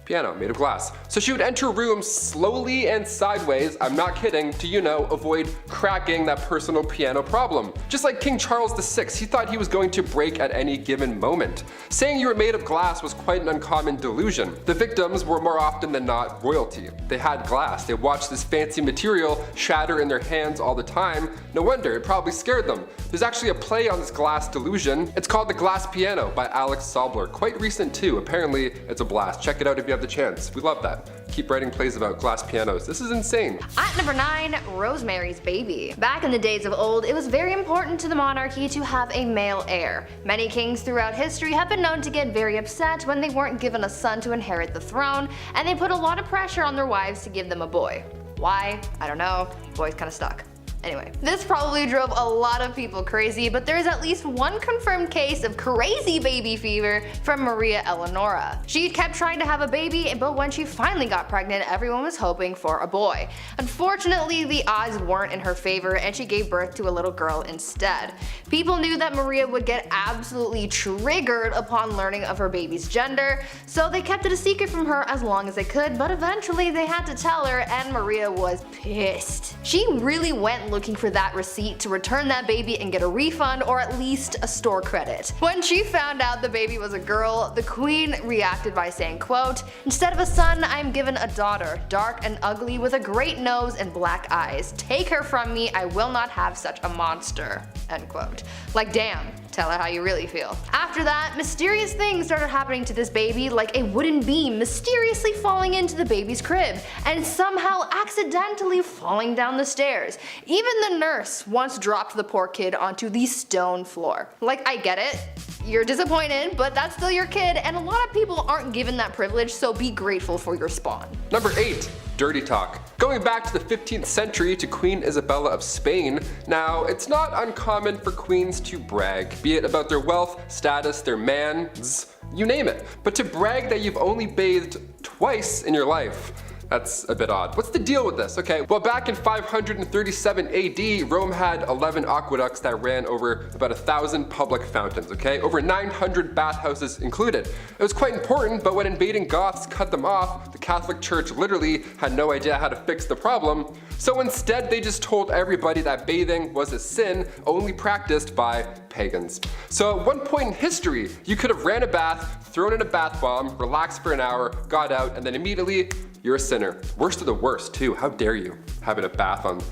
piano made of glass. So she would enter rooms slowly and sideways, I'm not kidding, to, you know, avoid cracking that personal piano problem. Just like King Charles VI, he thought he was going to break at any given moment. Saying you were made of glass was quite an uncommon delusion. The victims were more often than not royalty. They had glass, they watched this fancy material shatter in their hands all the time. No wonder, it probably scared them. There's actually a play on this glass delusion. It's called The Glass Piano by Alex Sobler. Quite recent too, apparently it's a blast. Check it out if you have the chance. We love that. Keep writing plays about glass pianos. This is insane. At number 9, Rosemary's Baby. Back in the days of old, it was very important to the monarchy to have a male heir. Many kings throughout history have been known to get very upset when they weren't given a son to inherit the throne, and they put a lot of pressure on their wives to give them a boy. Why? I don't know. Boys kinda stuck. Anyway, this probably drove a lot of people crazy, but there is at least one confirmed case of crazy baby fever from Maria Eleonora. She kept trying to have a baby, but when she finally got pregnant, everyone was hoping for a boy. Unfortunately, the odds weren't in her favor and she gave birth to a little girl instead. People knew that Maria would get absolutely triggered upon learning of her baby's gender, so they kept it a secret from her as long as they could, but eventually they had to tell her and Maria was pissed. She really went looking for that receipt to return that baby and get a refund or at least a store credit. When she found out the baby was a girl, the queen reacted by saying, quote, "Instead of a son, I am given a daughter, dark and ugly with a great nose and black eyes. Take her from me, I will not have such a monster." End quote. Like damn, tell her how you really feel. After that, mysterious things started happening to this baby, like a wooden beam mysteriously falling into the baby's crib and somehow accidentally falling down the stairs. Even the nurse once dropped the poor kid onto the stone floor. Like, I get it, you're disappointed, but that's still your kid, and a lot of people aren't given that privilege, so be grateful for your spawn. Number 8, dirty talk. Going back to the 15th century to Queen Isabella of Spain, now it's not uncommon for queens to brag, be it about their wealth, status, their mans, you name it. But to brag that you've only bathed twice in your life, that's a bit odd. What's the deal with this? Okay, well back in 537 AD, Rome had 11 aqueducts that ran over about 1,000 public fountains, okay? Over 900 bathhouses included. It was quite important, but when invading Goths cut them off, the Catholic Church literally had no idea how to fix the problem. So instead they just told everybody that bathing was a sin only practiced by pagans. So at one point in history, you could have ran a bath, thrown in a bath bomb, relaxed for an hour, got out, and then immediately you're a sinner. Worst of the worst too, how dare you, having a bath on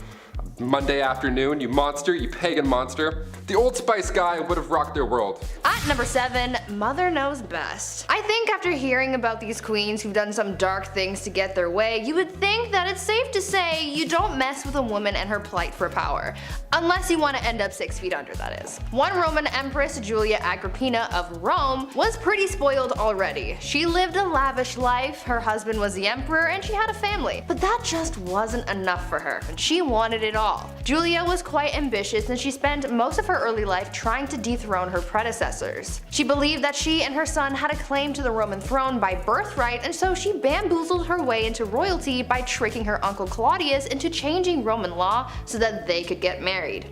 Monday afternoon, you monster, you pagan monster. The Old Spice guy would have rocked their world. At number 7, Mother Knows Best. I think after hearing about these queens who've done some dark things to get their way, you would think that it's safe to say you don't mess with a woman and her plight for power. Unless you want to end up 6 feet under, that is. One Roman Empress, Julia Agrippina of Rome, was pretty spoiled already. She lived a lavish life, her husband was the emperor, and she had a family. But that just wasn't enough for her, and she wanted it all. all. Julia was quite ambitious and she spent most of her early life trying to dethrone her predecessors. She believed that she and her son had a claim to the Roman throne by birthright, and so she bamboozled her way into royalty by tricking her uncle Claudius into changing Roman law so that they could get married.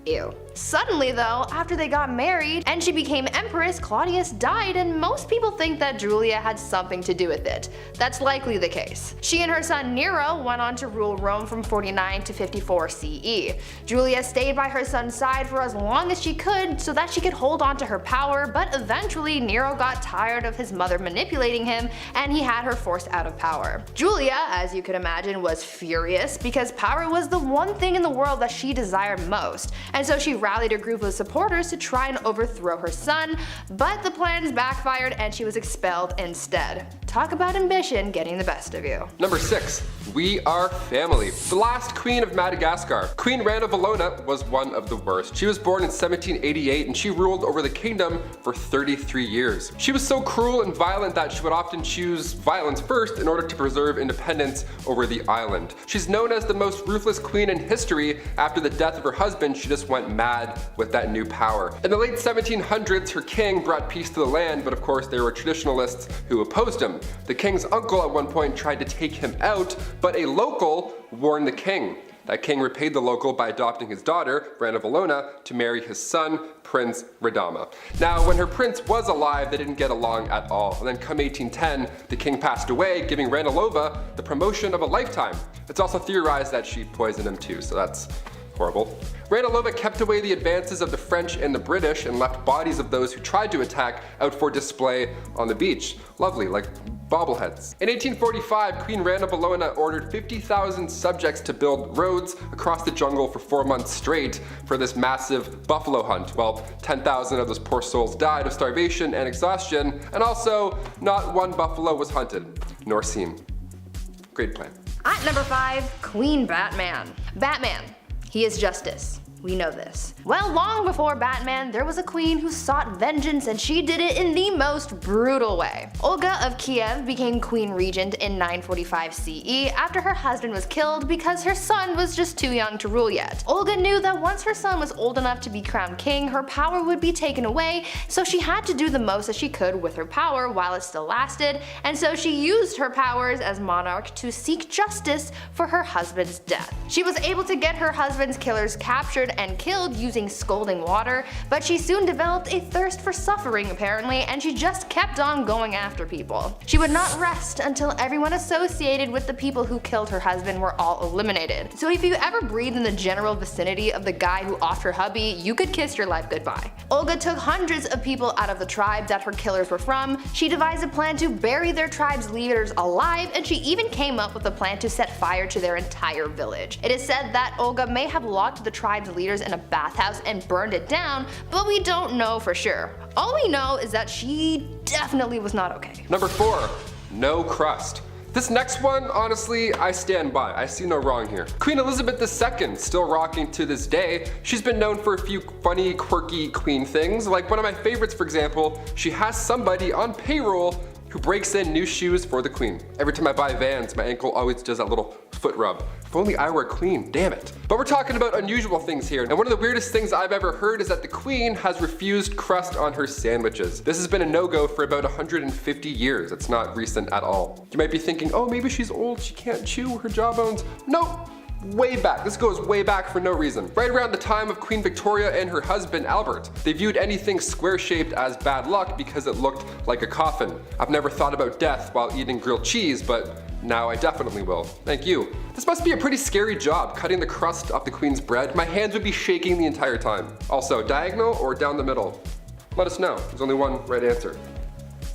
Ew. Suddenly though, after they got married and she became empress, Claudius died, and most people think that Julia had something to do with it. That's likely the case. She and her son Nero went on to rule Rome from 49 to 54 CE. Julia stayed by her son's side for as long as she could so that she could hold on to her power, but eventually Nero got tired of his mother manipulating him and he had her forced out of power. Julia, as you could imagine, was furious because power was the one thing in the world that she desired most, and so she rallied a group of supporters to try and overthrow her son, but the plans backfired and she was expelled instead. Talk about ambition getting the best of you. Number 6. We are family. The last queen of Madagascar. Queen Rana Valona was one of the worst. She was born in 1788 and she ruled over the kingdom for 33 years. She was so cruel and violent that she would often choose violence first in order to preserve independence over the island. She's known as the most ruthless queen in history. After the death of her husband, she just went mad with that new power. In the late 1700s, her king brought peace to the land, but of course there were traditionalists who opposed him. The king's uncle at one point tried to take him out, but a local warned the king. That king repaid the local by adopting his daughter, Rana Valona, to marry his son, Prince Radama. Now, when her prince was alive, they didn't get along at all. And then come 1810, the king passed away, giving Ranilova the promotion of a lifetime. It's also theorized that she poisoned him too, so that's horrible. Ranilova kept away the advances of the French and the British and left bodies of those who tried to attack out for display on the beach. Lovely, like bobbleheads. In 1845, Queen Rana Valona ordered 50,000 subjects to build roads across the jungle for 4 months straight for this massive buffalo hunt. Well, 10,000 of those poor souls died of starvation and exhaustion, and also not one buffalo was hunted, nor seen. Great plan. At number 5, Queen Batman. Batman. He is justice. We know this. Well, long before Batman, there was a queen who sought vengeance, and she did it in the most brutal way. Olga of Kiev became queen regent in 945 CE after her husband was killed because her son was just too young to rule yet. Olga knew that once her son was old enough to be crowned king, her power would be taken away, so she had to do the most that she could with her power while it still lasted, and so she used her powers as monarch to seek justice for her husband's death. She was able to get her husband's killers captured and killed using scalding water, but she soon developed a thirst for suffering apparently, and she just kept on going after people. She would not rest until everyone associated with the people who killed her husband were all eliminated. So if you ever breathed in the general vicinity of the guy who offed her hubby, you could kiss your life goodbye. Olga took hundreds of people out of the tribe that her killers were from. She devised a plan to bury their tribe's leaders alive, and she even came up with a plan to set fire to their entire village. It is said that Olga may have locked the tribe's leaders in a bathhouse and burned it down, but we don't know for sure. All we know is that she definitely was not okay. Number 4, no crust. This next one, honestly, I stand by. I see no wrong here. Queen Elizabeth II, still rocking to this day. She's been known for a few funny, quirky queen things. Like one of my favorites, for example, she has somebody on payroll who breaks in new shoes for the queen. Every time I buy Vans, my ankle always does that little foot rub. If only I were queen, damn it. But we're talking about unusual things here, and one of the weirdest things I've ever heard is that the queen has refused crust on her sandwiches. This has been a no-go for about 150 years. It's not recent at all. You might be thinking, oh, maybe she's old, she can't chew her jawbones. Nope. Way back. This goes way back for no reason. Right around the time of Queen Victoria and her husband Albert. They viewed anything square-shaped as bad luck because it looked like a coffin. I've never thought about death while eating grilled cheese, but now I definitely will. Thank you. This must be a pretty scary job, cutting the crust off the queen's bread. My hands would be shaking the entire time. Also, diagonal or down the middle? Let us know. There's only one right answer.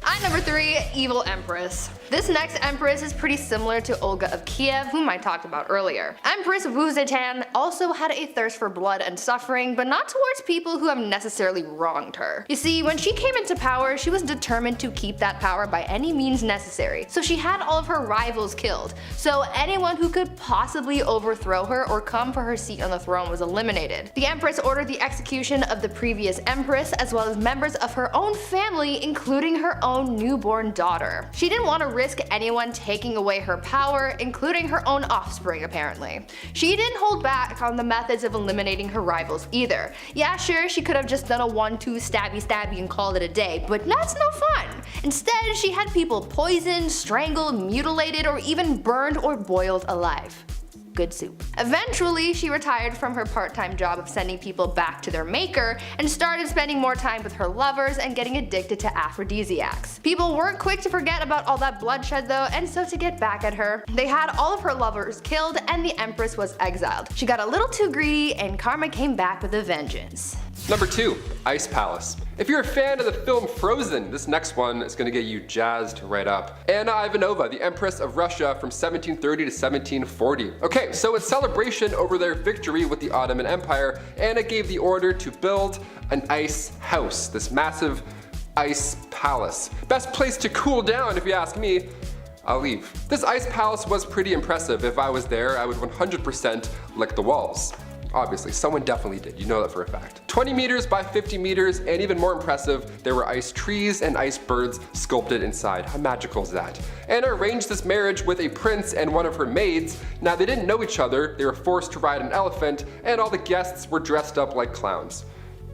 At number 3, Evil Empress. This next empress is pretty similar to Olga of Kiev, whom I talked about earlier. Empress Wu Zetian also had a thirst for blood and suffering, but not towards people who have necessarily wronged her. You see, when she came into power, she was determined to keep that power by any means necessary, so she had all of her rivals killed. So anyone who could possibly overthrow her or come for her seat on the throne was eliminated. The empress ordered the execution of the previous empress, as well as members of her own family, including her own newborn daughter. She didn't want to risk anyone taking away her power, including her own offspring apparently. She didn't hold back on the methods of eliminating her rivals either. Yeah, sure, she could have just done a 1-2 stabby stabby and called it a day, but that's no fun. Instead, she had people poisoned, strangled, mutilated, or even burned or boiled alive. Good soup. Eventually, she retired from her part-time job of sending people back to their maker and started spending more time with her lovers and getting addicted to aphrodisiacs. People weren't quick to forget about all that bloodshed though, and so to get back at her, they had all of her lovers killed and the Empress was exiled. She got a little too greedy and karma came back with a vengeance. Number 2. Ice Palace. If you're a fan of the film Frozen, this next one is gonna get you jazzed right up. Anna Ivanova, the Empress of Russia from 1730 to 1740. Okay, so in celebration over their victory with the Ottoman Empire, Anna gave the order to build an ice house, this massive ice palace. Best place to cool down if you ask me. I'll leave. This ice palace was pretty impressive. If I was there, I would 100% lick the walls. Obviously, someone definitely did, you know that for a fact. 20 meters by 50 meters, and even more impressive, there were ice trees and ice birds sculpted inside. How magical is that? Anna arranged this marriage with a prince and one of her maids. Now they didn't know each other, they were forced to ride an elephant, and all the guests were dressed up like clowns.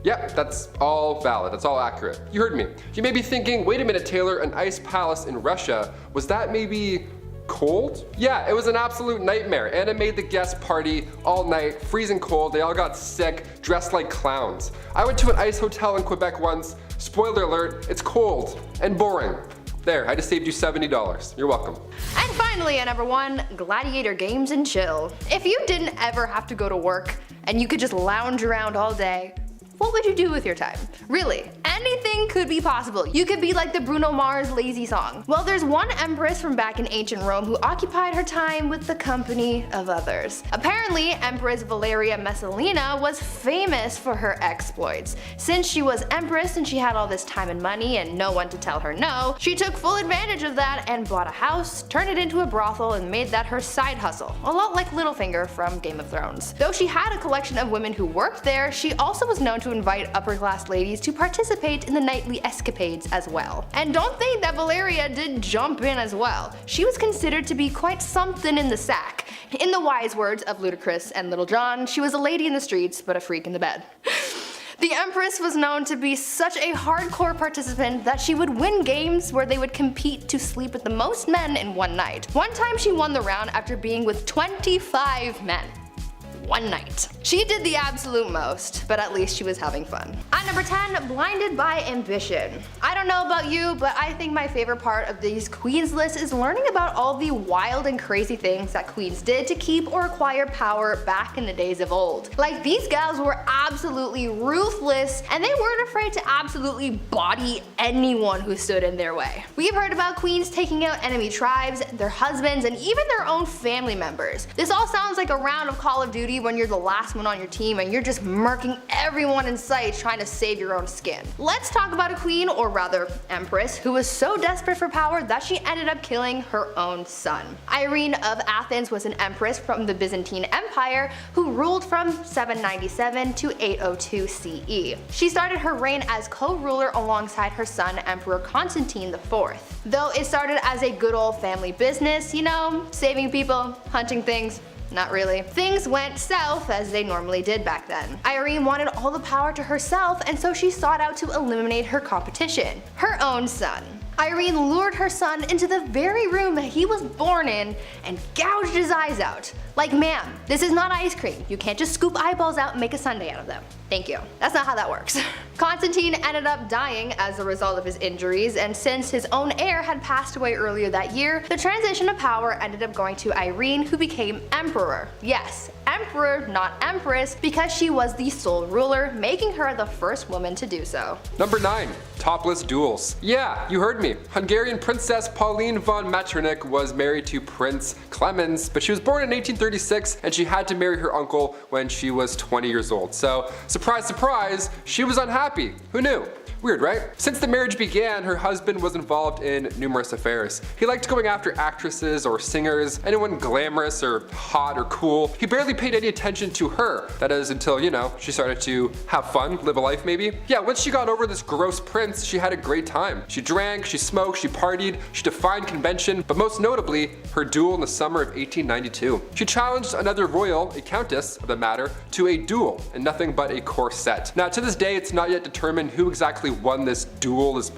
Yep, that's all valid, that's all accurate. You heard me. You may be thinking, wait a minute Taylor, an ice palace in Russia, was that maybe cold? Yeah, it was an absolute nightmare. Anna made the guest party all night, freezing cold, they all got sick, dressed like clowns. I went to an ice hotel in Quebec once, spoiler alert, it's cold and boring. There, I just saved you $70. You're welcome. And finally at number 1, gladiator games and chill. If you didn't ever have to go to work and you could just lounge around all day, what would you do with your time? Really, anything could be possible. You could be like the Bruno Mars lazy song. Well, there's one empress from back in ancient Rome who occupied her time with the company of others. Apparently, Empress Valeria Messalina was famous for her exploits. Since she was empress and she had all this time and money and no one to tell her no, she took full advantage of that and bought a house, turned it into a brothel, and made that her side hustle. A lot like Littlefinger from Game of Thrones. Though she had a collection of women who worked there, she also was known to invite upper class ladies to participate in the nightly escapades as well. And don't think that Valeria did jump in as well. She was considered to be quite something in the sack. In the wise words of Ludacris and Little John, she was a lady in the streets but a freak in the bed. The Empress was known to be such a hardcore participant that she would win games where they would compete to sleep with the most men in one night. One time she won the round after being with 25 men. One night. She did the absolute most, but at least she was having fun. At number 10, blinded by ambition. I don't know about you, but I think my favorite part of these queens lists is learning about all the wild and crazy things that queens did to keep or acquire power back in the days of old. Like, these gals were absolutely ruthless, and they weren't afraid to absolutely body anyone who stood in their way. We've heard about queens taking out enemy tribes, their husbands, and even their own family members. This all sounds like a round of Call of Duty when you're the last one on your team and you're just murking everyone in sight trying to save your own skin. Let's talk about a queen, or rather empress, who was so desperate for power that she ended up killing her own son. Irene of Athens was an empress from the Byzantine Empire who ruled from 797 to 802 CE. She started her reign as co-ruler alongside her son Emperor Constantine IV. Though it started as a good old family business, you know, saving people, hunting things. Not really. Things went south as they normally did back then. Irene wanted all the power to herself, and so she sought out to eliminate her competition, her own son. Irene lured her son into the very room that he was born in and gouged his eyes out. Like, ma'am, this is not ice cream. You can't just scoop eyeballs out and make a sundae out of them. Thank you. That's not how that works. Constantine ended up dying as a result of his injuries, and since his own heir had passed away earlier that year, the transition of power ended up going to Irene, who became emperor. Yes, emperor, not empress, because she was the sole ruler, making her the first woman to do so. Number 9. Topless duels. Yeah, you heard me. Hungarian Princess Pauline von Metternich was married to Prince Clemens, but she was born in 1836 and she had to marry her uncle when she was 20 years old. So, surprise, surprise, she was unhappy. Who knew? Weird, right? Since the marriage began, her husband was involved in numerous affairs. He liked going after actresses or singers, anyone glamorous or hot or cool. He barely paid any attention to her. That is until, you know, she started to have fun, live a life maybe. Yeah, once she got over this gross prince, she had a great time. She drank, she smoked, she partied, she defied convention, but most notably, her duel in the summer of 1892. She challenged another royal, a countess of the matter, to a duel in nothing but a corset. Now to this day, it's not yet determined who exactly won this duel, this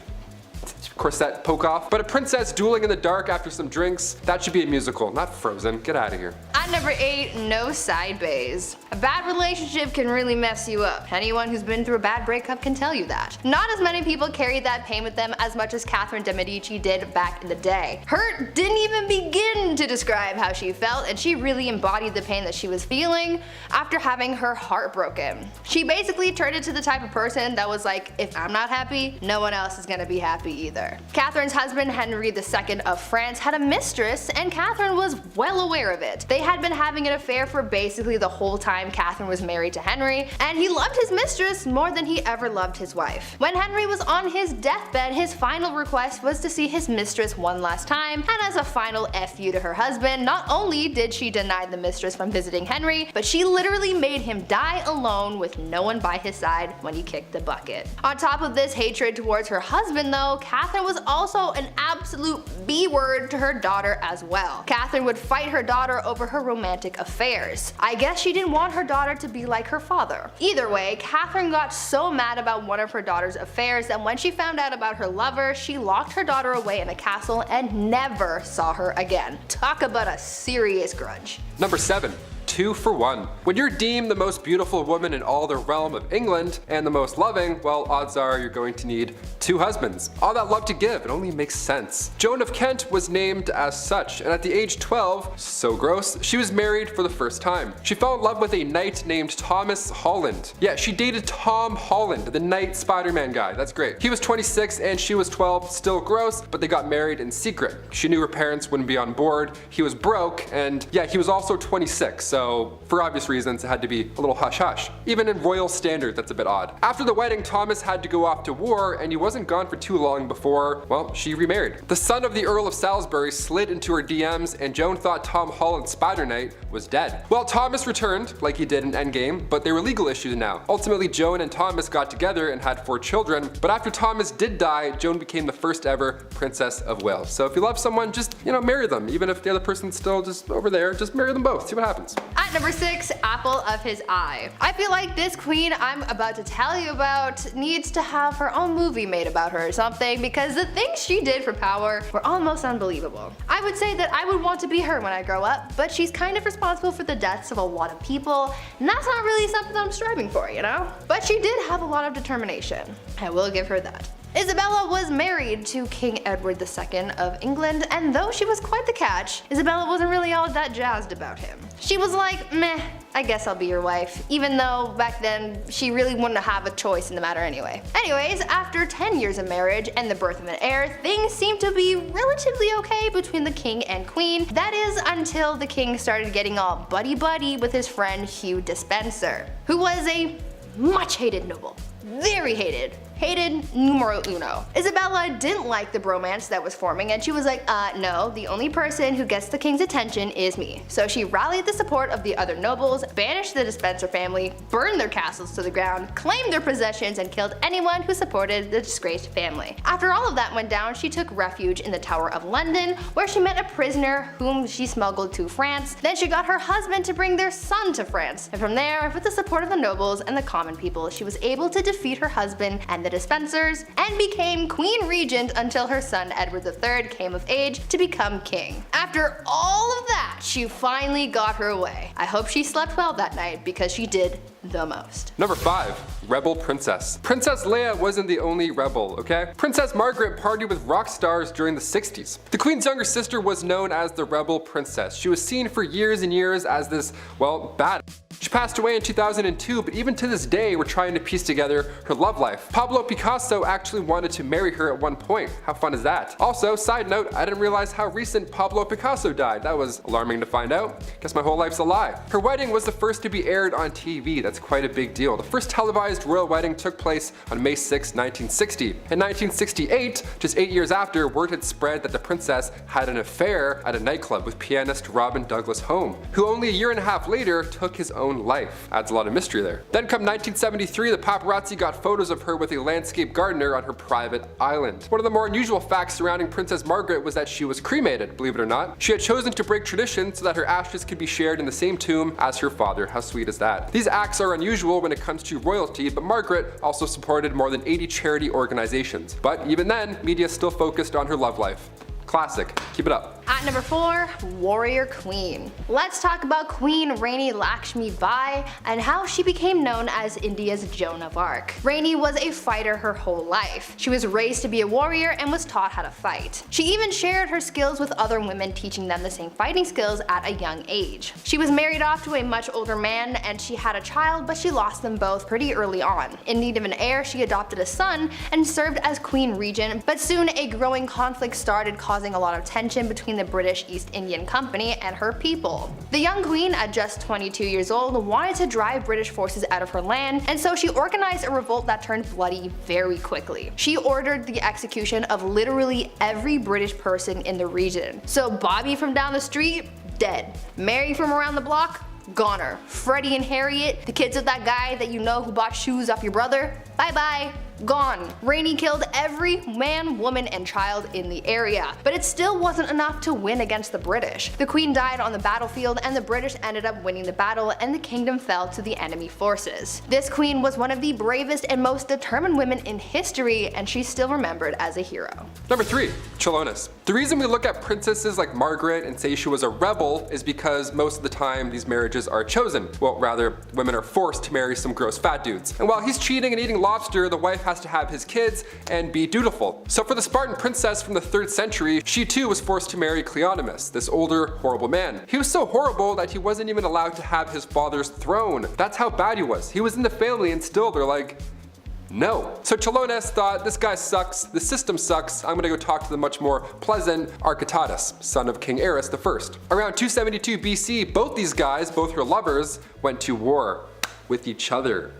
corset poke off, but a princess dueling in the dark after some drinks, that should be a musical, not Frozen. Get out of here. At number 8, no side bays. A bad relationship can really mess you up. Anyone who's been through a bad breakup can tell you that. Not as many people carried that pain with them as much as Catherine de Medici did back in the day. Her didn't even begin to describe how she felt, and she really embodied the pain that she was feeling after having her heart broken. She basically turned into the type of person that was like, if I'm not happy, no one else is gonna be happy either. Catherine's husband, Henry II of France, had a mistress, and Catherine was well aware of it. They had been having an affair for basically the whole time Catherine was married to Henry, and he loved his mistress more than he ever loved his wife. When Henry was on his deathbed, his final request was to see his mistress one last time, and as a final FU to her husband, not only did she deny the mistress from visiting Henry, but she literally made him die alone with no one by his side when he kicked the bucket. On top of this hatred towards her husband though, Catherine was also an absolute B-word to her daughter as well. Catherine would fight her daughter over her romantic affairs. I guess she didn't want her daughter to be like her father. Either way, Catherine got so mad about one of her daughter's affairs that when she found out about her lover, she locked her daughter away in a castle and never saw her again. Talk about a serious grudge. Number 7. 2 for 1. When you're deemed the most beautiful woman in all the realm of England and the most loving, well, odds are you're going to need 2 husbands. All that love to give, it only makes sense. Joan of Kent was named as such, and at the age 12, so gross, she was married for the first time. She fell in love with a knight named Thomas Holland. Yeah, she dated Tom Holland, the knight Spider-Man guy. That's great. He was 26 and she was 12, still gross, but they got married in secret. She knew her parents wouldn't be on board. He was broke, and yeah, he was also 26, so for obvious reasons it had to be a little hush-hush. Even in royal standard, that's a bit odd. After the wedding, Thomas had to go off to war, and he wasn't gone for too long before, well, she remarried. The son of the Earl of Salisbury slid into her DMs, and Joan thought Tom Holland's Spider Knight was dead. Well, Thomas returned, like he did in Endgame, but there were legal issues now. Ultimately, Joan and Thomas got together and had 4 children, but after Thomas did die, Joan became the first ever Princess of Wales. So if you love someone, just, you know, marry them. Even if the other person's still just over there, just marry them both, see what happens. At number 6, apple of his eye. I feel like this queen I'm about to tell you about needs to have her own movie made about her or something, because the things she did for power were almost unbelievable. I would say that I would want to be her when I grow up, but she's kind of responsible for the deaths of a lot of people, and that's not really something that I'm striving for, you know? But she did have a lot of determination. I will give her that. Isabella was married to King Edward II of England, and though she was quite the catch, Isabella wasn't really all that jazzed about him. She was like, meh, I guess I'll be your wife, even though back then she really wouldn't have a choice in the matter anyway. Anyways, after 10 years of marriage and the birth of an heir, things seemed to be relatively okay between the king and queen. That is until the king started getting all buddy-buddy with his friend Hugh Despenser, who was a much hated noble. Very hated. Hated numero uno. Isabella didn't like the bromance that was forming, and she was like, no, the only person who gets the king's attention is me. So she rallied the support of the other nobles, banished the Despenser family, burned their castles to the ground, claimed their possessions, and killed anyone who supported the disgraced family. After all of that went down, she took refuge in the Tower of London, where she met a prisoner whom she smuggled to France. Then she got her husband to bring their son to France. And from there, with the support of the nobles and the common people, she was able to defeat her husband and the Despensers, and became Queen Regent until her son Edward III came of age to become king. After all of that, she finally got her way. I hope she slept well that night, because she did the most. Number 5. Rebel Princess. Princess Leia wasn't the only rebel, okay? Princess Margaret partied with rock stars during the 60s. The Queen's younger sister was known as the Rebel Princess. She was seen for years and years as this, well, bad She passed away in 2002, but even to this day we're trying to piece together her love life. Pablo Picasso actually wanted to marry her at one point. How fun is that? Also, side note, I didn't realize how recent Pablo Picasso died. That was alarming to find out. Guess my whole life's a lie. Her wedding was the first to be aired on TV. That's quite a big deal. The first televised royal wedding took place on May 6, 1960. In 1968, just 8 years after, word had spread that the princess had an affair at a nightclub with pianist Robin Douglas Home, who only a year and a half later took his own life. Adds a lot of mystery there. Then come 1973, the paparazzi got photos of her with a landscape gardener on her private island. One of the more unusual facts surrounding Princess Margaret was that she was cremated, believe it or not. She had chosen to break tradition so that her ashes could be shared in the same tomb as her father. How sweet is that? These acts are unusual when it comes to royalty, but Margaret also supported more than 80 charity organizations. But even then, media still focused on her love life. Classic. Keep it up. At number 4, Warrior Queen. Let's talk about Queen Rani Lakshmi Bai and how she became known as India's Joan of Arc. Rani was a fighter her whole life. She was raised to be a warrior and was taught how to fight. She even shared her skills with other women, teaching them the same fighting skills at a young age. She was married off to a much older man and she had a child, but she lost them both pretty early on. In need of an heir, she adopted a son and served as Queen Regent, but soon a growing conflict started, causing a lot of tension between the British East Indian Company and her people. The young queen, at just 22 years old, wanted to drive British forces out of her land, and so she organized a revolt that turned bloody very quickly. She ordered the execution of literally every British person in the region. So Bobby from down the street, dead. Mary from around the block, goner. Freddie and Harriet, the kids of that guy that you know who bought shoes off your brother, bye bye. Gone. Rani killed every man, woman, and child in the area, but it still wasn't enough to win against the British. The queen died on the battlefield and the British ended up winning the battle and the kingdom fell to the enemy forces. This queen was one of the bravest and most determined women in history, and she's still remembered as a hero. Number 3, Chilonis. The reason we look at princesses like Margaret and say she was a rebel is because most of the time these marriages are chosen. Well, rather, women are forced to marry some gross fat dudes. And while he's cheating and eating lobster, the wife has to have his kids and be dutiful. So for the Spartan princess from the 3rd century, she too was forced to marry Cleonymus, this older, horrible man. He was so horrible that he wasn't even allowed to have his father's throne. That's how bad he was. He was in the family and still they're like, no. So Chilonis thought, this guy sucks, the system sucks, I'm gonna go talk to the much more pleasant Architatus, son of King Ares I. Around 272 BC, both these guys, both her lovers, went to war with each other.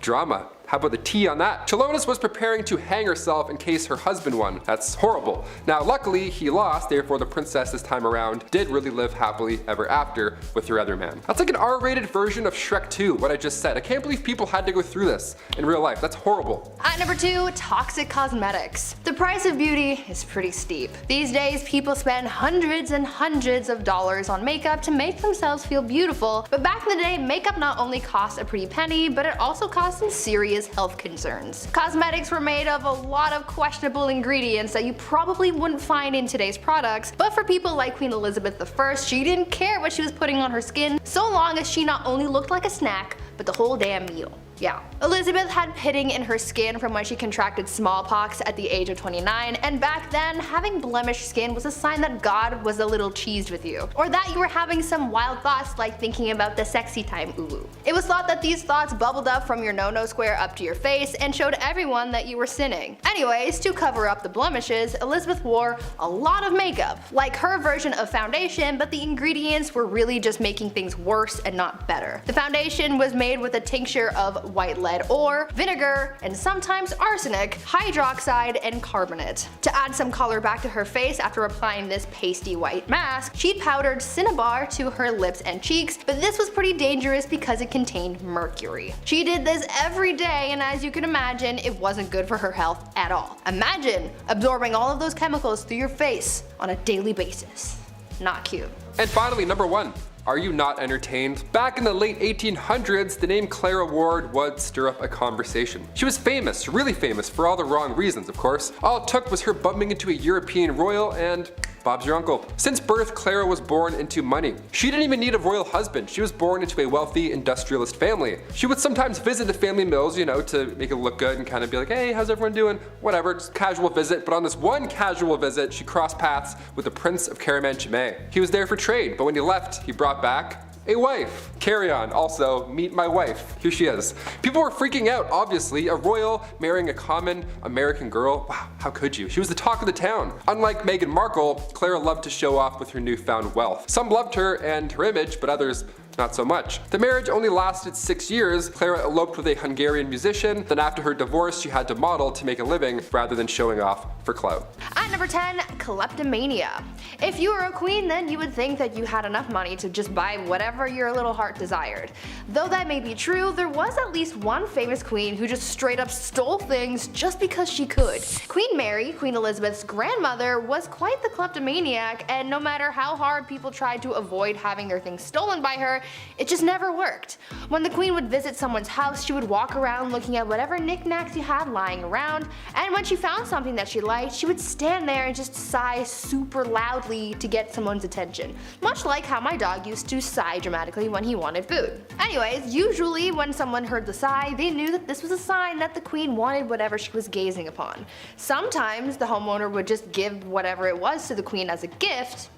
Drama. How about the tea on that? Chilonis was preparing to hang herself in case her husband won. That's horrible. Now luckily he lost, therefore the princess this time around did really live happily ever after with her other man. That's like an R-rated version of Shrek 2, what I just said. I can't believe people had to go through this in real life. That's horrible. At number 2, toxic cosmetics. The price of beauty is pretty steep. These days people spend hundreds and hundreds of dollars on makeup to make themselves feel beautiful, but back in the day makeup not only cost a pretty penny, but it also cost some serious health concerns. Cosmetics were made of a lot of questionable ingredients that you probably wouldn't find in today's products, but for people like Queen Elizabeth I, she didn't care what she was putting on her skin so long as she not only looked like a snack, but the whole damn meal. Yeah. Elizabeth had pitting in her skin from when she contracted smallpox at the age of 29, and back then, having blemished skin was a sign that God was a little cheesed with you, or that you were having some wild thoughts like thinking about the sexy time ooh. It was thought that these thoughts bubbled up from your no-no square up to your face and showed everyone that you were sinning. Anyways, to cover up the blemishes, Elizabeth wore a lot of makeup, like her version of foundation, but the ingredients were really just making things worse and not better. The foundation was made with a tincture of white lead ore, vinegar, and sometimes arsenic, hydroxide, and carbonate. To add some color back to her face after applying this pasty white mask, she powdered cinnabar to her lips and cheeks, but this was pretty dangerous because it contained mercury. She did this every day, and as you can imagine, it wasn't good for her health at all. Imagine absorbing all of those chemicals through your face on a daily basis. Not cute. And finally, number 1. Are you not entertained? Back in the late 1800s, the name Clara Ward would stir up a conversation. She was famous, really famous, for all the wrong reasons, of course. All it took was her bumping into a European royal and Bob's your uncle. Since birth, Clara was born into money. She didn't even need a royal husband. She was born into a wealthy industrialist family. She would sometimes visit the family mills, you know, to make it look good and kind of be like, hey, how's everyone doing? Whatever, just casual visit. But on this one casual visit, she crossed paths with the Prince of Caraman-Chimay. He was there for trade, but when he left, he brought back a wife. Carry on. Also, meet my wife. Here she is. People were freaking out, obviously. A royal marrying a common American girl. Wow, how could you? She was the talk of the town. Unlike Meghan Markle, Clara loved to show off with her newfound wealth. Some loved her and her image, but others not so much. The marriage only lasted 6 years. Clara eloped with a Hungarian musician. Then after her divorce, she had to model to make a living rather than showing off for clout. At number 10, kleptomania. If you were a queen, then you would think that you had enough money to just buy whatever your little heart desired. Though that may be true, there was at least one famous queen who just straight up stole things just because she could. Queen Mary, Queen Elizabeth's grandmother, was quite the kleptomaniac, and no matter how hard people tried to avoid having their things stolen by her, it just never worked. When the queen would visit someone's house, she would walk around looking at whatever knickknacks you had lying around, and when she found something that she liked, she would stand there and just sigh super loudly to get someone's attention. Much like how my dog used to sigh dramatically when he wanted food. Anyways, usually when someone heard the sigh, they knew that this was a sign that the queen wanted whatever she was gazing upon. Sometimes the homeowner would just give whatever it was to the queen as a gift.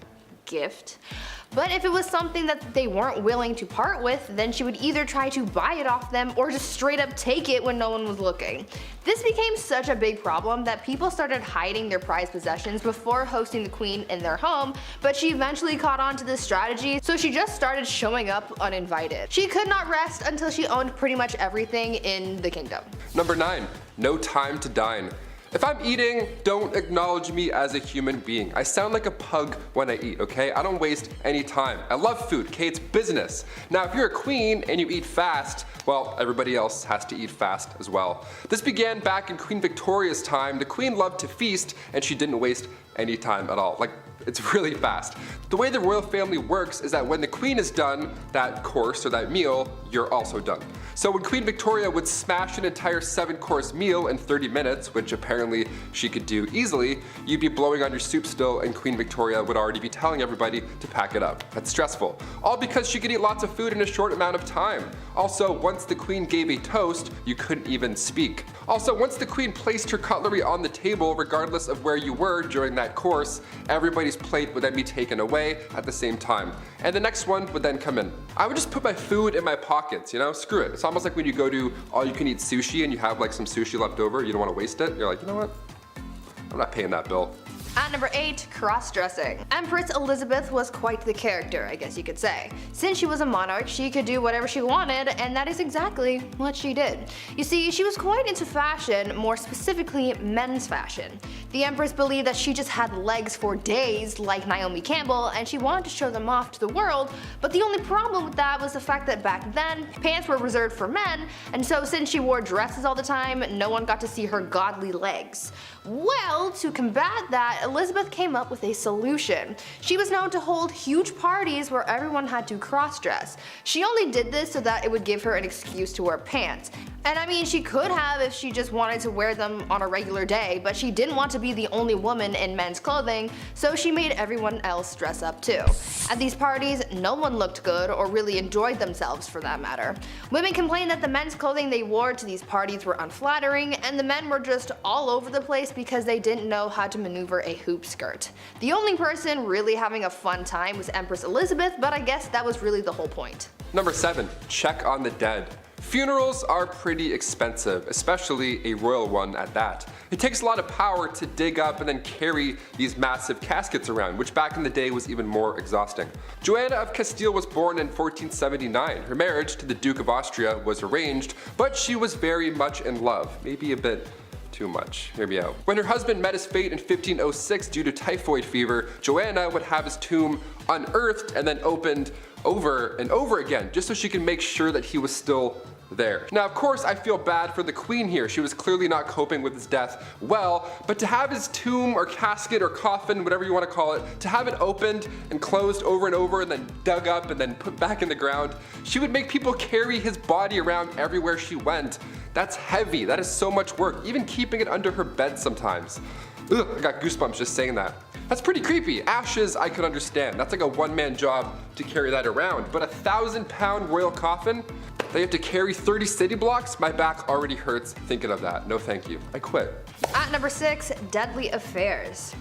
But if it was something that they weren't willing to part with, then she would either try to buy it off them or just straight up take it when no one was looking. This became such a big problem that people started hiding their prized possessions before hosting the queen in their home, but she eventually caught on to this strategy, so she just started showing up uninvited. She could not rest until she owned pretty much everything in the kingdom. Number 9, no time to dine. If I'm eating, don't acknowledge me as a human being. I sound like a pug when I eat, okay? I don't waste any time. I love food, okay? It's business. Now, if you're a queen and you eat fast, well, everybody else has to eat fast as well. This began back in Queen Victoria's time. The queen loved to feast, and she didn't waste any time at all. Like, it's really fast. The way the royal family works is that when the queen is done, that course or that meal, you're also done. So when Queen Victoria would smash an entire 7-course meal in 30 minutes, which apparently she could do easily, you'd be blowing on your soup still and Queen Victoria would already be telling everybody to pack it up. That's stressful. All because she could eat lots of food in a short amount of time. Also, once the queen gave a toast, you couldn't even speak. Also, once the queen placed her cutlery on the table, regardless of where you were during that course, everybody's plate would then be taken away at the same time. And the next one would then come in. I would just put my food in my pockets, you know, screw it. It's almost like when you go to all you can eat sushi and you have like some sushi left over, you don't want to waste it. You're like, you know what? I'm not paying that bill. At number 8, cross-dressing. Empress Elizabeth was quite the character, I guess you could say. Since she was a monarch, she could do whatever she wanted, and that is exactly what she did. You see, she was quite into fashion, more specifically men's fashion. The Empress believed that she just had legs for days, like Naomi Campbell, and she wanted to show them off to the world, but the only problem with that was the fact that back then, pants were reserved for men, and so since she wore dresses all the time, no one got to see her godly legs. Well, to combat that, Elizabeth came up with a solution. She was known to hold huge parties where everyone had to cross-dress. She only did this so that it would give her an excuse to wear pants. And I mean, she could have if she just wanted to wear them on a regular day, but she didn't want to be the only woman in men's clothing, so she made everyone else dress up too. At these parties, no one looked good or really enjoyed themselves for that matter. Women complained that the men's clothing they wore to these parties were unflattering, and the men were just all over the place because they didn't know how to maneuver a hoop skirt. The only person really having a fun time was Empress Elizabeth, but I guess that was really the whole point. Number 7, check on the dead. Funerals are pretty expensive, especially a royal one at that. It takes a lot of power to dig up and then carry these massive caskets around, which back in the day was even more exhausting. Joanna of Castile was born in 1479. Her marriage to the Duke of Austria was arranged, but she was very much in love, maybe a bit too much. Hear me out. When her husband met his fate in 1506 due to typhoid fever, Joanna would have his tomb unearthed and then opened over and over again, just so she could make sure that he was still there. Now, of course, I feel bad for the queen here. She was clearly not coping with his death well, but to have his tomb or casket or coffin, whatever you want to call it, to have it opened and closed over and over and then dug up and then put back in the ground, she would make people carry his body around everywhere she went. That's heavy. That is so much work, even keeping it under her bed sometimes. Ugh, I got goosebumps just saying that. That's pretty creepy. Ashes, I could understand. That's like a one-man job to carry that around. But a 1,000-pound royal coffin? They have to carry 30 city blocks? My back already hurts thinking of that. No thank you. I quit. At number 6, deadly affairs.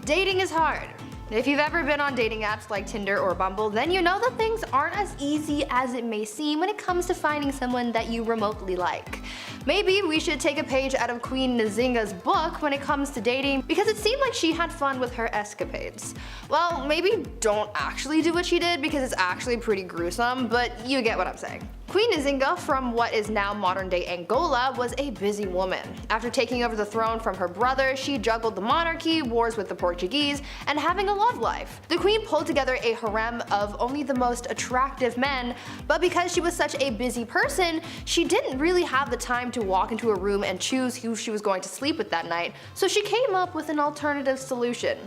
Dating is hard. If you've ever been on dating apps like Tinder or Bumble, then you know that things aren't as easy as it may seem when it comes to finding someone that you remotely like. Maybe we should take a page out of Queen Nzinga's book when it comes to dating, because it seemed like she had fun with her escapades. Well, maybe don't actually do what she did because it's actually pretty gruesome, but you get what I'm saying. Queen Nzinga from what is now modern-day Angola was a busy woman. After taking over the throne from her brother, she juggled the monarchy, wars with the Portuguese, and having a love life. The queen pulled together a harem of only the most attractive men, but because she was such a busy person, she didn't really have the time to walk into a room and choose who she was going to sleep with that night, so she came up with an alternative solution.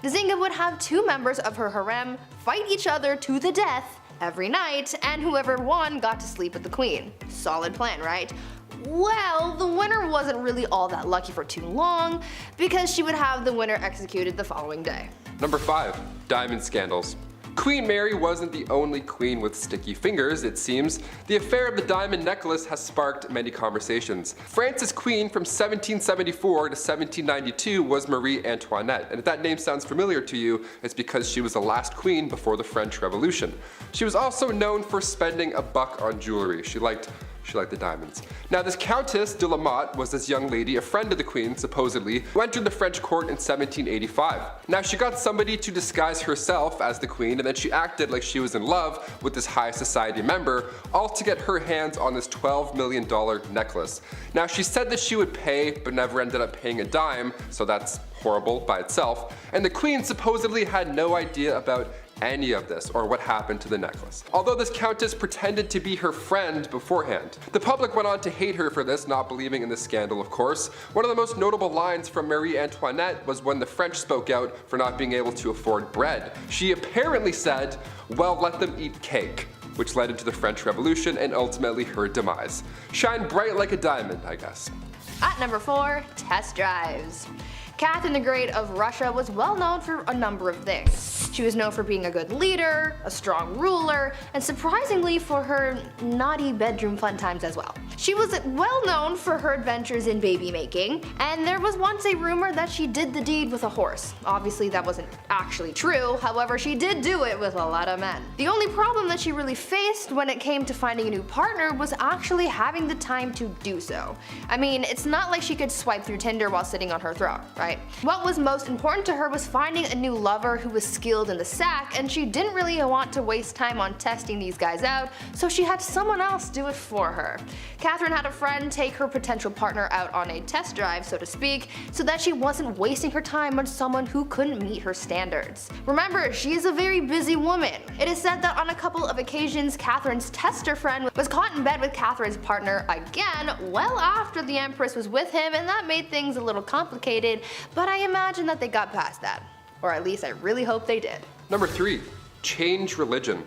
Nzinga would have two members of her harem fight each other to the death every night, and whoever won got to sleep with the queen. Solid plan, right? Well, the winner wasn't really all that lucky for too long, because she would have the winner executed the following day. Number 5. Diamond scandals. Queen Mary wasn't the only queen with sticky fingers, it seems. The affair of the diamond necklace has sparked many conversations. France's queen from 1774 to 1792 was Marie Antoinette, and if that name sounds familiar to you, it's because she was the last queen before the French Revolution. She was also known for spending a buck on jewelry. She liked the diamonds. Now this Countess de la Motte was this young lady, a friend of the queen supposedly, who entered the French court in 1785. Now she got somebody to disguise herself as the queen, and then she acted like she was in love with this high society member, all to get her hands on this $12 million necklace. Now she said that she would pay, but never ended up paying a dime, so that's horrible by itself, and the queen supposedly had no idea about any of this or what happened to the necklace. Although this countess pretended to be her friend beforehand. The public went on to hate her for this, not believing in the scandal of course. One of the most notable lines from Marie Antoinette was when the French spoke out for not being able to afford bread. She apparently said, "Well, let them eat cake," which led into the French Revolution and ultimately her demise. Shine bright like a diamond, I guess. At number 4, test drives. Catherine the Great of Russia was well known for a number of things. She was known for being a good leader, a strong ruler, and surprisingly for her naughty bedroom fun times as well. She was well known for her adventures in baby making, and there was once a rumor that she did the deed with a horse. Obviously that wasn't actually true, however she did do it with a lot of men. The only problem that she really faced when it came to finding a new partner was actually having the time to do so. I mean, it's not like she could swipe through Tinder while sitting on her throne, right? What was most important to her was finding a new lover who was skilled in the sack, and she didn't really want to waste time on testing these guys out, so she had someone else do it for her. Catherine had a friend take her potential partner out on a test drive, so to speak, so that she wasn't wasting her time on someone who couldn't meet her standards. Remember, she is a very busy woman. It is said that on a couple of occasions, Catherine's tester friend was caught in bed with Catherine's partner again well after the Empress was with him, and that made things a little complicated, but I imagine that they got past that. Or at least I really hope they did. Number 3. Change religion.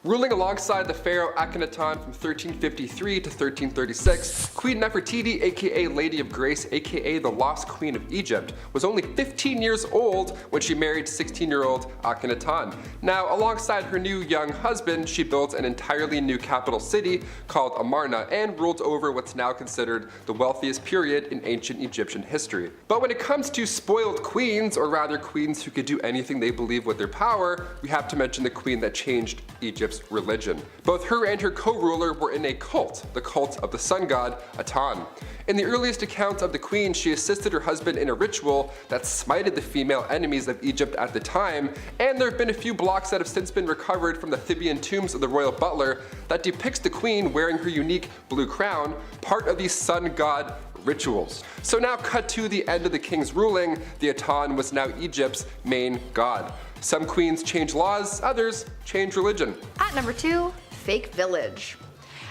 Ruling alongside the pharaoh Akhenaton from 1353 to 1336, Queen Nefertiti, aka Lady of Grace, aka the Lost Queen of Egypt, was only 15 years old when she married 16-year-old Akhenaton. Now, alongside her new young husband, she built an entirely new capital city called Amarna and ruled over what's now considered the wealthiest period in ancient Egyptian history. But when it comes to spoiled queens, or rather queens who could do anything they believe with their power, we have to mention the queen that changed Egypt's religion. Both her and her co-ruler were in a cult, the cult of the sun god Aten. In the earliest accounts of the queen, she assisted her husband in a ritual that smited the female enemies of Egypt at the time, and there have been a few blocks that have since been recovered from the Theban tombs of the royal butler that depicts the queen wearing her unique blue crown, part of these sun god rituals. So now cut to the end of the king's ruling, the Aten was now Egypt's main god. Some queens change laws, others change religion. At number 2, fake village.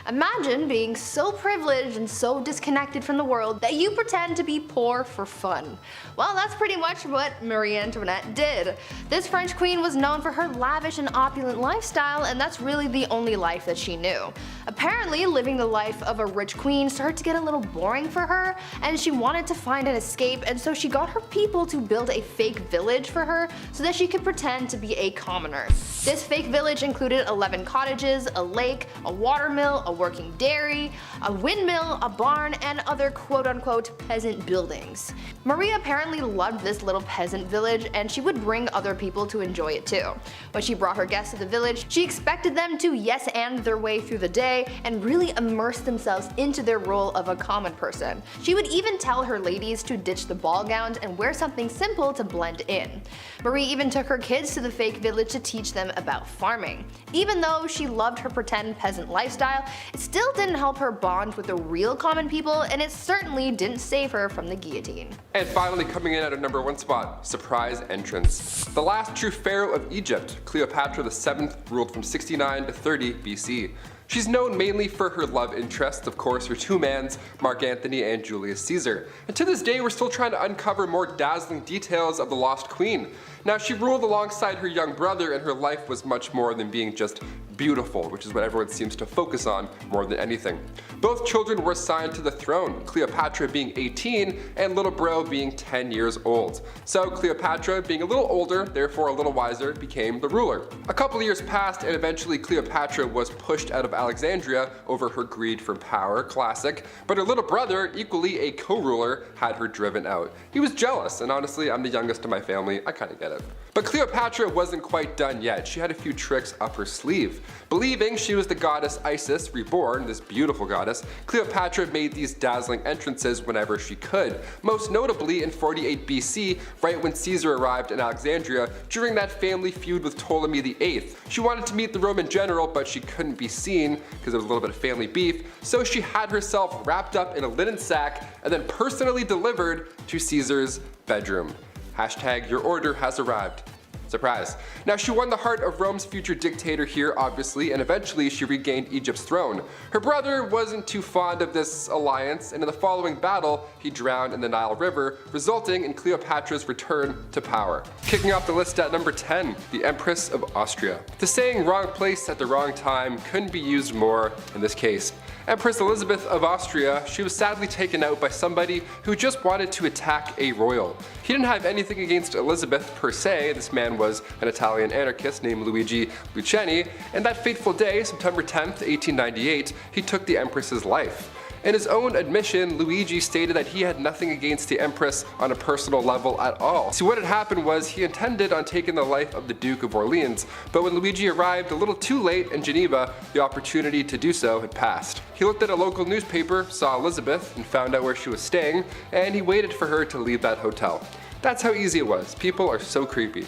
Imagine being so privileged and so disconnected from the world that you pretend to be poor for fun. Well, that's pretty much what Marie Antoinette did. This French queen was known for her lavish and opulent lifestyle, and that's really the only life that she knew. Apparently, living the life of a rich queen started to get a little boring for her, and she wanted to find an escape, and so she got her people to build a fake village for her so that she could pretend to be a commoner. This fake village included 11 cottages, a lake, a watermill, a a working dairy, a windmill, a barn, and other quote-unquote peasant buildings. Maria apparently loved this little peasant village, and she would bring other people to enjoy it too. When she brought her guests to the village, she expected them to yes-and their way through the day and really immerse themselves into their role of a common person. She would even tell her ladies to ditch the ball gowns and wear something simple to blend in. Marie even took her kids to the fake village to teach them about farming. Even though she loved her pretend peasant lifestyle, it still didn't help her bond with the real common people, and it certainly didn't save her from the guillotine. And finally, coming in at our #1 spot, surprise entrance. The last true pharaoh of Egypt, Cleopatra VII, ruled from 69 to 30 BC. She's known mainly for her love interests, of course, her two mans, Mark Antony and Julius Caesar. And to this day, we're still trying to uncover more dazzling details of the lost queen. Now, she ruled alongside her young brother, and her life was much more than being just beautiful, which is what everyone seems to focus on more than anything. Both children were assigned to the throne, Cleopatra being 18 and little bro being 10 years old. So Cleopatra, being a little older, therefore a little wiser, became the ruler. A couple of years passed, and eventually Cleopatra was pushed out of Alexandria over her greed for power, classic, but her little brother, equally a co-ruler, had her driven out. He was jealous, and honestly, I'm the youngest in my family, I kinda get it. But Cleopatra wasn't quite done yet. She had a few tricks up her sleeve. Believing she was the goddess Isis, reborn, this beautiful goddess, Cleopatra made these dazzling entrances whenever she could. Most notably in 48 BC, right when Caesar arrived in Alexandria during that family feud with Ptolemy VIII. She wanted to meet the Roman general, but she couldn't be seen because there was a little bit of family beef, so she had herself wrapped up in a linen sack and then personally delivered to Caesar's bedroom. Hashtag your order has arrived. Surprise. Now, she won the heart of Rome's future dictator here, obviously, and eventually she regained Egypt's throne. Her brother wasn't too fond of this alliance, and in the following battle, he drowned in the Nile River, resulting in Cleopatra's return to power. Kicking off the list at number 10, the Empress of Austria. The saying wrong place at the wrong time couldn't be used more in this case. Empress Elizabeth of Austria, she was sadly taken out by somebody who just wanted to attack a royal. He didn't have anything against Elizabeth per se. This man was an Italian anarchist named Luigi Lucchini, and that fateful day, September 10th, 1898, he took the Empress's life. In his own admission, Luigi stated that he had nothing against the Empress on a personal level at all. See, what had happened was he intended on taking the life of the Duke of Orleans, but when Luigi arrived a little too late in Geneva, the opportunity to do so had passed. He looked at a local newspaper, saw Elizabeth, and found out where she was staying, and he waited for her to leave that hotel. That's how easy it was. People are so creepy.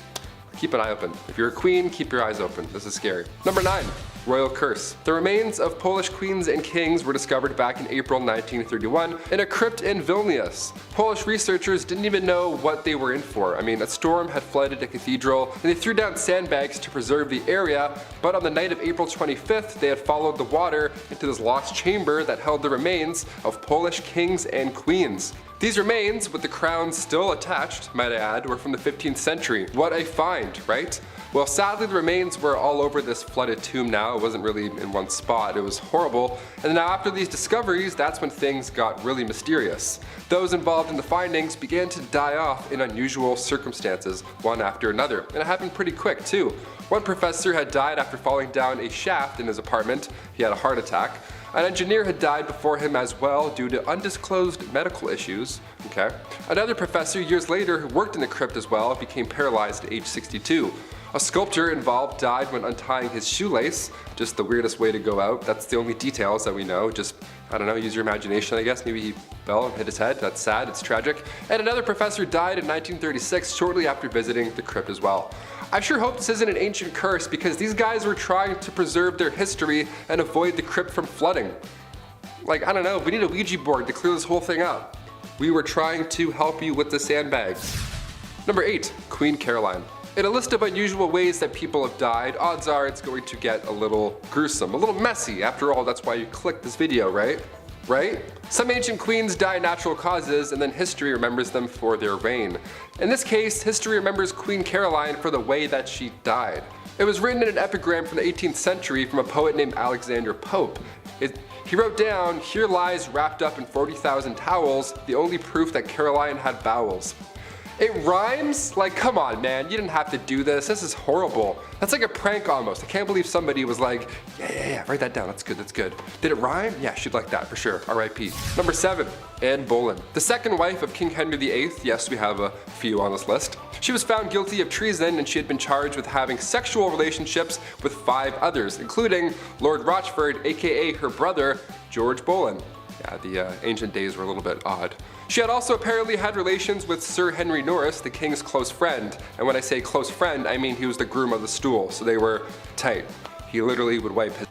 Keep an eye open. If you're a queen, keep your eyes open. This is scary. Number 9. Royal curse. The remains of Polish queens and kings were discovered back in April 1931 in a crypt in Vilnius. Polish researchers didn't even know what they were in for. I mean, a storm had flooded a cathedral, and they threw down sandbags to preserve the area, but on the night of April 25th, they had followed the water into this lost chamber that held the remains of Polish kings and queens. These remains, with the crowns still attached, might I add, were from the 15th century. What a find, right? Well, sadly, the remains were all over this flooded tomb now. It wasn't really in one spot. It was horrible. And now after these discoveries, that's when things got really mysterious. Those involved in the findings began to die off in unusual circumstances, one after another. And it happened pretty quick, too. One professor had died after falling down a shaft in his apartment. He had a heart attack. An engineer had died before him as well due to undisclosed medical issues. Okay. Another professor years later who worked in the crypt as well became paralyzed at age 62. A sculptor involved died when untying his shoelace. Just the weirdest way to go out. That's the only details that we know. Just, I don't know, use your imagination, I guess. Maybe he fell and hit his head. That's sad, it's tragic. And another professor died in 1936 shortly after visiting the crypt as well. I sure hope this isn't an ancient curse because these guys were trying to preserve their history and avoid the crypt from flooding. Like, I don't know, we need a Ouija board to clear this whole thing up. We were trying to help you with the sandbags. Number 8, Queen Caroline. In a list of unusual ways that people have died, odds are it's going to get a little gruesome, a little messy. After all, that's why you clicked this video, right? Right? Some ancient queens die natural causes, and then history remembers them for their reign. In this case, history remembers Queen Caroline for the way that she died. It was written in an epigram from the 18th century from a poet named Alexander Pope. He wrote down, "Here lies wrapped up in 40,000 towels, the only proof that Caroline had bowels." It rhymes? Like, come on, man, you didn't have to do this. This is horrible. That's like a prank almost. I can't believe somebody was like, yeah, write that down. That's good, that's good. Did it rhyme? Yeah, she'd like that for sure. R.I.P. Number 7, Anne Boleyn. The second wife of King Henry VIII. Yes, we have a few on this list. She was found guilty of treason and she had been charged with having sexual relationships with 5 others, including Lord Rochford, aka her brother, George Boleyn. Yeah, the ancient days were a little bit odd. She had also apparently had relations with Sir Henry Norris, the king's close friend. And when I say close friend, I mean he was the groom of the stool, so they were tight. He literally would wipe his.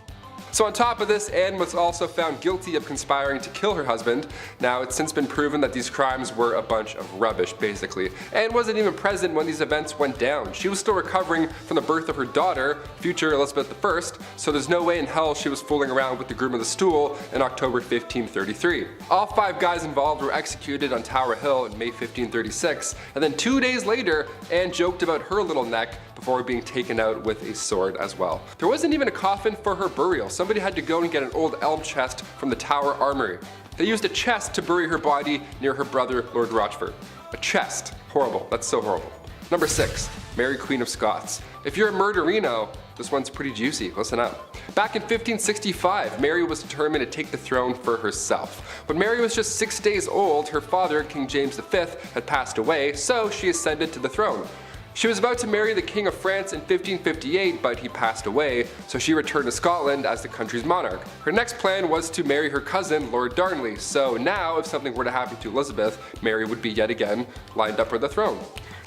So on top of this, Anne was also found guilty of conspiring to kill her husband. Now, it's since been proven that these crimes were a bunch of rubbish, basically. Anne wasn't even present when these events went down. She was still recovering from the birth of her daughter, future Elizabeth I, so there's no way in hell she was fooling around with the groom of the stool in October 1533. All 5 guys involved were executed on Tower Hill in May 1536, and then 2 days later, Anne joked about her little neck before being taken out with a sword as well. There wasn't even a coffin for her burial. Somebody had to go and get an old elm chest from the Tower Armory. They used a chest to bury her body near her brother, Lord Rochford. A chest. Horrible. That's so horrible. Number 6, Mary Queen of Scots. If you're a murderino, this one's pretty juicy. Listen up. Back in 1565, Mary was determined to take the throne for herself. When Mary was just 6 days old, her father, King James V, had passed away, so she ascended to the throne. She was about to marry the King of France in 1558, but he passed away, so she returned to Scotland as the country's monarch. Her next plan was to marry her cousin, Lord Darnley, so now if something were to happen to Elizabeth, Mary would be yet again lined up for the throne.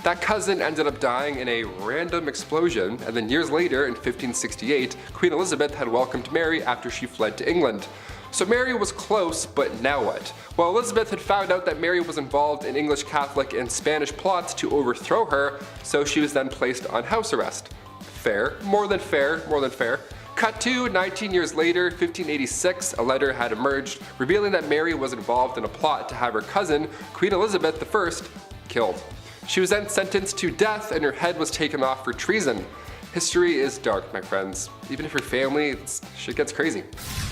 That cousin ended up dying in a random explosion, and then years later, in 1568, Queen Elizabeth had welcomed Mary after she fled to England. So Mary was close, but now what? Well, Elizabeth had found out that Mary was involved in English Catholic and Spanish plots to overthrow her, so she was then placed on house arrest. Fair, more than fair, more than fair. Cut to 19 years later, 1586, a letter had emerged revealing that Mary was involved in a plot to have her cousin, Queen Elizabeth I, killed. She was then sentenced to death and her head was taken off for treason. History is dark, my friends. Even if you're family, shit gets crazy.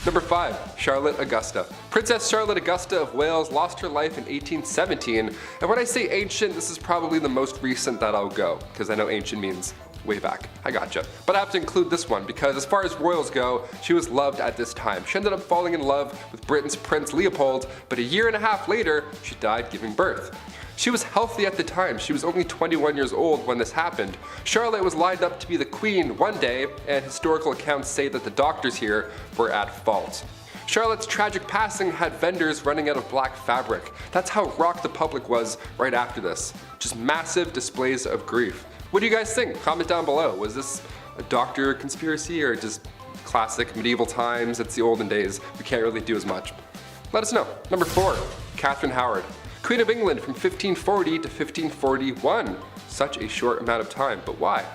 Number 5, Charlotte Augusta. Princess Charlotte Augusta of Wales lost her life in 1817, and when I say ancient, this is probably the most recent that I'll go, because I know ancient means way back. I gotcha. But I have to include this one, because as far as royals go, she was loved at this time. She ended up falling in love with Britain's Prince Leopold, but a year and a half later, she died giving birth. She was healthy at the time. She was only 21 years old when this happened. Charlotte was lined up to be the queen one day, and historical accounts say that the doctors here were at fault. Charlotte's tragic passing had vendors running out of black fabric. That's how rocked the public was right after this. Just massive displays of grief. What do you guys think? Comment down below. Was this a doctor conspiracy or just classic medieval times? It's the olden days. We can't really do as much. Let us know. Number 4, Catherine Howard. Queen of England from 1540 to 1541. Such a short amount of time, but why?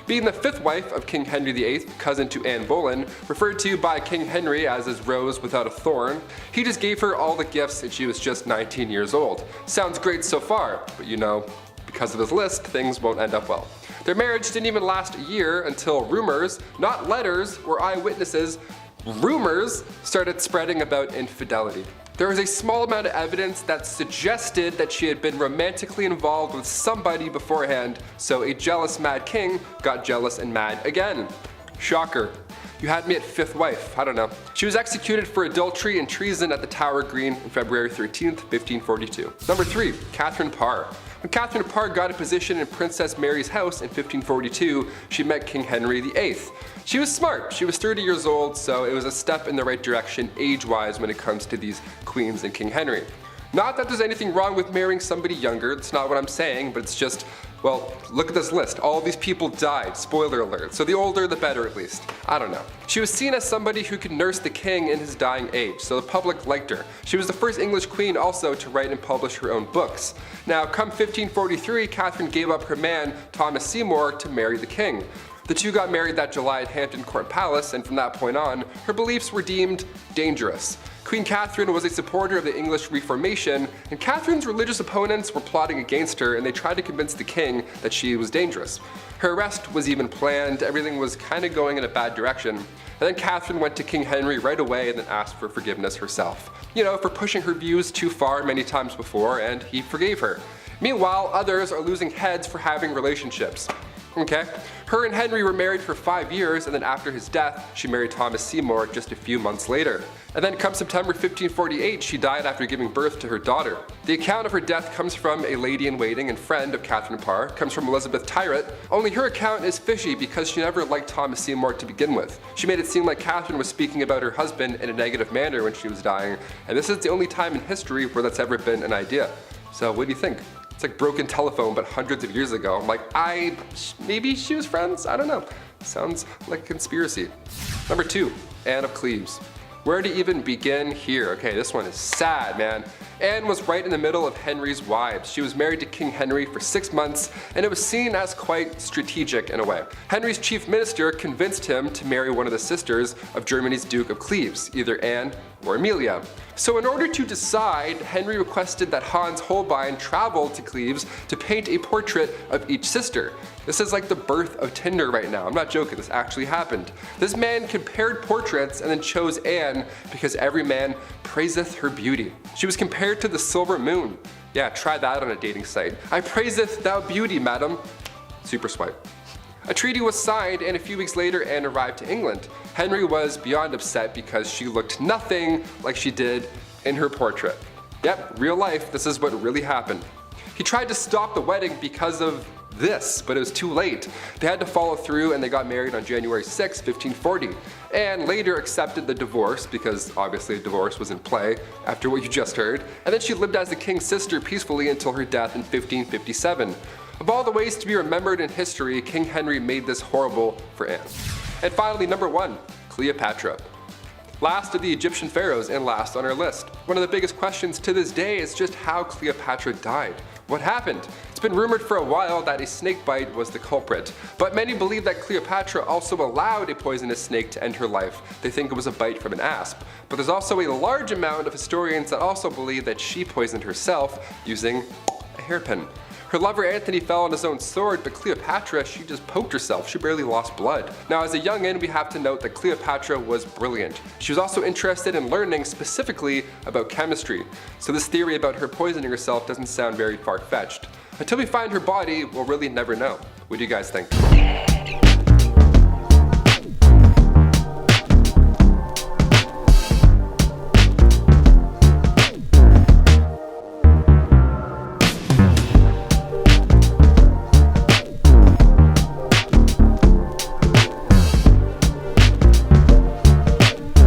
Being the 5th wife of King Henry VIII, cousin to Anne Boleyn, referred to by King Henry as his rose without a thorn, he just gave her all the gifts and she was just 19 years old. Sounds great so far, but you know, because of his list, things won't end up well. Their marriage didn't even last a year until rumors, not letters or eyewitnesses, rumors started spreading about infidelity. There was a small amount of evidence that suggested that she had been romantically involved with somebody beforehand, so a jealous mad king got jealous and mad again. Shocker. You had me at 5th wife, I don't know. She was executed for adultery and treason at the Tower Green on February 13th, 1542. Number 3, Catherine Parr. When Catherine Parr got a position in Princess Mary's house in 1542, she met King Henry VIII. She was smart. She was 30 years old, so it was a step in the right direction age-wise when it comes to these queens and King Henry. Not that there's anything wrong with marrying somebody younger, that's not what I'm saying, but it's just, well, look at this list. All of these people died, spoiler alert, so the older the better at least. I don't know. She was seen as somebody who could nurse the king in his dying age, so the public liked her. She was the first English queen also to write and publish her own books. Now, come 1543, Catherine gave up her man, Thomas Seymour, to marry the king. The two got married that July at Hampton Court Palace, and from that point on, her beliefs were deemed dangerous. Queen Catherine was a supporter of the English Reformation, and Catherine's religious opponents were plotting against her and they tried to convince the king that she was dangerous. Her arrest was even planned, everything was kind of going in a bad direction. And then Catherine went to King Henry right away and then asked for forgiveness herself. You know, for pushing her views too far many times before, and he forgave her. Meanwhile, others are losing heads for having relationships. Okay? Her and Henry were married for 5 years, and then after his death, she married Thomas Seymour just a few months later. And then come September 1548, she died after giving birth to her daughter. The account of her death comes from a lady-in-waiting and friend of Catherine Parr, comes from Elizabeth Tyrrett, only her account is fishy because she never liked Thomas Seymour to begin with. She made it seem like Catherine was speaking about her husband in a negative manner when she was dying, and this is the only time in history where that's ever been an idea. So what do you think? It's like broken telephone, but hundreds of years ago. I'm like, maybe she was friends? I don't know. Sounds like a conspiracy. Number 2, Anne of Cleves. Where to even begin here? Okay, this one is sad, man. Anne was right in the middle of Henry's wives. She was married to King Henry for 6 months, and it was seen as quite strategic in a way. Henry's chief minister convinced him to marry one of the sisters of Germany's Duke of Cleves, either Anne or Amelia. So in order to decide, Henry requested that Hans Holbein travel to Cleves to paint a portrait of each sister. This is like the birth of Tinder right now. I'm not joking, this actually happened. This man compared portraits and then chose Anne because every man praiseth her beauty. She was compared to the silver moon. Yeah, try that on a dating site. I praiseth thou beauty, madam. Super swipe. A treaty was signed, and a few weeks later Anne arrived to England. Henry was beyond upset because she looked nothing like she did in her portrait. Yep, real life, this is what really happened. He tried to stop the wedding because of this, but it was too late. They had to follow through, and they got married on January 6, 1540. Anne later accepted the divorce because obviously a divorce was in play after what you just heard, and then she lived as the king's sister peacefully until her death in 1557. Of all the ways to be remembered in history, King Henry made this horrible for Anne. And finally, number 1, Cleopatra. Last of the Egyptian pharaohs and last on our list. One of the biggest questions to this day is just how Cleopatra died. What happened? It's been rumored for a while that a snake bite was the culprit, but many believe that Cleopatra also allowed a poisonous snake to end her life. They think it was a bite from an asp. But there's also a large amount of historians that also believe that she poisoned herself using a hairpin. Her lover Antony fell on his own sword, but Cleopatra, she just poked herself. She barely lost blood. Now, as a youngin', we have to note that Cleopatra was brilliant. She was also interested in learning specifically about chemistry. So this theory about her poisoning herself doesn't sound very far-fetched. Until we find her body, we'll really never know. What do you guys think?